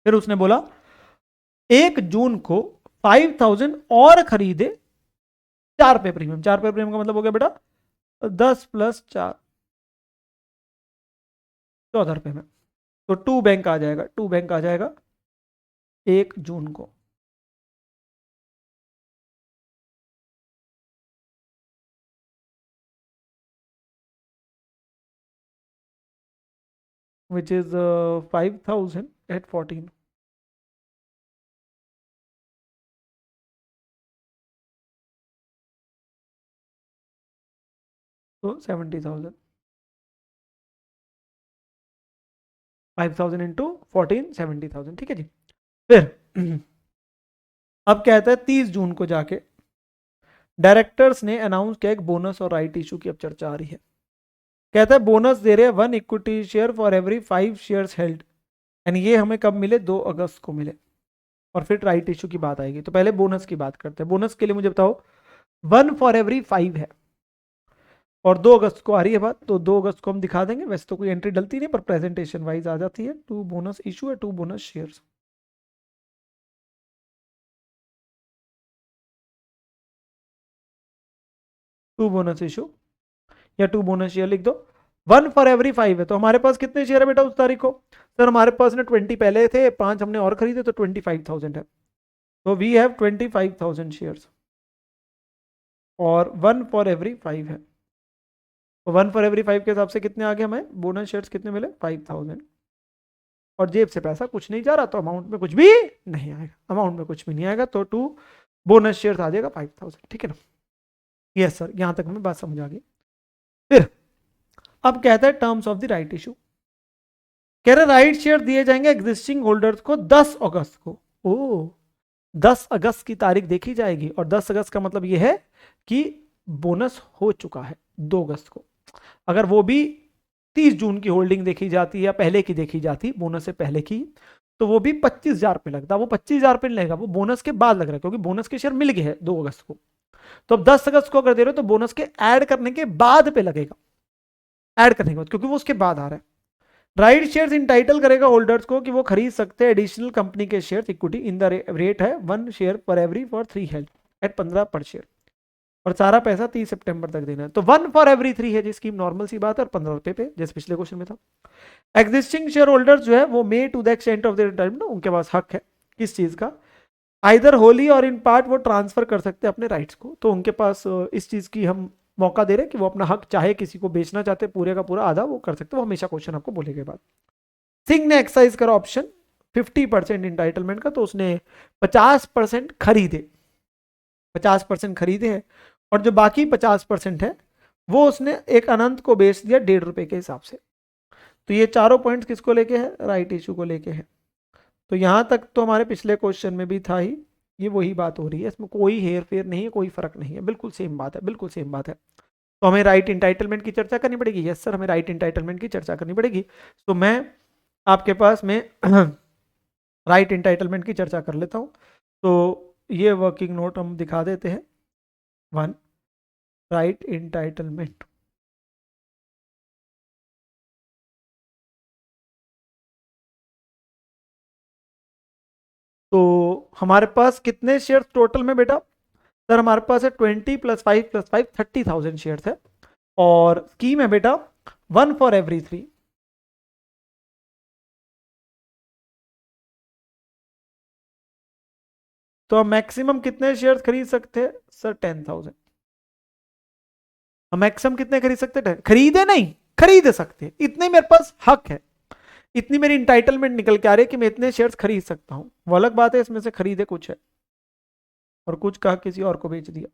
Speaker 1: फिर उसने बोला 1 जून को 5000 और खरीदे 4 रुपये प्रीमियम। 4 रुपये प्रीमियम का मतलब हो गया बेटा 10 + 4, 14 रुपये में। तो 2 बैंक आ जाएगा, 2 बैंक आ जाएगा 1 जून को। which is 5000 at 14। तो 70,000, 5000 इंटू 14, 70,000। ठीक है जी। फिर अब कहता है 30 जून को जाके डायरेक्टर्स ने अनाउंस किया एक बोनस और राइट इशू की अब चर्चा आ रही है। कहता है बोनस दे रहे हैं 1 equity share for every 5 shares held, and ये हमें कब मिले, 2 अगस्त को मिले। और फिर राइट इशू की बात आएगी। तो पहले बोनस की बात करते हैं। बोनस के लिए मुझे बताओ 1 फॉर एवरी 5 है और 2 अगस्त को आ रही है बात, तो 2 अगस्त को हम दिखा देंगे। वैसे तो कोई एंट्री डलती नहीं पर प्रेजेंटेशन वाइज आ जाती है। 2 बोनस इशू है, 2 bonus shares. Two bonus issue या 2 बोनस शेयर लिख दो। 1 फॉर एवरी 5 है, तो हमारे पास कितने शेयर है बेटा उस तारीख को? सर हमारे पास ना 20 पहले थे, 5 हमने और खरीदे तो 25,000 है। तो वी हैव 25,000 शेयर्स और 1 फॉर एवरी 5 है। तो 1 फॉर एवरी 5 के हिसाब से कितने आ गए हमें बोनस शेयर्स, कितने मिले 5,000। और जेब से पैसा कुछ नहीं जा रहा तो अमाउंट में कुछ भी नहीं आएगा, अमाउंट में कुछ भी नहीं आएगा। तो 2 बोनस शेयर्स आ जाएगा 5,000। ठीक है ना? यस सर, यहां तक हमें बात समझ आ गई। फिर अब कहता है terms of the right issue. कह रहे राइट शेयर दिए जाएंगे एग्जिस्टिंग होल्डर्स को 10 अगस्त को। ओ 10 अगस्त की तारीख देखी जाएगी और 10 अगस्त का मतलब यह है कि बोनस हो चुका है 2 अगस्त को। अगर वो भी 30 जून की होल्डिंग देखी जाती या पहले की देखी जाती, बोनस से पहले की, तो वो भी 25,000 पे लगता। वो 25,000 पे नहीं लगेगा, वो बोनस के बाद लग रहा है क्योंकि बोनस के शेयर मिल गए हैं 2 अगस्त को। तो अब 10 अगस्त को अगर दे रहे हो तो बोनस के ऐड करने के बाद पे लगेगा, ऐड करने के बाद, क्योंकि वो उसके बाद आ रहा है। राइट शेयर्स इंटाइटल करेगा होल्डर्स को कि वो खरीद सकते हैं एडिशनल कंपनी के shares equity in the rate है 1 शेयर पर एवरी फॉर 3 हेल्ड एट 15 पर शेयर। और सारा पैसा 30 सितंबर तक देना है। तो 1 फॉर एवरी 3 है जी, स्कीम नॉर्मल सी बात है। और 15 रुपए पे जैसे पिछले क्वेश्चन में था। एग्जिस्टिंग शेयर होल्डर्स जो है वो may to the extent of their retirement, उनके पास हक है किस चीज का, आइदर होली और इन पार्ट वो ट्रांसफर कर सकते हैं अपने राइट्स को। तो उनके पास इस चीज की हम मौका दे रहे हैं कि वो अपना हक चाहे किसी को बेचना चाहते पूरे का पूरा आधा वो कर सकते हैं। वो हमेशा क्वेश्चन आपको बोलेंगे बाद। सिंह ने एक्सरसाइज करा ऑप्शन 50% इंटाइटलमेंट का, तो उसने 50% खरीदे, 50% खरीदे हैं और जो बाकी 50% है वो उसने एक अनंत को बेच दिया 1.5 रुपए के हिसाब से। तो ये चारों पॉइंट्स किसको लेके है, राइट इशू को लेके है। तो यहां तक तो हमारे पिछले क्वेश्चन में भी था ही, ये वही बात हो रही है, इसमें कोई हेर फेर नहीं है, कोई फर्क नहीं है, बिल्कुल सेम बात है, बिल्कुल सेम बात है। तो हमें राइट इंटाइटलमेंट की चर्चा करनी पड़ेगी। यस सर, हमें राइट इंटाइटलमेंट की चर्चा करनी पड़ेगी। तो मैं आपके पास में राइट इंटाइटलमेंट की चर्चा कर लेता हूं। तो ये वर्किंग नोट हम दिखा देते हैं। 1 राइट इंटाइटलमेंट। तो हमारे पास कितने शेयर टोटल में बेटा? सर हमारे पास है 20 + 5 + 5 30,000 शेयर है। और स्कीम है बेटा 1 फॉर एवरी 3। तो हम मैक्सिमम कितने शेयर खरीद सकते हैं सर? 10,000। हम मैक्सिमम कितने खरीद सकते हैं? खरीदे नहीं, खरीद सकते हैं, इतने मेरे पास हक है, इतनी मेरी इंटाइटलमेंट निकल के आ रही है कि मैं इतने शेयर्स खरीद सकता हूं। वो अलग बात है इसमें से खरीदे कुछ है और कुछ कहा किसी और को बेच दिया।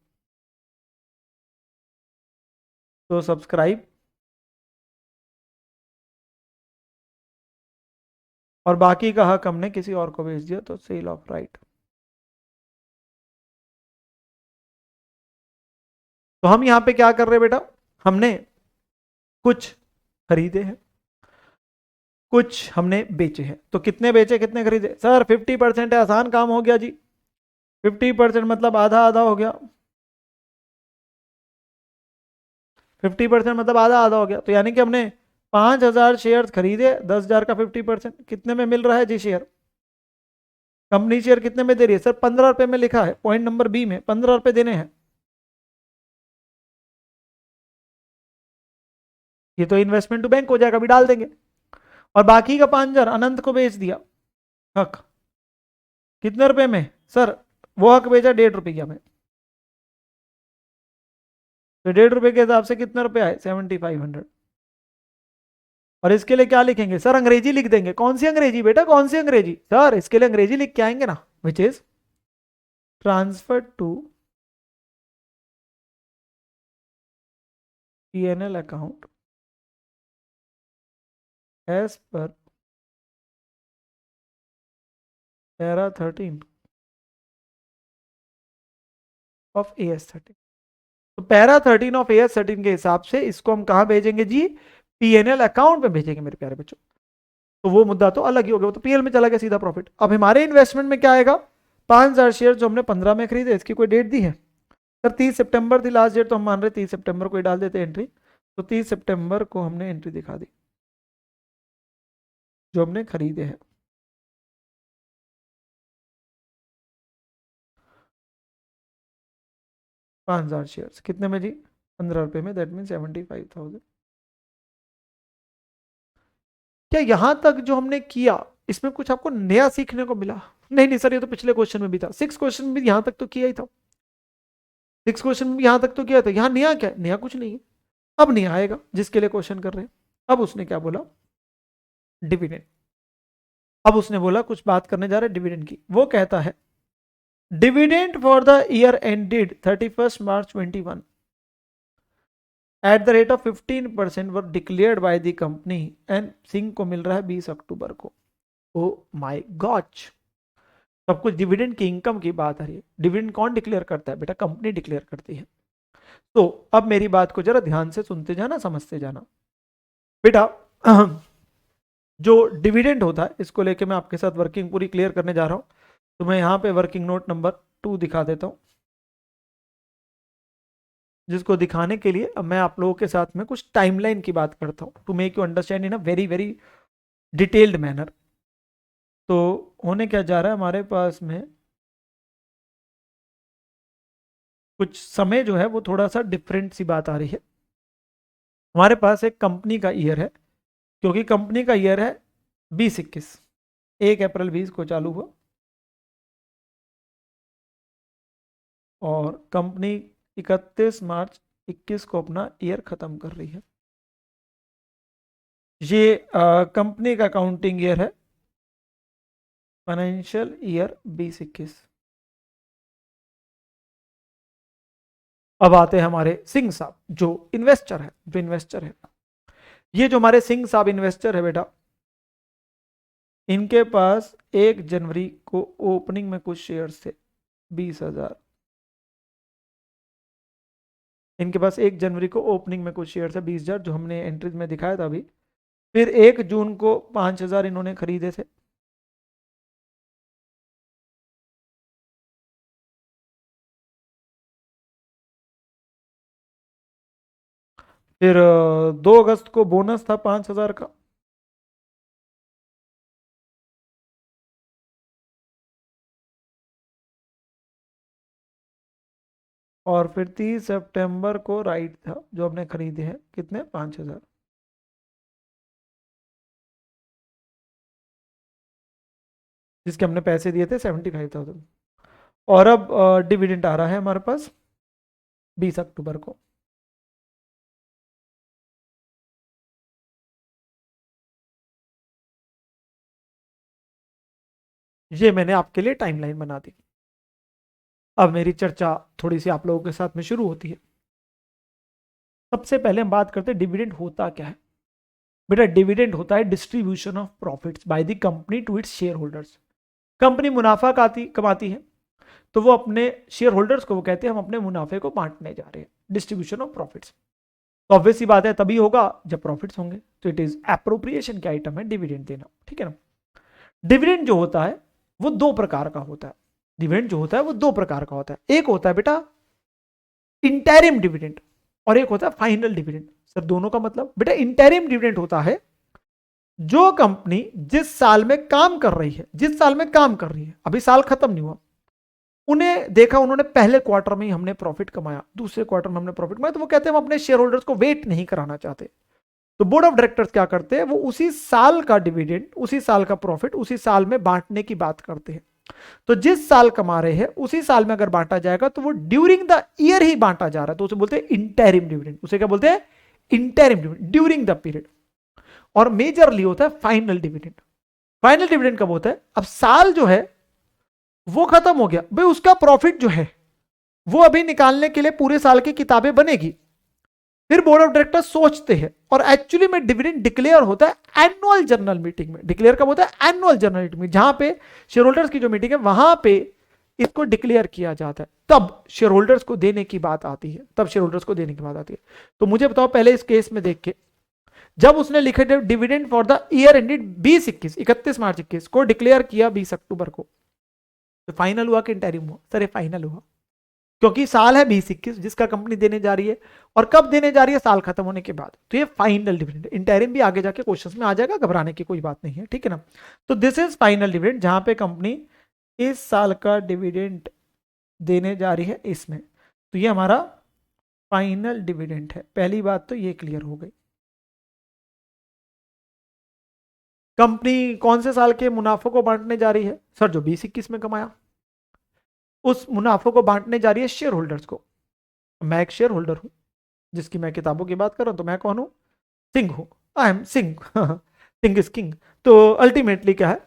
Speaker 1: तो सब्सक्राइब और बाकी का हक हमने किसी और को बेच दिया, तो सेल ऑफ राइट। तो हम यहां पे क्या कर रहे हैं बेटा? हमने कुछ खरीदे हैं, कुछ हमने बेचे हैं। तो कितने बेचे कितने खरीदे? सर 50% है, आसान काम हो गया जी। 50% मतलब आधा आधा हो गया। 50% मतलब आधा आधा हो गया। तो यानी कि हमने 5,000 शेयर खरीदे, 10,000 का 50%, कितने में मिल रहा है जी शेयर? कंपनी शेयर कितने में दे रही है सर? 15 रुपए में लिखा है, पॉइंट नंबर बी में 15 रुपए देने हैं। ये तो इन्वेस्टमेंट टू बैंक हो जाएगा, अभी डाल देंगे। और बाकी का 5,000 अनंत को बेच दिया हक। कितने रुपए में सर? वो हक बेचा 1.5 रुपया में, तो 1.5 रुपए के हिसाब से कितने रुपए आए? 7500। और इसके लिए क्या लिखेंगे सर? अंग्रेजी लिख देंगे। कौन सी अंग्रेजी बेटा, कौन सी अंग्रेजी सर? इसके लिए अंग्रेजी लिख के आएंगे ना, which is transfer to PNL account as per para 13 of AS 13। तो पैरा 13 ऑफ एएस 13 के हिसाब से इसको हम कहां भेजेंगे जी? पीएनएल अकाउंट में भेजेंगे मेरे प्यारे बच्चों। तो वो मुद्दा तो अलग ही हो गया, वो तो पीएल में चला गया सीधा प्रॉफिट। अब हमारे इन्वेस्टमेंट में क्या आएगा? 5,000 शेयर जो हमने 15 में खरीदे, इसकी कोई डेट दी है सर? 30 सितंबर थी लास्ट डेट, तो हम मान रहे 30 सितंबर को ही डाल देते एंट्री। तो 30 सितंबर को हमने एंट्री दिखा दी जो हमने खरीदे हैं। ₹5,000 शेयर कितने में जी? 15 रुपए में, दैट मीन 75,000। क्या यहां तक जो हमने किया इसमें कुछ आपको नया सीखने को मिला? नहीं नहीं सर, ये तो पिछले क्वेश्चन में भी था, 6 क्वेश्चन में भी यहां तक तो किया ही था। 6 क्वेश्चन में भी यहां तक तो किया था, यहां नया क्या है? नया कुछ नहीं है। अब नहीं आएगा जिसके लिए क्वेश्चन कर रहे हैं। अब उसने क्या बोला? डिविडेंड। अब उसने बोला कुछ बात करने जा रहे हैं डिविडेंड की। वो कहता है dividend for the year ended 31 March 21 at the rate of 15% were declared by the company and Singh को मिल रहा है 20 अक्टूबर को। ओ माय गॉड, सब कुछ डिविडेंड की इनकम की बात आ रही है। डिविडेंड कौन डिक्लेयर करता है बेटा? कंपनी डिक्लेयर करती है। तो अब मेरी बात को जरा ध्यान से सुनते जाना, समझते जाना बेटा। जो डिविडेंड होता है इसको लेके मैं आपके साथ वर्किंग पूरी क्लियर करने जा रहा हूं। तो मैं यहां पे वर्किंग नोट नंबर 2 दिखा देता हूं, जिसको दिखाने के लिए अब मैं आप लोगों के साथ में कुछ टाइमलाइन की बात करता हूं to make you understand in a very very detailed manner. तो होने क्या जा रहा है हमारे पास में, कुछ समय जो है वो थोड़ा सा डिफरेंट सी बात आ रही है। हमारे पास एक कंपनी का ईयर है, क्योंकि कंपनी का ईयर है 2021, 1 अप्रैल 20 को चालू हुआ, और कंपनी 31 मार्च 21 को अपना ईयर खत्म कर रही है। ये कंपनी का अकाउंटिंग ईयर है, फाइनेंशियल ईयर 2021। अब आते हैं हमारे सिंह साहब जो इन्वेस्टर है। ये जो हमारे सिंह साहब इन्वेस्टर है बेटा, इनके पास 1 जनवरी को ओपनिंग में कुछ शेयर्स थे 20,000। इनके पास 1 जनवरी को ओपनिंग में कुछ शेयर्स है 20,000, जो हमने एंट्रीज में दिखाया था अभी। फिर 1 जून को 5,000 इन्होंने खरीदे थे। फिर 2 अगस्त को बोनस था 5,000 का। और फिर 30 सितंबर को राइट था जो हमने खरीदे हैं, कितने? 5,000, जिसके हमने पैसे दिए थे 75,000। और अब डिविडेंड आ रहा है हमारे पास 20 अक्टूबर को। ये मैंने आपके लिए टाइमलाइन बना दी। अब मेरी चर्चा थोड़ी सी आप लोगों के साथ में शुरू होती है। सबसे पहले हम बात करते हैं डिविडेंड होता क्या है। बेटा डिविडेंड होता है distribution of profits by the company to its shareholders. Company मुनाफा कमाती है, तो वो अपने शेयर होल्डर्स को वो कहते हैं हम अपने मुनाफे को बांटने जा रहे हैं, डिस्ट्रीब्यूशन ऑफ प्रॉफिट्स। तो ऑब्वियस सी बात है तभी होगा जब प्रॉफिट्स होंगे। तो इट इज एप्रोप्रिएशन का आइटम है डिविडेंड देना, ठीक है ना। डिविडेंड जो होता है वो 2 प्रकार का होता है। डिविडेंड जो होता है वो 2 प्रकार का होता है। एक होता है बेटा इंटरिम डिविडेंड, और एक होता है फाइनल डिविडेंड। सर दोनों का मतलब? बेटा इंटरिम डिविडेंड होता है जो कंपनी जिस साल में काम कर रही है, जिस साल में काम कर रही है, अभी साल खत्म नहीं हुआ, उन्हें देखा उन्होंने पहले क्वार्टर में ही हमने प्रॉफिट कमाया, दूसरे क्वार्टर में हमने प्रॉफिट कमाया, तो वो कहते हैं हम अपने शेयर होल्डर्स को वेट नहीं कराना चाहते। तो बोर्ड ऑफ डायरेक्टर्स क्या करते हैं, वो उसी साल का डिविडेंड, उसी साल का प्रॉफिट उसी साल में बांटने की बात करते हैं। तो जिस साल कमा रहे हैं उसी साल में अगर बांटा जाएगा तो वो ड्यूरिंग द ईयर ही बांटा जा रहा है, तो उसे बोलते हैं इंटरिम डिविडेंड। उसे क्या बोलते हैं, interim dividend, during the period. और मेजरली होता है फाइनल डिविडेंड। फाइनल डिविडेंड कब होता है, अब साल जो है वो खत्म हो गया भाई, उसका प्रॉफिट जो है वो अभी निकालने के लिए पूरे साल की किताबें बनेगी, फिर बोर्ड ऑफ डायरेक्टर सोचते हैं, और एक्चुअली में डिविडेंड डिक्लेयर होता है एनुअल जनरल मीटिंग में। डिक्लेयर कब होता है, एनुअल जनरल मीटिंग में, जहां पे शेयर होल्डर्स की जो मीटिंग है वहां पे इसको डिक्लेयर किया जाता है, तब शेयर होल्डर्स को देने की बात आती है, तब शेयर होल्डर्स को देने की बात आती है। तो मुझे बताओ पहले इस केस में देख के, जब उसने लिखे थे dividend for the year ended 31 मार्च 21 को डिक्लेयर किया 20 अक्टूबर को, तो फाइनल हुआ कि इंटरिम हुआ, सर ये फाइनल हुआ, क्योंकि साल है 2021 जिसका कंपनी देने जा रही है, और कब देने जा रही है, साल खत्म होने के बाद। तो ये फाइनल डिविडेंड, इंटरिम भी आगे जाके क्वेश्चंस में आ जाएगा, घबराने की कोई बात नहीं है, ठीक है ना। तो दिस इज फाइनल डिविडेंड, जहां पे कंपनी इस साल का डिविडेंड देने जा रही है इसमें, तो ये हमारा फाइनल डिविडेंड है। पहली बात तो ये क्लियर हो गई। कंपनी कौन से साल के मुनाफे को बांटने जा रही है, सर जो 2021 में कमाया, उस मुनाफे को बांटने जा रही है शेयर होल्डर्स को। मैं एक शेयर होल्डर हूं, जिसकी मैं किताबों की बात कर रहा हूं, तो मैं कौन हूं, सिंह हूं, I am Singh, Singh is king. तो अल्टीमेटली क्या है,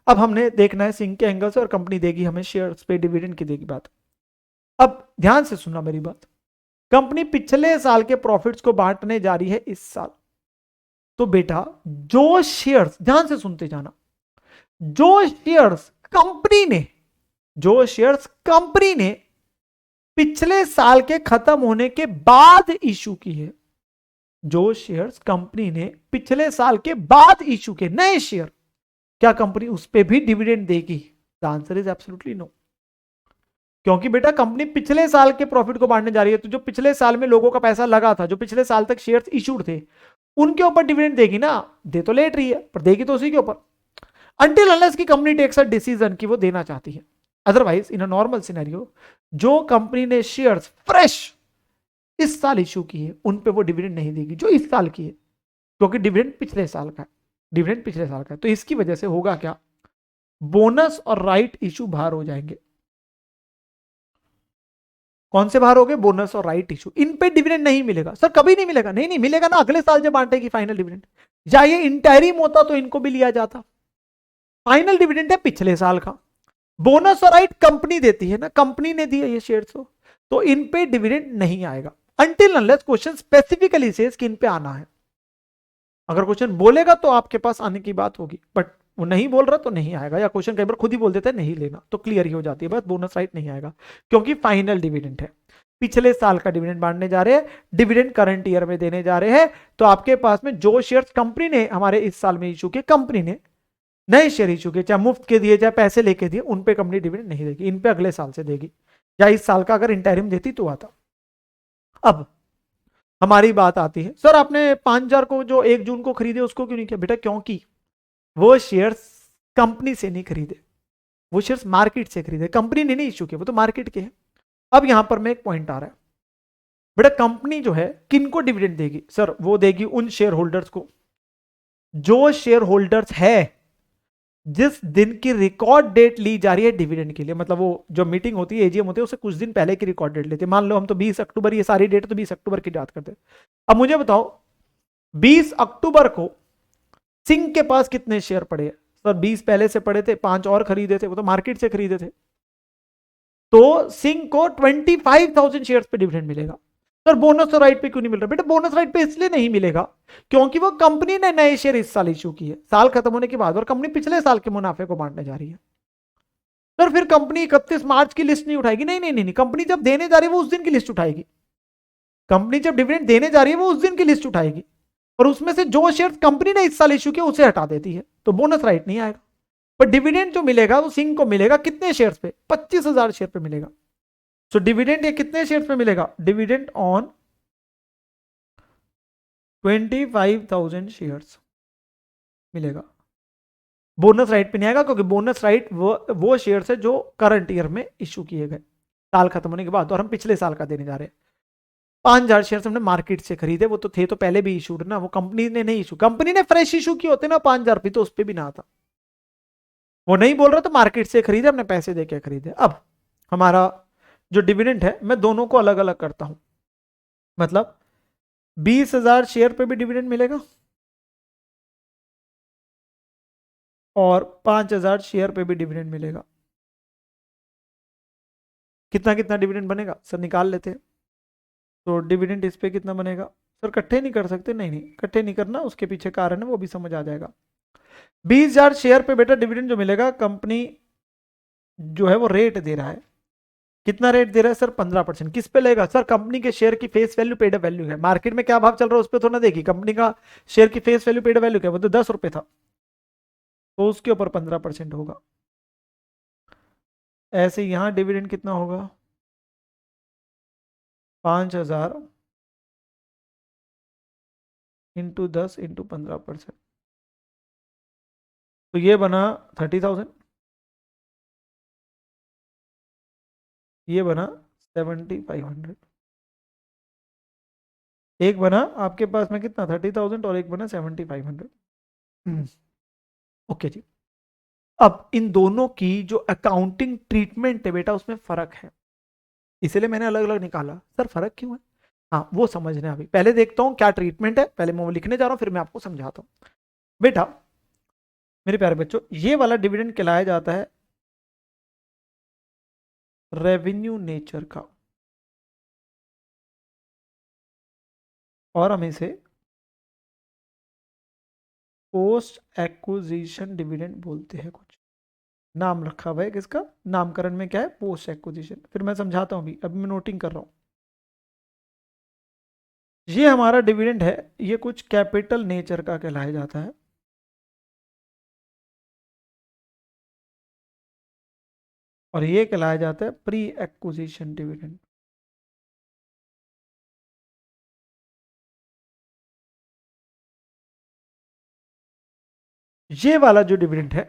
Speaker 1: अब हमने देखना है सिंह के एंगल से, और कंपनी देगी हमें शेयर्स पे डिविडेंड की देगी बात। अब ध्यान से सुनना मेरी बात, कंपनी पिछले साल के प्रॉफिट्स को बांटने जा रही है इस साल। तो बेटा जो शेयर्स, ध्यान से सुनते जाना, जो शेयर्स कंपनी ने, जो शेयर्स कंपनी ने पिछले साल के खत्म होने के बाद इशू की है, जो शेयर्स कंपनी ने पिछले साल के बाद इशू के नए शेयर, क्या कंपनी उस पर भी डिविडेंड देगी? The answer is absolutely no. क्योंकि बेटा कंपनी पिछले साल के प्रॉफिट को बांटने जा रही है, तो जो पिछले साल में लोगों का पैसा लगा था, जो पिछले साल तक शेयर्स इशूड थे, उनके ऊपर डिविडेंड देगी ना। दे तो लेट रही है पर देगी तो उसी के ऊपर, अंटिल अनलेस की कंपनी टेक्स अ डिसीजन कि वो देना चाहती है। Otherwise in a normal scenario, जो कंपनी ने शेयर्स फ्रेश इस साल इशू की है, उन पे वो डिविडेंड नहीं देगी जो इस साल की है, क्योंकि डिविडेंड पिछले साल का है, डिविडेंड पिछले साल का है। तो इसकी वजह से होगा क्या, बोनस और राइट इशू बाहर हो जाएंगे। कौन से बाहर हो गए, बोनस और राइट इशू। इन पे डिविडेंड नहीं मिलेगा सर, कभी नहीं मिलेगा, नहीं नहीं मिलेगा ना, अगले साल जब बांटेगी फाइनल डिविडेंड। या ये इंटरिम होता तो इनको भी लिया जाता, फाइनल डिविडेंड है पिछले साल का। बोनस और राइट कंपनी देती है ना, कंपनी ने दिया ये शेयर्स को, तो इन पे डिविडेंड नहीं आएगा until unless question specifically says कि इन पे आना है। अगर क्वेश्चन बोलेगा तो आपके पास आने की बात होगी, बट वो नहीं बोल रहा तो नहीं आएगा, या क्वेश्चन कई बार खुद ही बोल देता है नहीं लेना, तो क्लियर ही हो जाती है बस, बोनस राइट नहीं आएगा, क्योंकि फाइनल डिविडेंड है, पिछले साल का डिविडेंड बांटने जा रहे हैं, डिविडेंड करंट ईयर में देने जा रहे हैं। तो आपके पास में जो शेयर्स कंपनी ने हमारे इस साल में इशू किए, कंपनी ने नए शेयर इशू किए, चाहे मुफ्त के दिए चाहे पैसे लेके दिए, उन पे कंपनी डिविडेंड नहीं देगी, इन पे अगले साल से देगी, या इस साल का अगर इंटरिम देती तो आता। अब हमारी बात आती है, सर आपने 5,000 को जो 1 जून को खरीदे उसको क्यों नहीं किया? बेटा क्योंकि वो शेयर्स कंपनी से नहीं खरीदे, वो शेयर्स मार्केट से खरीदे, कंपनी ने नहीं इशू किए, वो तो मार्केट के हैं। अब यहां पर मैं एक पॉइंट आ रहा है, बेटा कंपनी जो है किनको डिविडेंड देगी? सर वो देगी उन शेयर होल्डर्स को, जो शेयर होल्डर्स है जिस दिन की रिकॉर्ड डेट ली जा रही है डिविडेंड के लिए, मतलब वो जो मीटिंग होती है, एजीएम होती है, उससे कुछ दिन पहले की रिकॉर्ड डेट लेते हैं। मान लो हम तो 20 अक्टूबर, ये सारी डेट तो 20 अक्टूबर की याद करते हैं। अब मुझे बताओ 20 अक्टूबर को सिंह के पास कितने शेयर पड़े हैं? सर 20 पहले से पड़े थे, 5 और खरीदे थे, वो तो मार्केट से खरीदे थे, तो सिंह को 25,000 शेयर्स पे डिविडेंड मिलेगा। सर बोनस और राइट पे क्यों नहीं मिल रहा? बेटा बोनस राइट पे इसलिए नहीं मिलेगा क्योंकि वो कंपनी ने नए शेयर इस साल इशू किए, साल खत्म होने के बाद, और कंपनी पिछले साल के मुनाफे को बांटने जा रही है। सर फिर कंपनी 31 मार्च की लिस्ट नहीं उठाएगी, नहीं नहीं नहीं, कंपनी जब देने जा रही है वो उस दिन की लिस्ट उठाएगी, कंपनी जब डिविडेंड देने जा रही है वो उस दिन की लिस्ट उठाएगी, और उसमें से जो शेयर कंपनी ने इस साल इशू किया उसे हटा देती है, तो बोनस राइट नहीं आएगा। पर डिविडेंड जो मिलेगा वो सिंह को मिलेगा कितने शेयर पे? 25,000 शेयर पे मिलेगा। सो डिविडेंड ये कितने शेयर पे मिलेगा? Dividend on 25,000 shares. मिलेगा। बोनस राइट पे नहीं आएगा क्योंकि बोनस राइट वो शेयर है जो करंट ईयर में इश्यू किए गए साल खत्म होने के बाद, और हम पिछले साल का देने जा रहे हैं। 5,000 शेयर हमने मार्केट से खरीदे, वो तो थे तो पहले भी इशूड ना, वो कंपनी ने नहीं इशू, कंपनी ने फ्रेश इशू किए होते ना 5,000 रुपये, तो उस पर भी ना आता। वो नहीं बोल रहा तो मार्केट से खरीदे, अपने पैसे देके खरीदे। अब हमारा जो डिविडेंड है, मैं दोनों को अलग अलग करता हूं, मतलब 20,000 शेयर पे भी डिविडेंड मिलेगा और 5,000 शेयर पे भी डिविडेंड मिलेगा। कितना कितना डिविडेंड बनेगा सर, निकाल लेते हैं। तो डिविडेंड इस पे कितना बनेगा सर, इकट्ठे नहीं कर सकते, नहीं नहीं इकट्ठे नहीं करना, उसके पीछे कारण है वो भी समझ आ जाएगा। 20,000 शेयर पे बेटा डिविडेंड जो मिलेगा, कंपनी जो है वो रेट दे रहा है। कितना रेट दे रहा है सर, 15%। किस पे लेगा सर, कंपनी के शेयर की फेस वैल्यू पेड वैल्यू है, मार्केट में क्या भाव चल रहा है उस पर थोड़ा देखिए, कंपनी का शेयर की फेस वैल्यू पेड वैल्यू क्या, वो तो 10 रुपए था, तो उसके ऊपर 15% होगा। ऐसे यहां डिविडेंड कितना होगा, 5,000 इंटू 10 इंटू 15%, तो ये बना 30,000, ये बना 7,500। एक बना आपके पास में कितना 30,000 और एक बना 7,500। ओके जी। अब इन दोनों की जो अकाउंटिंग ट्रीटमेंट है बेटा, उसमें फर्क है, इसलिए मैंने अलग अलग निकाला। सर फर्क क्यों है, हाँ वो समझने, अभी पहले देखता हूं क्या ट्रीटमेंट है, पहले मैं वो लिखने जा रहा हूं, फिर मैं आपको समझाता हूं। बेटा मेरे प्यारे बच्चों, ये वाला डिविडेंड कहलाया जाता है रेवेन्यू नेचर का, और हम इसे पोस्ट एक्विजिशन डिविडेंड बोलते हैं, कुछ नाम रखा हुआ है किसका, नामकरण में क्या है, पोस्ट एक्विजिशन, फिर मैं समझाता हूं, अभी मैं नोटिंग कर रहा हूं। ये हमारा डिविडेंड है, ये कुछ कैपिटल नेचर का कहलाया जाता है, और ये कहलाया जाता है प्री एक्विजिशन डिविडेंड। ये वाला जो डिविडेंड है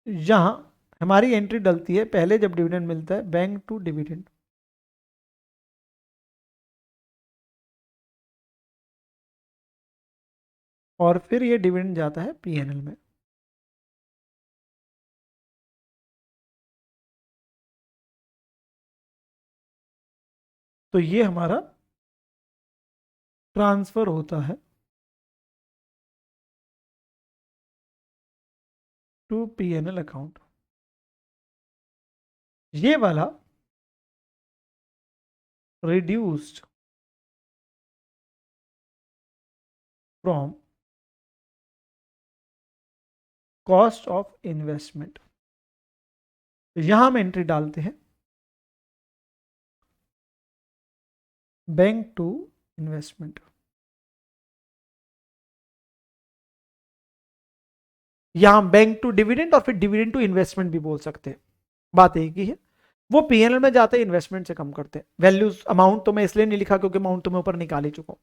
Speaker 1: यहां हमारी एंट्री डलती है पहले जब डिविडेंड मिलता है बैंक टू डिविडेंड, और फिर ये डिविडेंड जाता है पीएनएल में। तो ये हमारा ट्रांसफर होता है टू पीएनएल अकाउंट। ये वाला reduced from cost of investment, यहां हम एंट्री डालते हैं बैंक टू इन्वेस्टमेंट। यहां बैंक टू डिविडेंड और फिर डिविडेंड टू इन्वेस्टमेंट भी बोल सकते हैं, बात एक ही है। वो पीएनएल में जाते हैं, इन्वेस्टमेंट से कम करते हैं। वैल्यूज अमाउंट तो मैं इसलिए नहीं लिखा क्योंकि अमाउंट तो मैं ऊपर निकाल ही चुका हूं।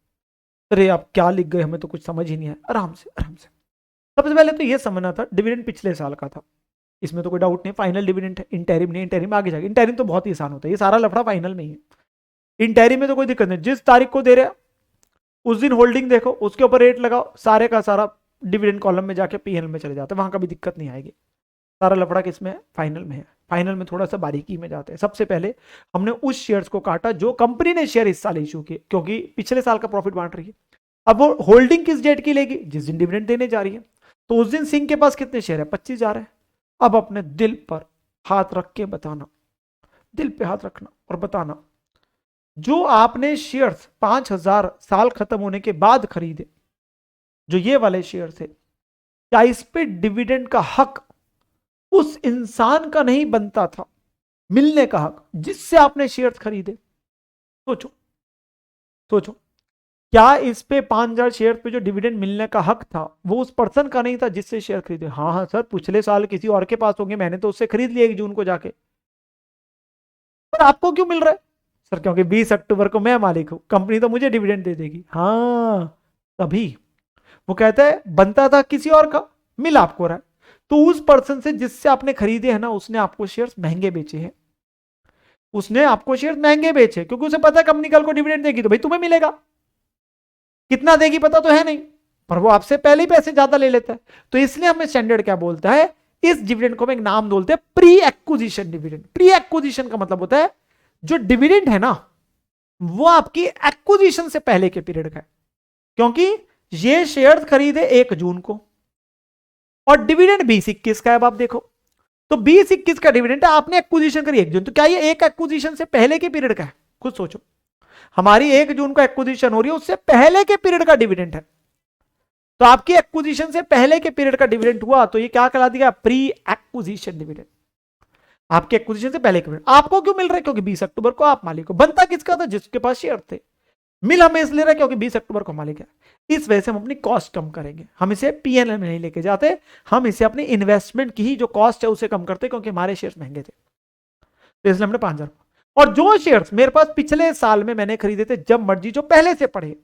Speaker 1: अरे आप क्या लिख गए, हमें तो कुछ समझ ही नहीं है, आराम से आराम से। सबसे पहले तो ये समझना था डिविडेंड पिछले साल का था, इसमें तो कोई डाउट नहीं, फाइनल डिविडेंड है, इंटरिम नहीं, इंटरिम आगे जाएगा, इंटरिम तो बहुत ही आसान होता है, ये सारा लफड़ा फाइनल में ही है। इंटरिम में तो कोई दिक्कत नहीं, जिस तारीख को दे रहे उस दिन होल्डिंग देखो, उसके ऊपर रेट लगाओ, सारे का सारा डिविडेंड कॉलम में जाके पीएनएल में चले जाते हैं, वहां का भी दिक्कत नहीं आएगी। सारा लफड़ा किसमें है, फाइनल में है। फाइनल में थोड़ा सा बारीकी में जाते हैं। सबसे पहले हमने उस शेयर्स को काटा जो कंपनी ने शेयर इस साल इशू किए, क्योंकि पिछले साल का प्रॉफिट बांट रही है। अब वो होल्डिंग किस डेट की लेगी, जिस दिन डिविडेंड देने जा रही है। तो उस दिन सिंह के पास कितने शेयर है, 25,000 है। अब अपने दिल पर हाथ रख के बताना, दिल पे हाथ रखना और बताना, जो आपने शेयर्स 5,000 साल खत्म होने के बाद खरीदे, जो ये वाले शेयर थे, क्या इस पे डिविडेंड का हक उस इंसान का नहीं बनता था, मिलने का हक जिससे आपने शेयर्स खरीदे। सोचो सोचो, क्या इस पे 5,000 शेयर पे जो डिविडेंड मिलने का हक था वो उस पर्सन का नहीं था जिससे शेयर खरीदे। हाँ हाँ सर, पिछले साल किसी और के पास होंगे, मैंने तो उससे खरीद लिया 1 जून को जाके, पर आपको क्यों मिल रहा है सर, क्योंकि 20 अक्टूबर को मैं मालिक हूं, कंपनी तो मुझे डिविडेंड दे देगी। हाँ तभी वो कहता है बनता था किसी और का, मिल आपको रहा है, तो उस पर्सन से जिससे आपने खरीदे है ना, उसने आपको शेयर्स महंगे बेचे हैं, उसने आपको शेयर्स महंगे बेचे, क्योंकि उसे पता है कंपनी कल को डिविडेंड देगी तो भाई तुम्हें मिलेगा, कितना देगी पता तो है नहीं, पर वो आपसे पहले ही पैसे ज्यादा ले लेता है। तो इसलिए हमें स्टैंडर्ड क्या बोलता है, इस डिविडेंड को हम एक नाम बोलते हैं pre acquisition dividend. Pre acquisition का मतलब होता है जो डिविडेंड है ना वो आपकी एक्विजिशन से पहले के पीरियड का है, क्योंकि ये शेयर खरीदे 1 जून को और डिविडेंड 2021 का है। अब आप देखो तो 2021 का डिविडेंड है, आपने एक्विजिशन करी 1 जून, तो क्या ये एक एक्विजिशन से पहले के पीरियड का है? खुद सोचो, हमारी 1 जून को एक्विजिशन हो रही है, उससे पहले के पीरियड का डिविडेंड है, तो आपकी एक्विजिशन से पहले के पीरियड का डिविडेंड हुआ तो ये क्या कहला दिया, प्री एक्विजिशन डिविडेंड। आपके एक्विजिशन से पहले के पीरियड आपको क्यों मिल रहा है, क्योंकि 20 अक्टूबर को आप मालिक हो। बनता किसका था, जिसके पास शेयर थे। मिल हमें इसलिए रहा है क्योंकि 20 अक्टूबर को मालिक है। इस वजह से हम अपनी कॉस्ट कम करेंगे, हम इसे पीएनएल में नहीं लेके जाते, हम इसे अपनी इन्वेस्टमेंट की ही जो कॉस्ट है उसे कम करते, क्योंकि हमारे शेयर महंगे थे, तो इसलिए हमने 5,000। और जो शेयर्स मेरे पास पिछले साल में मैंने खरीदे थे, जब मर्जी, जो पहले से पड़े,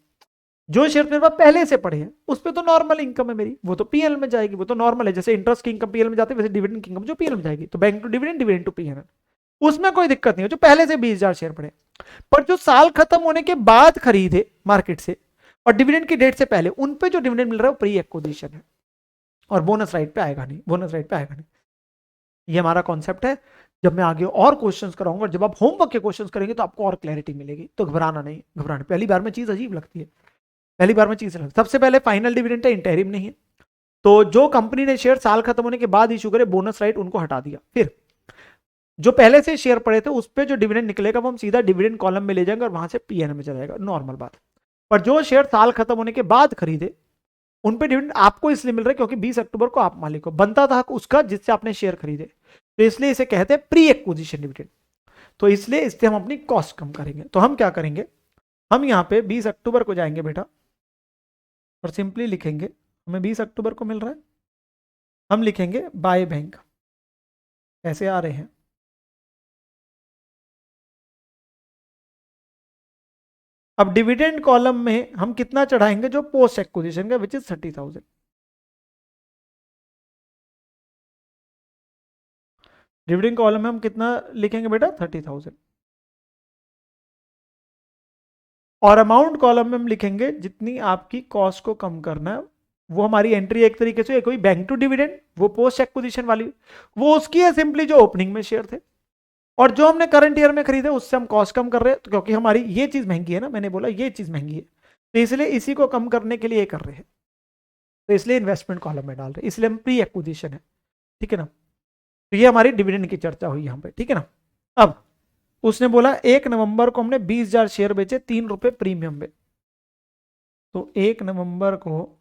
Speaker 1: जो शेयर मेरे पास पहले से पड़े हैं उस पर तो नॉर्मल इनकम है मेरी, वो तो पीएल में जाएगी, वो तो नॉर्मल है। जैसे इंटरेस्ट की इनकम पीएल में जाती है, वैसे डिविडेंड की इनकम जो पीएल में जाएगी, तो bank to dividend, dividend to PL, उसमें कोई दिक्कत नहीं है, जो पहले से 20,000 शेयर पड़े। पर जो साल खत्म होने के बाद खरीदे मार्केट से और डिविडेंड की डेट से पहले, उन पे जो डिविडेंड मिल रहा है वो प्री एक्विजिशन है, और बोनस राइट पे आएगा नहीं, बोनस राइट पे आएगा नहीं। ये हमारा कॉन्सेप्ट है। जब मैं आगे और क्वेश्चंस कराऊंगा, जब आप होमवर्क के क्वेश्चंस करेंगे तो आपको और क्लैरिटी मिलेगी, तो घबराना नहीं, घबराना, पहली बार में चीज अजीब लगती है, पहली बार में चीज लगती है। सबसे पहले फाइनल डिविडेंड है, इंटरिम नहीं है, तो जो कंपनी ने शेयर साल खत्म होने के बाद इशू करे, बोनस राइट उनको हटा दिया। फिर जो पहले से शेयर पड़े थे उस पर जो डिविडेंड निकलेगा वो हम सीधा डिविडेंड कॉलम में ले जाएंगे और वहां से पीएन में चला जाएगा, नॉर्मल बात। पर जो शेयर साल खत्म होने के बाद खरीदे उन पे डिविडेंड आपको इसलिए मिल रहा है क्योंकि 20 अक्टूबर को आप मालिक हो, बनता था हक उसका जिससे आपने शेयर खरीदे, तो इसलिए इसे कहते हैं प्री एक्विजिशन डिविडेंड। तो इसलिए इससे हम अपनी कॉस्ट कम करेंगे। तो हम क्या करेंगे, हम यहाँ पे 20 अक्टूबर को जाएंगे बेटा और सिंपली लिखेंगे हमें 20 अक्टूबर को मिल रहा है, हम लिखेंगे बाय बैंक, ऐसे आ रहे हैं। अब डिविडेंड कॉलम में हम कितना चढ़ाएंगे, जो पोस्ट एक्विजिशन का, विच इज 30,000। डिविडेंड कॉलम में हम कितना लिखेंगे बेटा, 30,000। और अमाउंट कॉलम में हम लिखेंगे जितनी आपकी कॉस्ट को कम करना है। वो हमारी एंट्री एक तरीके से कोई बैंक टू डिविडेंड, वो पोस्ट एक्विजिशन वाली, वो उसकी है सिंपली जो ओपनिंग में शेयर थे, और जो हमने करंट ईयर में खरीदे उससे हम कॉस्ट कम कर रहे हैं, तो क्योंकि हमारी ये चीज महंगी है ना, मैंने बोला ये चीज महंगी है, तो इसलिए इसी को कम करने के लिए ये कर रहे हैं, तो इसलिए इन्वेस्टमेंट कॉलम में डाल रहे हैं, इसलिए हम प्री एक्विजिशन है, ठीक है ना। तो ये हमारी डिविडेंड की चर्चा हुई यहाँ पे, ठीक है ना। अब उसने बोला 1 नवंबर को हमने 20,000 शेयर बेचे 3 रुपए प्रीमियम में, तो 1 नवंबर को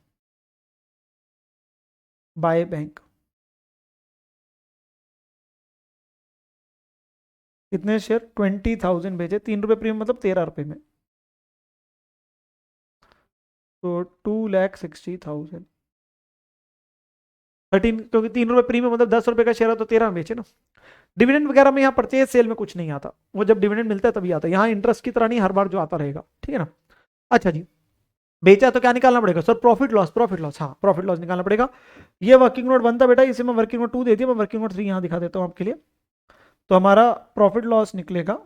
Speaker 1: बाय बैंक कितने शेयर, 20,000 भेजे, 3 रुपए प्रीमियम मतलब 13 रुपए में, तो 2,60,000, 13, क्योंकि 3 रुपए प्रीमियम मतलब 10 रुपए का शेयर है तो 13 बेचे ना। डिविडेंड वगैरह में यहाँ परचेज सेल में कुछ नहीं आता, वो जब डिविडेंड मिलता है तभी आता है, यहाँ इंटरेस्ट की तरह नहीं हर बार जो आता रहेगा, ठीक है ना। अच्छा जी, बेचा तो क्या निकालना पड़ेगा sir, profit loss, profit loss, हाँ प्रॉफिट लॉस निकालना पड़ेगा। ये वर्किंग नोट बनता बेटा, इसे मैं वर्किंग नोट 2 दे दिया, मैं वर्किंग नोट 3 यहाँ दिखा देता हूँ आपके लिए। तो हमारा प्रॉफिट लॉस निकलेगा,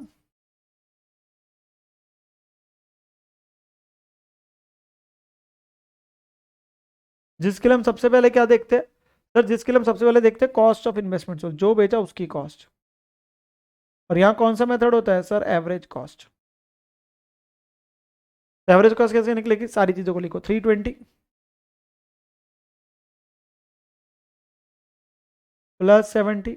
Speaker 1: जिसके लिए हम सबसे पहले क्या देखते हैं सर, जिसके लिए हम सबसे पहले देखते हैं कॉस्ट ऑफ इन्वेस्टमेंट, जो बेचा उसकी कॉस्ट, और यहाँ कौन सा मेथड होता है sir, average cost. Average cost कैसे निकलेगी, सारी चीजों को लिखो, 320 प्लस 70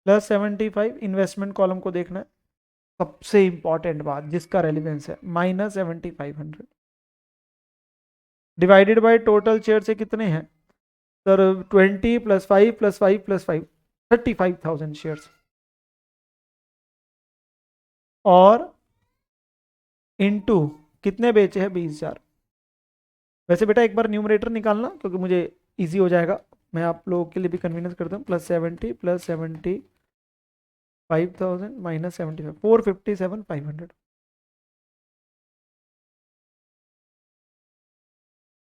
Speaker 1: प्लस 75, इन्वेस्टमेंट कॉलम को देखना है, सबसे इंपॉर्टेंट बात जिसका रेलिवेंस है, minus 7,500 divided by total share से कितने हैं sir, 20 plus 5 plus 5 plus 5, 35,000 shares, और इनटू कितने बेचे हैं, 20,000। वैसे बेटा एक बार न्यूमरेटर निकालना क्योंकि मुझे इजी हो जाएगा, मैं आप लोगों के लिए भी कन्वीनियंस करता हूँ, +70 प्लस 75,000 माइनस 75, 457,500।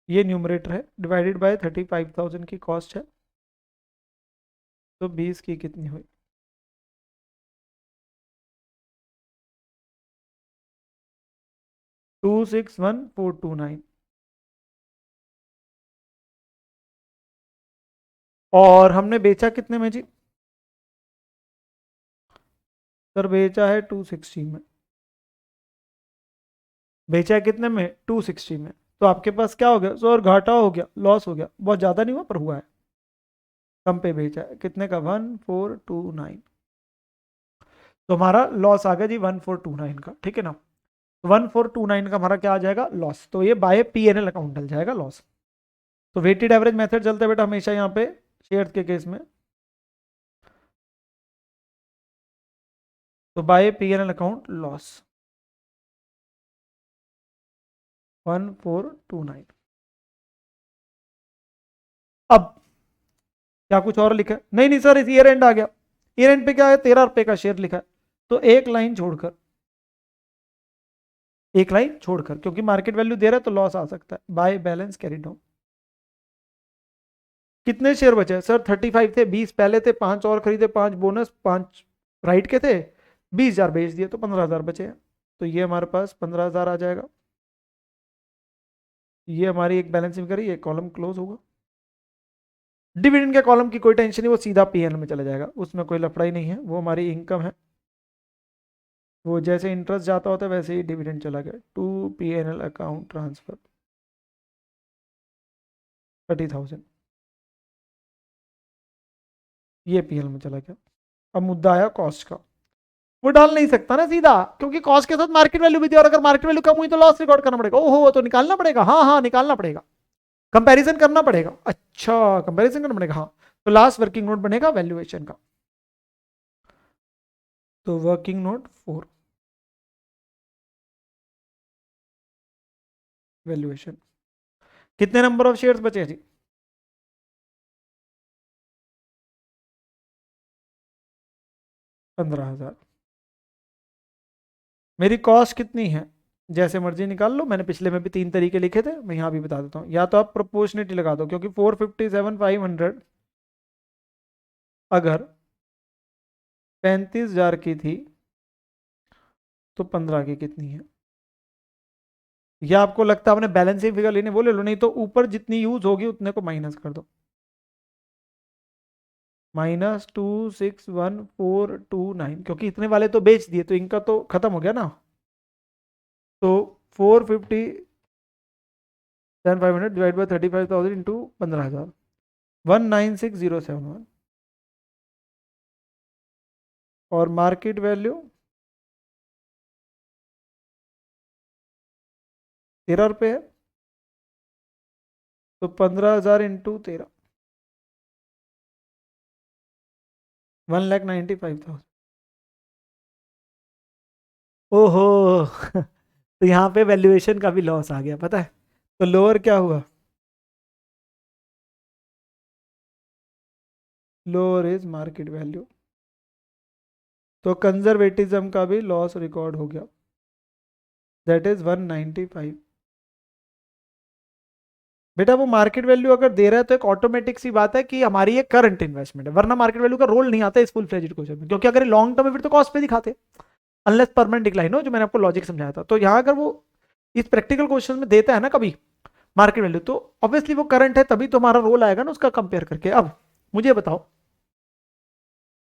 Speaker 1: ये न्यूमरेटर है, डिवाइडेड बाय 35,000 की कॉस्ट है, तो 20 की कितनी हुई? 261,429। और हमने बेचा कितने में जी? सर बेचा है 260 में। बेचा है कितने में? 260 में। तो आपके पास क्या हो गया सर? घाटा हो गया, लॉस हो गया, बहुत ज्यादा नहीं हुआ पर हुआ है। कम पे बेचा है, कितने का? 1429। तो हमारा लॉस आ गया जी 1429 का, ठीक है ना? 1429 का हमारा क्या आ जाएगा? लॉस। तो ये by P N L account डल जाएगा लॉस। तो वेटेड एवरेज मेथड चलता है बेटा हमेशा यहाँ पे शेयर के केस में। तो by P N L account loss 1429। अब क्या कुछ और लिखा है? नहीं नहीं सर, इस ईयर एंड आ गया। ईयर एंड पे क्या है? 13 रुपए का शेयर लिखा है। तो एक लाइन छोड़कर, एक लाइन छोड़कर, क्योंकि मार्केट वैल्यू दे रहा है तो लॉस आ सकता है। By balance carry down. कितने शेयर बचे सर? 35 थे, 20 पहले थे, 5 और खरीदे, 5 बोनस, 5 राइट के थे, 20,000 बेच दिए, तो 15,000 बचे हैं। तो ये हमारे पास 15,000 आ जाएगा। ये हमारी एक बैलेंसिंग करी, ये कॉलम क्लोज होगा। डिविडेंड के कॉलम की कोई टेंशन नहीं, वो सीधा पीएनएल में चला जाएगा, उसमें कोई लफड़ा ही नहीं है, वो हमारी इनकम है। वो जैसे इंटरेस्ट जाता होता है वैसे ही डिविडेंड चला गया टू पीएनएल अकाउंट ट्रांसफर 30,000, ये पीएनएल में चला गया। अब मुद्दा आया कॉस्ट का। वो डाल नहीं सकता ना सीधा, क्योंकि कॉस्ट के साथ मार्केट वैल्यू भी थी, और अगर मार्केट वैल्यू कम हुई तो लॉस रिकॉर्ड करना पड़ेगा। ओहो, तो निकालना पड़ेगा। हाँ हाँ, निकालना पड़ेगा, कंपैरिजन करना पड़ेगा। अच्छा, कंपैरिजन करना पड़ेगा, हाँ। तो लास्ट वर्किंग नोट बनेगा वैल्यूएशन का। तो वर्किंग नोट 4, वैल्यूएशन। कितने नंबर ऑफ शेयर्स बचे जी? 15,000। मेरी कॉस्ट कितनी है? जैसे मर्जी निकाल लो, मैंने पिछले में भी 3 तरीके लिखे थे, मैं यहाँ भी बता देता हूँ। या तो आप प्रोपोर्शनेट लगा दो, क्योंकि 457,500 अगर 35,000 की थी तो 15 की कितनी है? या आपको लगता है आपने बैलेंसिंग फिगर लेने, वो ले लो, नहीं तो ऊपर जितनी यूज होगी उतने को माइनस कर दो। -261,429, क्योंकि इतने वाले तो बेच दिए, तो इनका तो खत्म हो गया ना। तो 457,500 डिवाइड बाई 35,000 इंटू 15,000, 196,071। और मार्केट वैल्यू 13 रुपये है, तो 15,000 इंटू 13, 1,95,000। ओहो तो यहाँ पे वैल्यूएशन का भी लॉस आ गया, पता है? तो लोअर क्या हुआ? Lower is market value. तो कंजर्वेटिज्म का भी लॉस रिकॉर्ड हो गया, दैट इज 195। बेटा वो मार्केट वैल्यू अगर दे रहा है तो एक ऑटोमेटिक सी बात है कि हमारी ये करंट इन्वेस्टमेंट है, वरना मार्केट वैल्यू का रोल नहीं आता इस फुल फ्लेज्ड क्वेश्चन में, क्योंकि अगर लॉन्ग टर्म है फिर तो कॉस्ट पे दिखाते, अनलेस परमानेंट डिक्लाइन हो, जो मैंने आपको लॉजिक समझाया था। तो यहाँ अगर वो इस प्रैक्टिकल क्वेश्चन में देता है ना कभी मार्केट वैल्यू, तो ऑब्वियसली वो करंट है, तभी तो हमारा रोल आएगा ना उसका कंपेयर करके। अब मुझे बताओ,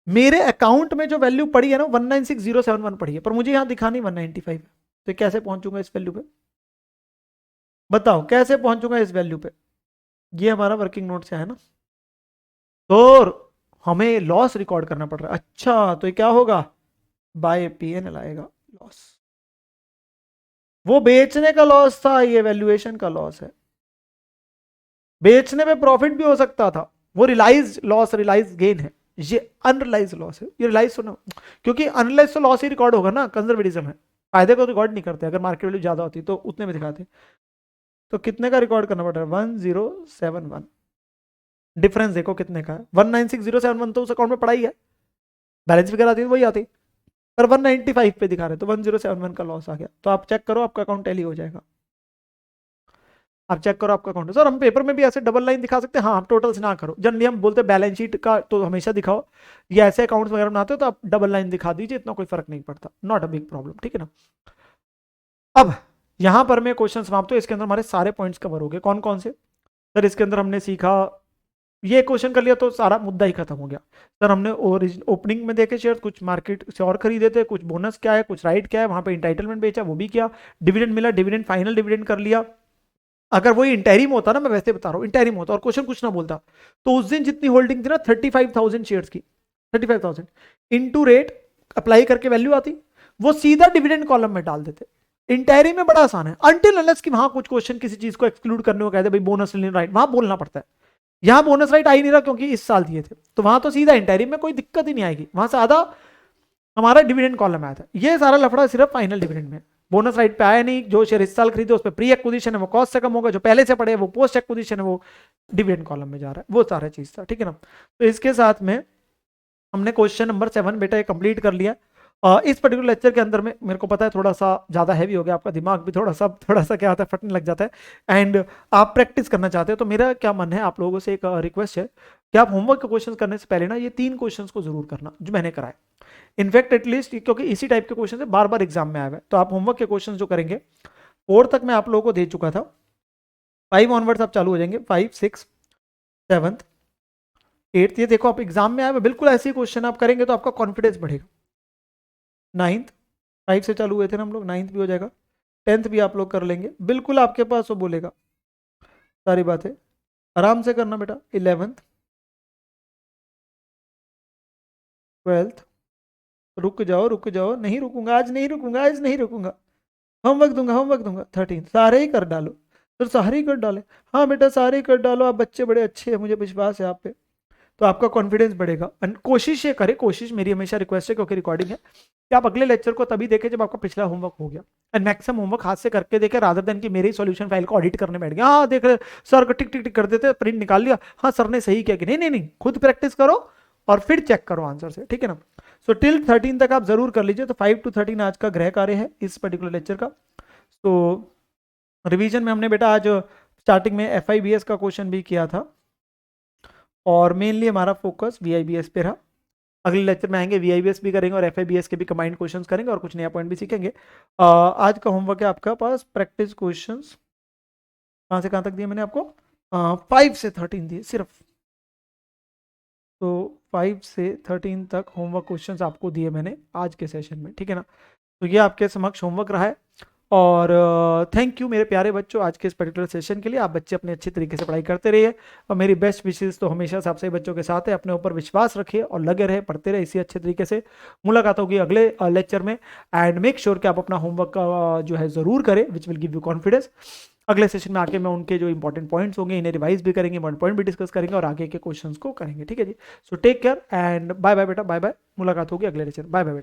Speaker 1: मेरे अकाउंट में जो वैल्यू पड़ी है ना 196,071 पड़ी है, पर मुझे यहां दिखा नहीं 195 है, तो कैसे पहुंचूंगा इस वैल्यू पे? बताओ कैसे पहुंचूंगा इस वैल्यू पे? ये हमारा वर्किंग नोट से है ना, तो हमें लॉस रिकॉर्ड करना पड़ रहा है। अच्छा, तो ये क्या होगा? बाय पीएनएल आएगा लॉस। वो बेचने का लॉस था, ये वैल्यूएशन का लॉस है। बेचने में प्रॉफिट भी हो सकता था, वो रियलाइज लॉस, रियलाइज गेन है। ये अनरियलाइज लॉस है, ये रियलाइज सुनो, क्योंकि अनरियलाइज तो लॉस ही रिकॉर्ड होगा ना, कंजर्वेटिज्म है। फायदे को रिकॉर्ड नहीं करते, अगर मार्केट वैल्यू ज्यादा होती तो उतने में दिखाते। तो कितने का रिकॉर्ड करना पड़ रहा है? 1071। डिफरेंस देखो कितने का है, 196,071 तो उस अकाउंट में पड़ा ही है, बैलेंस फिगर आती है वही आती, पर 195 पे दिखा रहे, तो 1071 का लॉस आ गया। तो आप चेक करो, आपका अकाउंट टैली हो जाएगा। आप चेक करो आपका अकाउंट। सर हम पेपर में भी ऐसे डबल लाइन दिखा सकते हैं, हाँ आप टोटल्स ना करो, जनरली हम बोलते हैं बैलेंस शीट का तो हमेशा दिखाओ, या ऐसे अकाउंट्स वगैरह बनाते हो तो आप डबल लाइन दिखा दीजिए, इतना कोई फर्क नहीं पड़ता, नॉट अ बिग प्रॉब्लम, ठीक है ना। अब यहां पर मैं क्वेश्चन समाप्त हो, इसके अंदर हमारे सारे पॉइंट्स कवर हो गए। कौन कौन से? सर इसके अंदर हमने सीखा, ये क्वेश्चन कर लिया तो सारा मुद्दा ही खत्म हो गया। सर हमने ओपनिंग में देखे शेयर, कुछ मार्केट से और खरीदे थे, कुछ बोनस क्या है, कुछ राइट क्या है, वहां पे इंटाइटलमेंट बेचा वो भी किया, डिविडेंड मिला, डिविडेंड फाइनल डिविडेंड कर लिया। अगर वही इंटेरिम होता ना, मैं वैसे बता रहा हूँ, इंटेरिम होता और क्वेश्चन कुछ ना बोलता, तो उस दिन जितनी होल्डिंग थी ना 35,000 शेयर्स की, 35,000 इनटू रेट अप्लाई करके वैल्यू आती, वो सीधा डिविडेंड कॉलम में डाल देते। इंटेरिम में बड़ा आसान है, अनटिल अनलेस कि वहां कुछ क्वेश्चन किसी चीज को एक्सक्लूड करने को कहते भाई बोनस राइट, वहां बोलना पड़ता है। यहां बोनस राइट आ ही नहीं रहा क्योंकि इस साल दिए थे, तो वहां तो सीधा इंटेरिम में कोई दिक्कत ही नहीं आएगी, वहां से आधा हमारा डिविडेंड कॉलम आया था। ये सारा लफड़ा सिर्फ फाइनल डिविडेंड में, बोनस राइट पे आया नहीं। जो शेयर इस साल खरीदे उस पर प्री एक्विजिशन है वो कॉस्ट से कम होगा, जो पहले से पड़े वो पोस्ट एक्विजिशन है वो डिविडेंड कॉलम में जा रहा है, वो सारा चीज था, ठीक है ना। तो इसके साथ में हमने क्वेश्चन नंबर 7 बेटा ये कंप्लीट कर लिया। इस पर्टिकुलर लेक्चर के अंदर में मेरे को पता है थोड़ा सा ज़्यादा हैवी हो गया, आपका दिमाग भी थोड़ा सा क्या होता है फटने लग जाता है, एंड आप प्रैक्टिस करना चाहते हो, तो मेरा क्या मन है आप लोगों से एक रिक्वेस्ट है कि आप होमवर्क के क्वेश्चन करने से पहले ना ये 3 क्वेश्चन को जरूर करना जो मैंने कराए। इनफैक्ट एटलीस्ट क्योंकि इसी टाइप के क्वेश्चन बार बार एग्जाम में आए हुए, तो आप होमवर्क के क्वेश्चन जो करेंगे 4 तक मैं आप लोगों को दे चुका था, 5 ऑनवर्ड्स आप चालू हो जाएंगे, 5, 6, 7, 8, ये देखो आप एग्जाम में आए हुए बिल्कुल ऐसे ही क्वेश्चन आप करेंगे तो आपका कॉन्फिडेंस बढ़ेगा। 9th 5 से चालू हुए थे ना हम लोग, 9th भी हो जाएगा, 10th भी आप लोग कर लेंगे, बिल्कुल आपके पास वो बोलेगा सारी बातें, आराम से करना बेटा। 11th 12th रुक जाओ, नहीं रुकूंगा आज, नहीं रुकूंगा आज, नहीं रुकूंगा, होमवर्क दूंगा। 13th सारे ही कर डालो, तो सारे ही कर डाले, हाँ बेटा सारे ही कर डालो, आप बच्चे बड़े अच्छे हैं, मुझे विश्वास है आप पे, तो आपका कॉन्फिडेंस बढ़ेगा। कोशिश ये करें, कोशिश मेरी हमेशा रिक्वेस्ट है क्योंकि रिकॉर्डिंग है, कि आप अगले लेक्चर को तभी देखें जब आपका पिछला होमवर्क हो गया, एंड मैक्सिमम होमवर्क हाथ से करके देखें रादर देन कि मेरी सॉल्यूशन फाइल को ऑडिट करने बैठ गया, हाँ देख रहे सर टिक टिक टिक कर देते, प्रिंट निकाल लिया, हाँ सर ने सही किया कि नहीं, नहीं नहीं, खुद प्रैक्टिस करो और फिर चेक करो आंसर से, ठीक है ना। सो टिल 13 तक आप जरूर कर लीजिए, तो 5 to 13 आज का गृह कार्य है इस पर्टिकुलर लेक्चर का। तो रिवीजन में हमने बेटा आज स्टार्टिंग में FIBS का क्वेश्चन भी किया था, और मेनली हमारा फोकस VIBS पे रहा। अगले लेक्चर में आएंगे VIBS भी करेंगे और FIBS के भी कंबाइंड क्वेश्चंस करेंगे और कुछ नया पॉइंट भी सीखेंगे। आज का होमवर्क है आपका पास प्रैक्टिस क्वेश्चंस, कहाँ से कहाँ तक दिए मैंने आपको, 5 से 13 दिए सिर्फ, तो 5 से 13 तक होमवर्क क्वेश्चंस आपको दिए मैंने आज के सेशन में, ठीक है ना। तो ये आपके समक्ष होमवर्क रहा है, और थैंक यू मेरे प्यारे बच्चों आज के इस पर्टिकुलर सेशन के लिए। आप बच्चे अपने अच्छे तरीके से पढ़ाई करते रहिए, और मेरी बेस्ट विशेष तो हमेशा से आप सभी बच्चों के साथ है। अपने ऊपर विश्वास रखिए और लगे रहे, पढ़ते रहे इसी अच्छे तरीके से। मुलाकात होगी अगले लेक्चर में, एंड मेक श्योर कि आप अपना होमवर्क जो है ज़रूर करें, which will give you confidence. अगले सेशन में आके मैं उनके जो इंपॉर्टेंट पॉइंट्स होंगे इन्हें रिवाइज भी करेंगे, वन पॉइंट भी डिस्कस करेंगे और आगे के क्वेश्चंस को करेंगे, ठीक है जी। So take care and bye bye बेटा, बाय बाय, मुलाकात होगी अगले लेक्चर, बाय बाय बेटा।